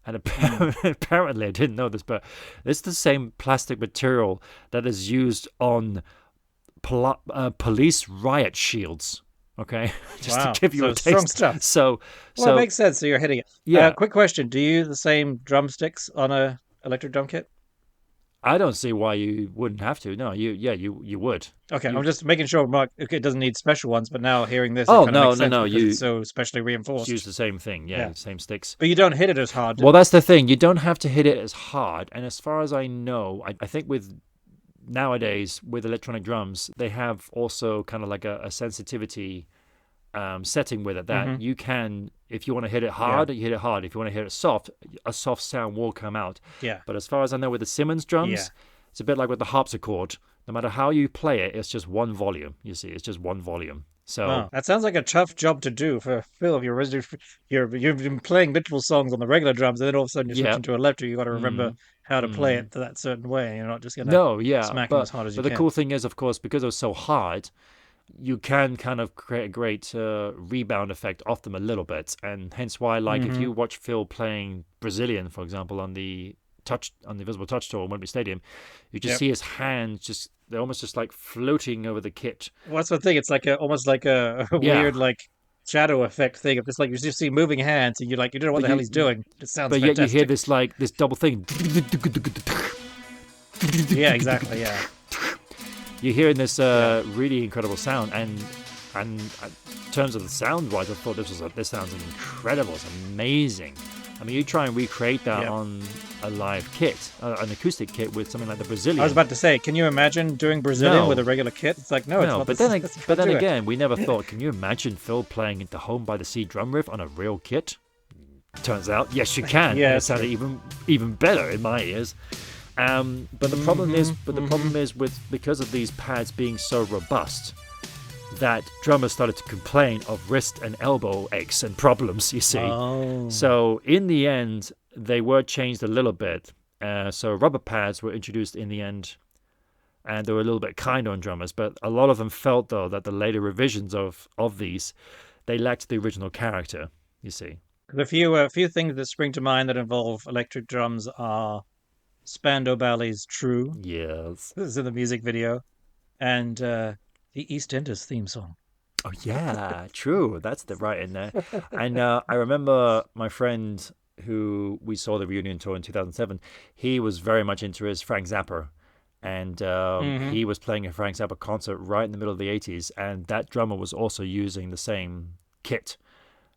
And apparently, I didn't know this, but it's the same plastic material that is used on police riot shields. Okay, just to give you a taste. Strong stuff. So it makes sense. So you're hitting it. Yeah. Quick question: do you use the same drumsticks on a electric drum kit? I don't see why you wouldn't have to. No, you would. Okay, I'm just making sure, Mark. Okay, it doesn't need special ones, but now hearing this, no, it's so specially reinforced. Use the same thing, same sticks. But you don't hit it as hard. Well, that's the thing. You don't have to hit it as hard. And as far as I know, I think with nowadays with electronic drums, they have also kind of like a sensitivity setting with it that you can, if you want to hit it hard, you hit it hard. If you want to hit it soft, a soft sound will come out. Yeah. But as far as I know with the Simmons drums, it's a bit like with the harpsichord. No matter how you play it, it's just one volume. You see, it's just one volume. So that sounds like a tough job to do for Phil. You've been playing multiple songs on the regular drums, and then all of a sudden you switch into electric. You got to remember how to play it that certain way. You're not just gonna smack them as hard as you can. But the cool thing is, of course, because it was so hard, you can kind of create a great rebound effect off them a little bit, and hence why, if you watch Phil playing Brazilian, for example, on the Visible Touch tour in Wembley Stadium, you just see his hands they're almost just like floating over the kit. Well, that's the thing. It's like almost like a weird shadow effect thing. It's like you just see moving hands, and you don't know what the hell he's doing. It sounds fantastic. But yet you hear this double thing. Yeah, exactly. Yeah. You're hearing this really incredible sound, and terms of the sound-wise, I thought this sounds incredible. It's amazing. I mean, you try and recreate that on a live kit, an acoustic kit with something like the Brazilian. I was about to say, can you imagine doing Brazilian No. with a regular kit? It's like, no, it's not. But then again, we never thought, can you imagine Phil playing the Home by the Sea drum riff on a real kit? Turns out, yes, you can. Yeah, And it sounded even better in my ears. But the problem is, because of these pads being so robust, that drummers started to complain of wrist and elbow aches and problems, you see. Oh. So in the end, they were changed a little bit. So rubber pads were introduced in the end, and they were a little bit kinder on drummers. But a lot of them felt, though, that the later revisions of these, they lacked the original character, you see. A few things that spring to mind that involve electric drums are Spandau Ballet's True. Yes. This is in the music video. And the EastEnders theme song. Oh, yeah, true. That's right in there. And I remember my friend who we saw the reunion tour in 2007, he was very much into his Frank Zappa. And he was playing a Frank Zappa concert right in the middle of the 80s. And that drummer was also using the same kit.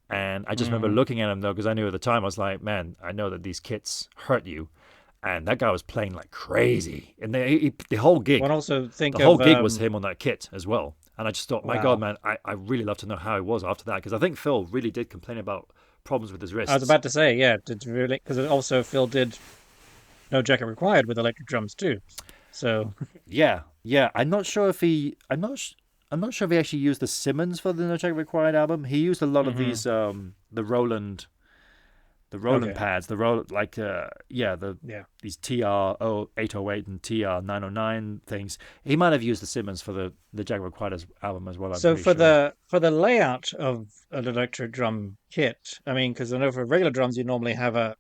And I just remember looking at him, though, because I knew at the time, I was like, man, I know that these kits hurt you. And that guy was playing like crazy. And the whole gig, One also think the whole gig was him on that kit as well. And I just thought, my God, man, I really love to know how he was after that. Because I think Phil really did complain about problems with his wrists. I was about to say, yeah, did really, because also Phil did No Jacket Required with electric drums too. So yeah. I'm not sure if he actually used the Simmons for the No Jacket Required album. He used a lot of these the Roland pads, these TR 808 and TR 909 things. He might have used the Simmons for the Jacket Required album as well. So for the layout of an electric drum kit, I mean, because I know for regular drums you normally have a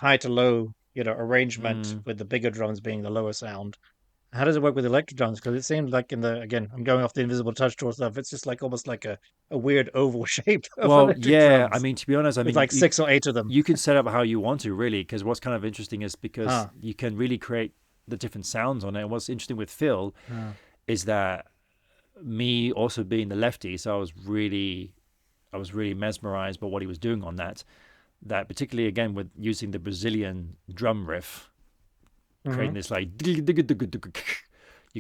high to low, arrangement with the bigger drums being the lower sound. How does it work with electric drums? Because it seems like I'm going off the Invisible Touch Tour stuff. It's just like almost like a weird oval shape. Of electric drums. I mean, to be honest, like 6 or 8 of them. You can set up how you want to, really, because what's kind of interesting is because you can really create the different sounds on it. And what's interesting with Phil is that me also being the lefty, so I was really mesmerized by what he was doing on that. That particularly again with using the Brazilian drum riff. Creating this like you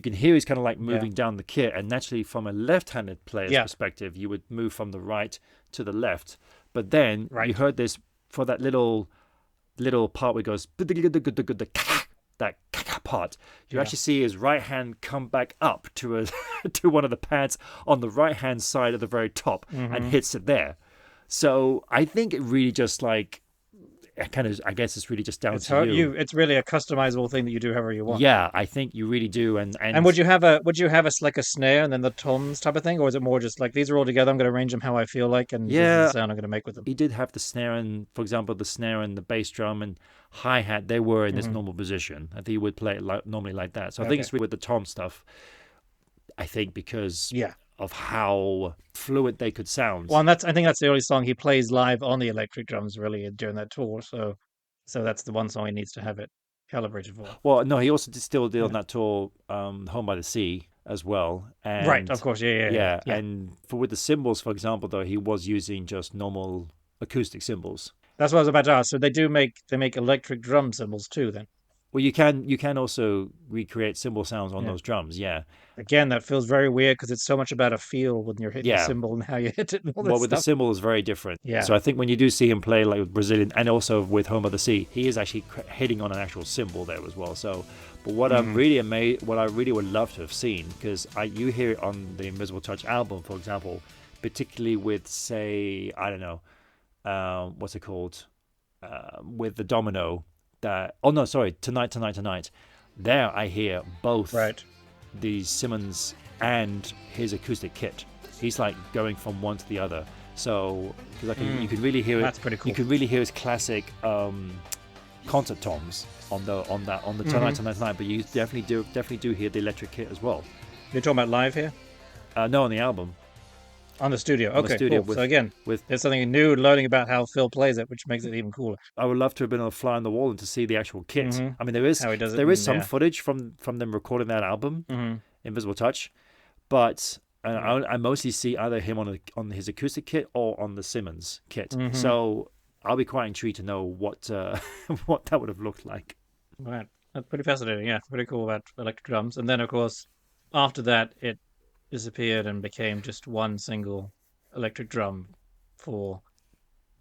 can hear he's kind of like moving down the kit, and naturally from a left-handed player's perspective you would move from the right to the left, but then you heard this for that little part where it goes that part, you actually see his right hand come back up to to one of the pads on the right hand side at the very top and hits it there. So I think it really just like I guess it's really just down to you. It's really a customizable thing that you do however you want. Yeah, I think you really do. And would you have like a snare and then the toms type of thing, or is it more just like these are all together? I'm going to arrange them how I feel like, and this is the sound I'm going to make with them. He did have the snare, and for example, the snare and the bass drum and hi hat, they were in this normal position. I think he would play it normally like that. So I think it's really with the tom stuff. I think because of how fluid they could sound. Well, and I think that's the only song he plays live on the electric drums really during that tour. So that's the one song he needs to have it calibrated for. Well, no, he also still did on that tour, Home by the Sea as well. And, right, of course, yeah. And with the cymbals, for example, though, he was using just normal acoustic cymbals. That's what I was about to ask. So they make electric drum cymbals too, then. Well, you can also recreate cymbal sounds on those drums, Again, that feels very weird because it's so much about a feel when you're hitting the cymbal and how you hit it. And all this with the cymbal is very different. Yeah. So I think when you do see him play like with Brazilian and also with Home of the Sea, he is actually hitting on an actual cymbal there as well. So, but what I'm really amazed, what I really would love to have seen, because you hear it on the Invisible Touch album, for example, particularly with say what's it called, with the domino. Tonight. There I hear both the Simmons and his acoustic kit. He's like going from one to the other. So because you can really hear it. That's pretty cool. You can really hear his classic concert toms on the tonight. But you definitely do hear the electric kit as well. You're talking about live here? No, on the album. On the studio. Okay, cool. So again, there's something new learning about how Phil plays it, which makes it even cooler. I would love to have been a fly on the wall and to see the actual kit. I mean, there is some footage from them recording that album, Invisible Touch, but And I mostly see either him on his acoustic kit or on the Simmons kit. Mm-hmm. So I'll be quite intrigued to know what what that would have looked like. Right. That's pretty fascinating. Yeah, pretty cool about electric drums. And then, of course, after that, it disappeared and became just one single electric drum for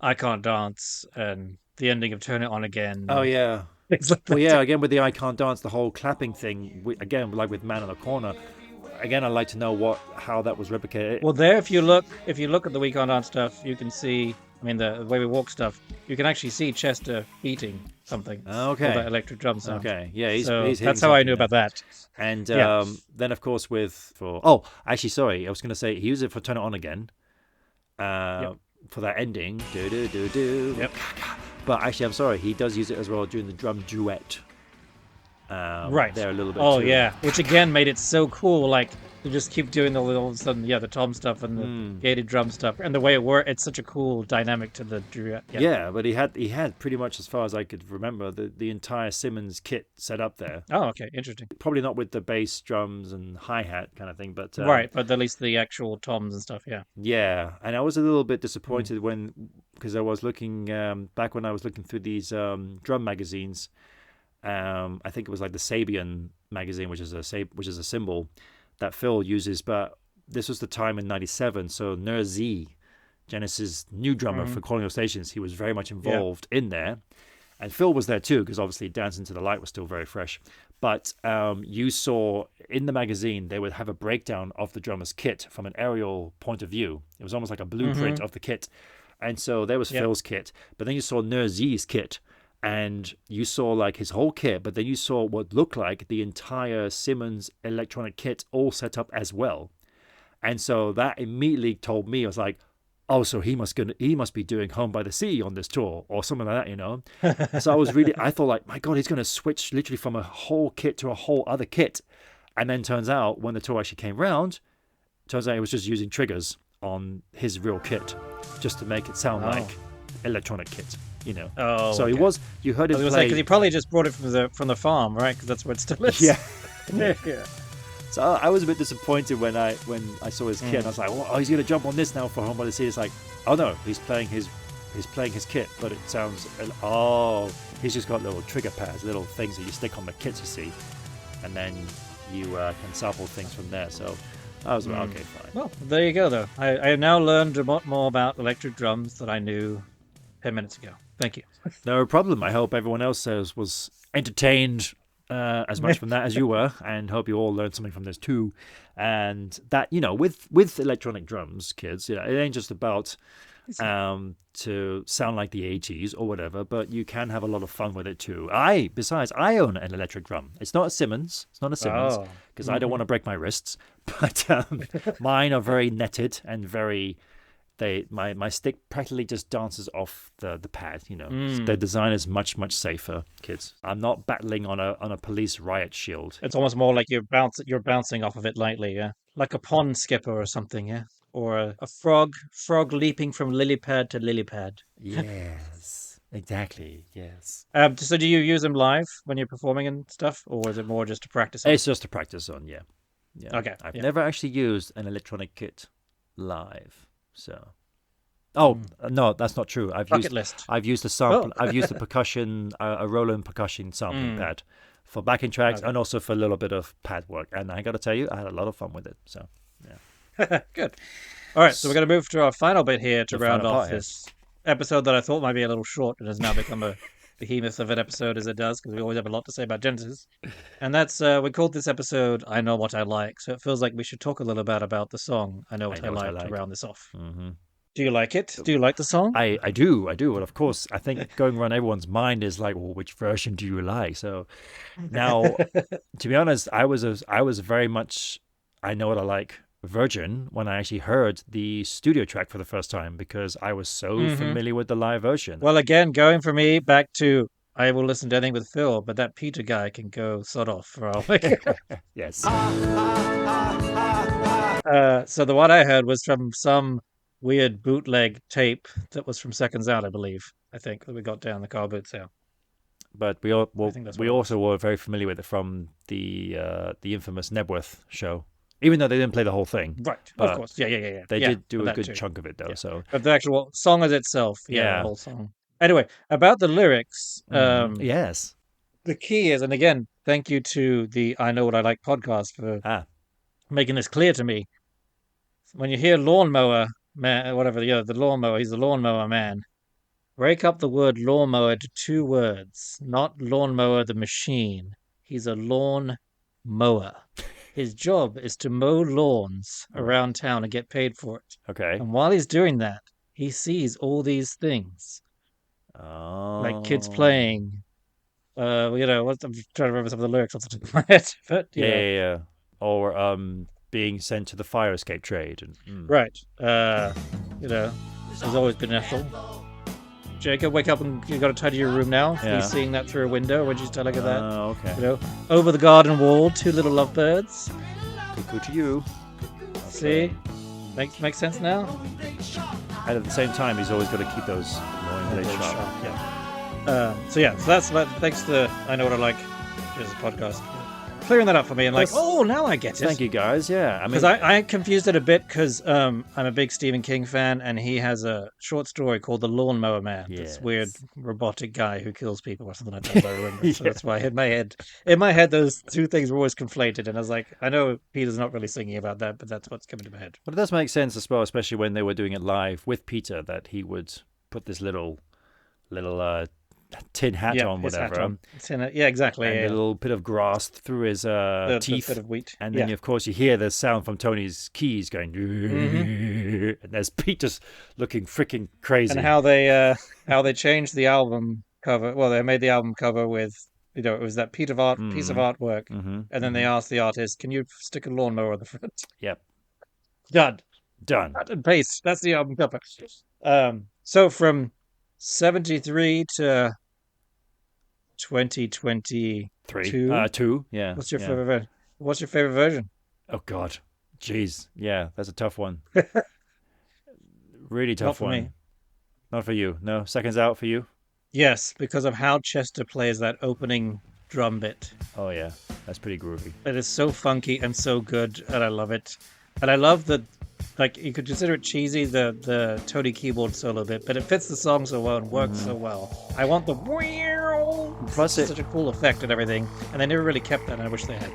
I Can't Dance and the ending of Turn It On Again. Oh yeah. Things like Well, that. yeah. Again, with the I Can't Dance, the whole clapping thing. Again, like with Man on the Corner. Again, I'd like to know how that was replicated. Well, there, if you look at the We Can't Dance stuff, you can see. I mean, the way we walk stuff, you can actually see Chester beating something. Okay. With that electric drum sound. Okay, yeah, he's that's how I knew about that. And Yeah. then, of course, actually, sorry, I was going to say he used it for Turn It On Again, for that ending. Do do do do. Yep. But actually, I'm sorry, he does use it as well during the drum duet. Right. There a little bit. Oh too. yeah, which again made it so cool. Like to just keep doing all of a sudden, the tom stuff and the gated drum stuff, and the way it worked. It's such a cool dynamic to the duet. Yeah, but he had pretty much, as far as I could remember, the entire Simmons kit set up there. Oh, okay, interesting. Probably not with the bass, drums, and hi-hat kind of thing, but Right, but at least the actual toms and stuff. Yeah. yeah, and I was a little bit disappointed because I was looking back when I was looking through these drum magazines. I think it was like the Sabian magazine, which is a symbol that Phil uses. But this was the time in '97, so Nir Z, Genesis' new drummer for Calling All Stations, he was very much involved in there, and Phil was there too because obviously Dance Into the Light was still very fresh. But you saw in the magazine they would have a breakdown of the drummer's kit from an aerial point of view. It was almost like a blueprint of the kit, and so there was Phil's kit, but then you saw Nir Z's kit. And you saw like his whole kit, but then you saw what looked like the entire Simmons electronic kit all set up as well. And so that immediately told me, I was like, oh, so he must be doing Home by the Sea on this tour or something like that, you know? So I thought like, my God, he's going to switch literally from a whole kit to a whole other kit. And then turns out when the tour actually came round, turns out he was just using triggers on his real kit just to make it sound like electronic kit. You know, so okay. You heard him play. Because he probably just brought it from the farm, right? Because that's where it still is. Yeah. Yeah. So I was a bit disappointed when I saw his kit. And I was like, oh, he's gonna jump on this now for Home by the Sea. It's like, oh no, he's playing his kit, but it sounds he's just got little trigger pads, little things that you stick on the kit, you see, and then you can sample things from there. So I was like, okay, fine. Well, there you go, though. I have now learned a lot more about electric drums than I knew 10 minutes ago. Thank you. No problem. I hope everyone else was entertained as much from that as you were, and hope you all learned something from this too. And that, with electronic drums, kids, it ain't just about to sound like the 80s or whatever, but you can have a lot of fun with it too. Besides, I own an electric drum. It's not a Simmons. Because I don't want to break my wrists. But mine are very netted and very... My stick practically just dances off the pad, The design is much, much safer, kids. I'm not battling on a police riot shield. It's almost more like you're bouncing off of it lightly, yeah? Like a pond skipper or something, yeah? Or a frog leaping from lily pad to lily pad. Yes, exactly, yes. So do you use them live when you're performing and stuff? Or is it more just to practice on? It's just to practice on, yeah. Okay. I've never actually used an electronic kit live. So, no, that's not true. I've used a sample. I've used a percussion, a Roland percussion sampling pad for backing tracks and also for a little bit of pad work. And I got to tell you, I had a lot of fun with it. So, yeah, good. All right, so we're going to move to our final bit here to round off this episode that I thought might be a little short and has now become a behemoth of an episode as it does, because we always have a lot to say about Genesis. And that's we called this episode "I Know What I Like," so it feels like we should talk a little bit about the song "I Know What I Like" to round this off. Mm-hmm. Do you like it? Do you like the song? I do. And of course, I think going around everyone's mind is like, well, which version do you like? So now, to be honest, I was very much "I Know What I Like" virgin when I actually heard the studio track for the first time, because I was so familiar with the live version. Well, again, going for me back to I will listen to anything with Phil, but that Peter guy can go sod off for all. Yes. So the one I heard was from some weird bootleg tape that was from Seconds Out, I believe. I think that we got down the car boot sale. But we also were very familiar with it from the infamous Nebworth show even though they didn't play the whole thing. Right, But of course. Yeah. They Yeah, did do but a that good too. chunk of it, though. Yeah. So But the actual song as itself, Yeah. the whole song. Anyway, about the lyrics, yes, the key is, and again, thank you to the I Know What I Like podcast for making this clear to me. When you hear lawnmower man, whatever, the lawnmower, he's the lawnmower man. Break up the word lawnmower to 2 words, not lawnmower the machine. He's a lawn mower. His job is to mow lawns around town and get paid for it. okay. And while he's doing that, he sees all these things, like kids Oh. playing. I'm trying to remember some of the lyrics off the top of my head, but Yeah. Or being sent to the fire escape trade. right. There's always been Ethel. Jacob, wake up and you got to tidy your room now. Yeah. He's seeing that through a window when she's telling her that. Oh, okay. Over the garden wall, 2 little lovebirds. Cuckoo to you. See, makes sense now. And at the same time, he's always got to keep those annoying blades sharp. Yeah. So that's thanks to I Know What I Like. Here's a podcast. Clearing that up for me and now I get it. Thank you, guys. Yeah, I mean, Because I confused it a bit because I'm a big Stephen King fan and he has a short story called The Lawnmower Man. This weird robotic guy who kills people or something like that. I remember. So that's why in my head those 2 things were always conflated. And I was like, I know Peter's not really singing about that, but that's what's coming to my head. But it does make sense as well, especially when they were doing it live with Peter, that he would put this little tin hat on, his whatever. hat on. Yeah, exactly. And a little bit of grass through his teeth. The bit of wheat. And then, of course, you hear the sound from Tony's keys going. And there's Peter's looking freaking crazy. And how they changed the album cover. Well, they made the album cover with, it was that piece of artwork. And then they asked the artist, can you stick a lawnmower on the front? Yep. Done. Cut and paste. That's the album cover. So from 73 to 2022. 2, yeah. What's your favorite version? What's your favorite version? Oh God, jeez, yeah, that's a tough one. Really tough Not for one. me. Not for you. No, seconds out for you. Yes, because of how Chester plays that opening drum bit. Oh yeah, that's pretty groovy. It is so funky and so good, and I love it. And I love the, like, you could consider it cheesy, the Tony keyboard solo bit, but it fits the song so well and works so well. I want the Plus such a cool effect and everything, and they never really kept that, and I wish they had.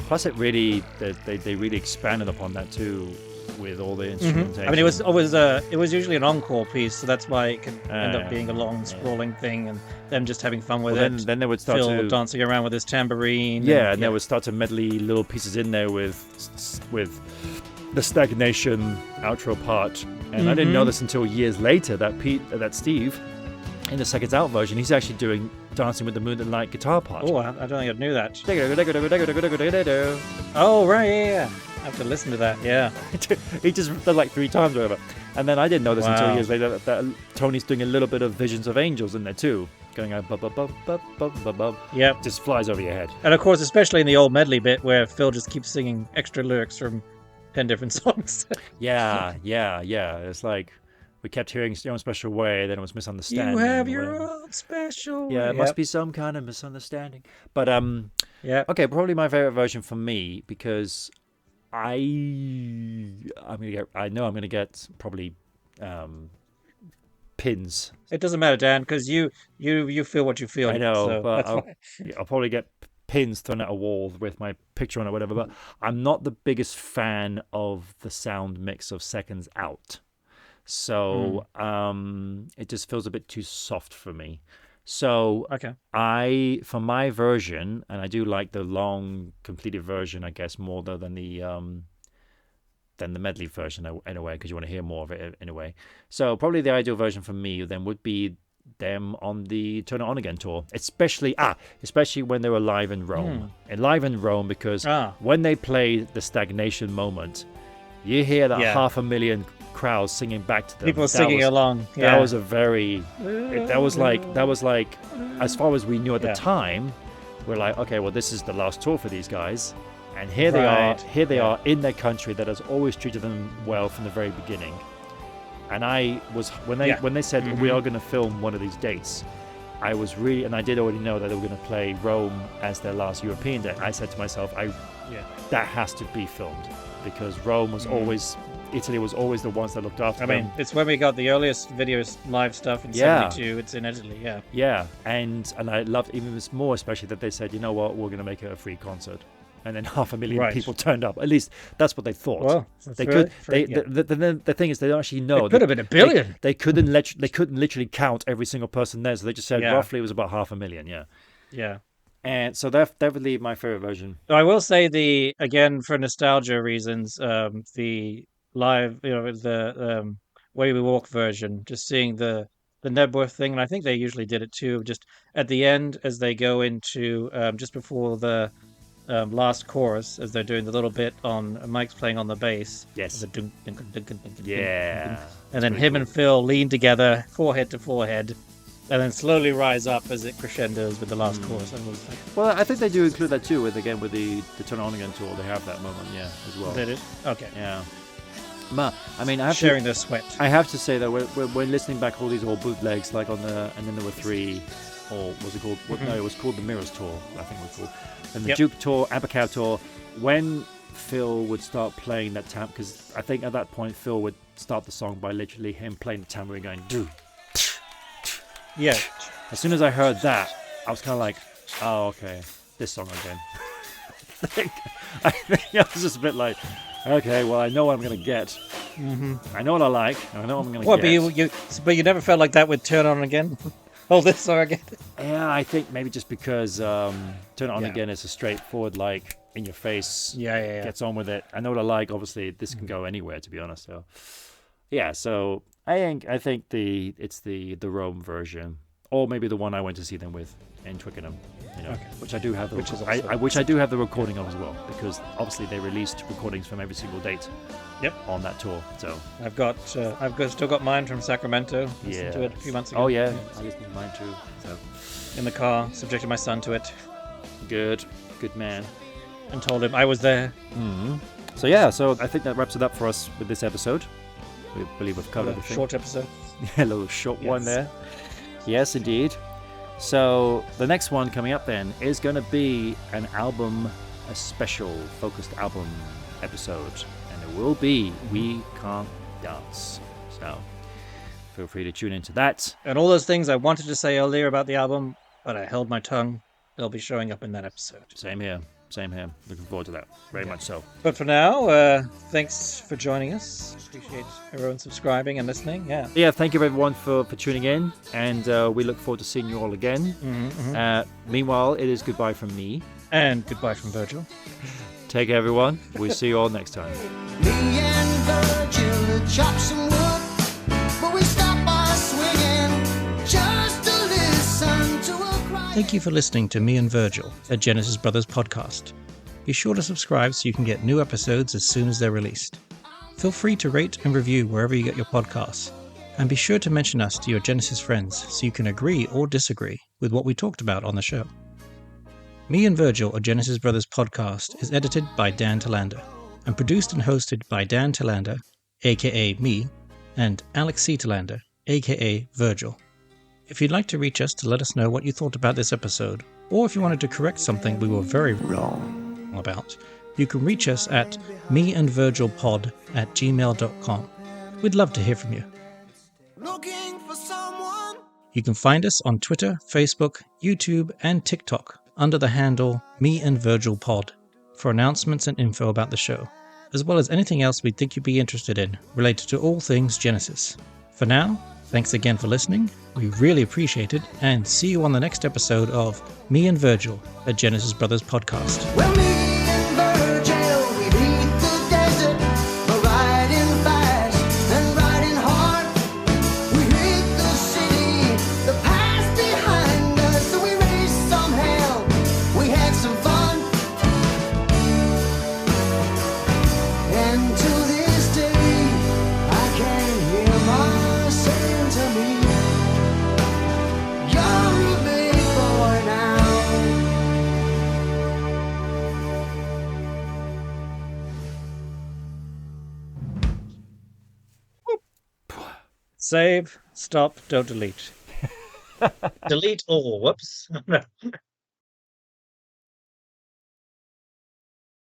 Plus, it really they really expanded upon that too, with all the instrumentation. I mean, it was usually an encore piece, so that's why it can end up being a long, sprawling thing, and them just having fun with it. Then they would start Phil to dancing around with his tambourine. and they would start to medley little pieces in there with the stagnation outro part. And I didn't know this until years later that Steve, in the Seconds Out version, he's actually doing Dancing with the Moonlight guitar part. Oh, I don't think I knew that. Oh, right, yeah. I have to listen to that, yeah. He just did like 3 times or whatever. And then I didn't know this until Wow. years later that Tony's doing a little bit of Visions of Angels in there too. Going out, bub, bub, bub, bub, bub, bub, bub. Yep. Just flies over your head. And of course, especially in the old medley bit where Phil just keeps singing extra lyrics from 10 different songs. Yeah. It's like we kept hearing Your Own Special Way, then it was Misunderstanding. You have your own special. Yeah, it must be some kind of misunderstanding. But Yeah. okay, probably my favorite version for me because I'm gonna get probably pins. It doesn't matter, Dan, because you feel what you feel. I know, so but that's fine. I'll probably get pins thrown at a wall with my picture on it or whatever. But I'm not the biggest fan of the sound mix of Seconds Out. So it just feels a bit too soft for me. So Okay. for my version, and I do like the long completed version, I guess, more than the medley version in a way, because you want to hear more of it in a way. So probably the ideal version for me then would be them on the Turn It On Again tour, especially when they were live in Rome. And live in Rome, because when they play the Stagnation moment, you hear that 500,000 crowds singing back to them. People singing along. That was that was like as far as we knew at the time, we're like, okay, well, this is the last tour for these guys, and here they are in their country that has always treated them well from the very beginning. And I was when they said we are going to film one of these dates, and I did already know that they were going to play Rome as their last European date. I said to myself, I Yeah. that has to be filmed because Rome was always, Italy was always the ones that looked after I them. mean, it's when we got the earliest videos, live stuff in Yeah. 72. It's in Italy, yeah. Yeah, and I loved even more, especially that they said, you know what, we're going to make it a free concert, and then 500,000 Right. people turned up. At least that's what they thought. Well, that's they very- could. very- They yeah. the thing is, they don't actually know. It could have been a billion. They couldn't literally count every single person there, so they just said Yeah. roughly it was about 500,000. Yeah, Yeah. and so that's definitely my favorite version. I will say again for nostalgia reasons, the live, the Way We Walk version, just seeing the Nebworth thing, and I think they usually did it too, just at the end as they go into just before the last chorus, as they're doing the little bit on Mike's playing on the bass. Yes. The dunk, dunk, dunk, dunk, dunk, dunk, Yeah. dunk. And then him and Phil lean together, forehead to forehead, and then slowly rise up as it crescendos with the last chorus. And was like, Well, I think they do include that too. With the Turn On Again tour, they have that moment, as well. did it? Okay. Yeah. I mean, I have Sharing to, their sweat. I have to say that when listening back all these old bootlegs, like and then there were 3, or was it called? No, it was called the Mirrors tour. I think it was called, and the Yep. Duke tour, Abercab tour. When Phil would start playing that because I think at that point Phil would start the song by literally him playing the tambourine, going do. Yeah. As soon as I heard that, I was kind of like, oh, okay, this song again. I think I was just a bit like, okay, well, I know what I'm going to get. I know what I like. I know what I'm going to What? get. But you never felt like that with Turn On Again. Hold this song again. Yeah, I think maybe just because Turn It On Yeah. Again is a straightforward, like, in your face, Yeah. gets on with it. I know what I like. Obviously, this can go anywhere, to be honest. So, yeah, so I think it's the Rome version, or maybe the one I went to see them with in Twickenham, Okay. which I do have. Which is which I do have the recording of as well, because obviously they released recordings from every single date. Yep. On that tour, so Still got mine from Sacramento. Listened to it a few months ago. Oh yeah, I listened to mine too. So In the car, subjected my son to it, good man. and told him I was there. So yeah, so I think that wraps it up for us with this episode. We believe we've covered A everything. short episode. A little short one Yes. there. Yes, indeed. So the next one coming up then is going to be a special focused album episode, and it will be We Can't Dance. So feel free to tune into that. And all those things I wanted to say earlier about the album, but I held my tongue. They'll be showing up in that episode. Same here. Looking forward to that. Very much so. But for now, thanks for joining us. Appreciate everyone subscribing and listening. Yeah. Yeah, thank you everyone for tuning in, and we look forward to seeing you all again. Meanwhile, it is goodbye from me. And goodbye from Virgil. Take care, everyone. We'll see you all next time. Me and Virgil chop some wood, but we stop our swinging just to listen to a cry. Thank you for listening to Me and Virgil, a Genesis Brothers podcast. Be sure to subscribe so you can get new episodes as soon as they're released. Feel free to rate and review wherever you get your podcasts. And be sure to mention us to your Genesis friends so you can agree or disagree with what we talked about on the show. Me and Virgil, a Genesis Brothers podcast, is edited by Dan Telander and produced and hosted by Dan Telander, aka me, and Alex C. Telander, aka Virgil. If you'd like to reach us to let us know what you thought about this episode, or if you wanted to correct something we were very wrong about, you can reach us at meandvirgilpod@gmail.com. We'd love to hear from you. Looking for someone. You can find us on Twitter, Facebook, YouTube, and TikTok under the handle meandvirgilpod for announcements and info about the show, as well as anything else we think you'd be interested in related to all things Genesis. For now, thanks again for listening. We really appreciate it, and see you on the next episode of Me and Virgil, a Genesis Brothers podcast. Well, me and Virgil, we beat the desert, we're riding fast and riding hard. We hit the city, the past behind us, so we raised some hell, we had some fun. And to this day, I can hear my saying to me, you're a big boy now. Save, stop, don't delete. Delete all. Whoops.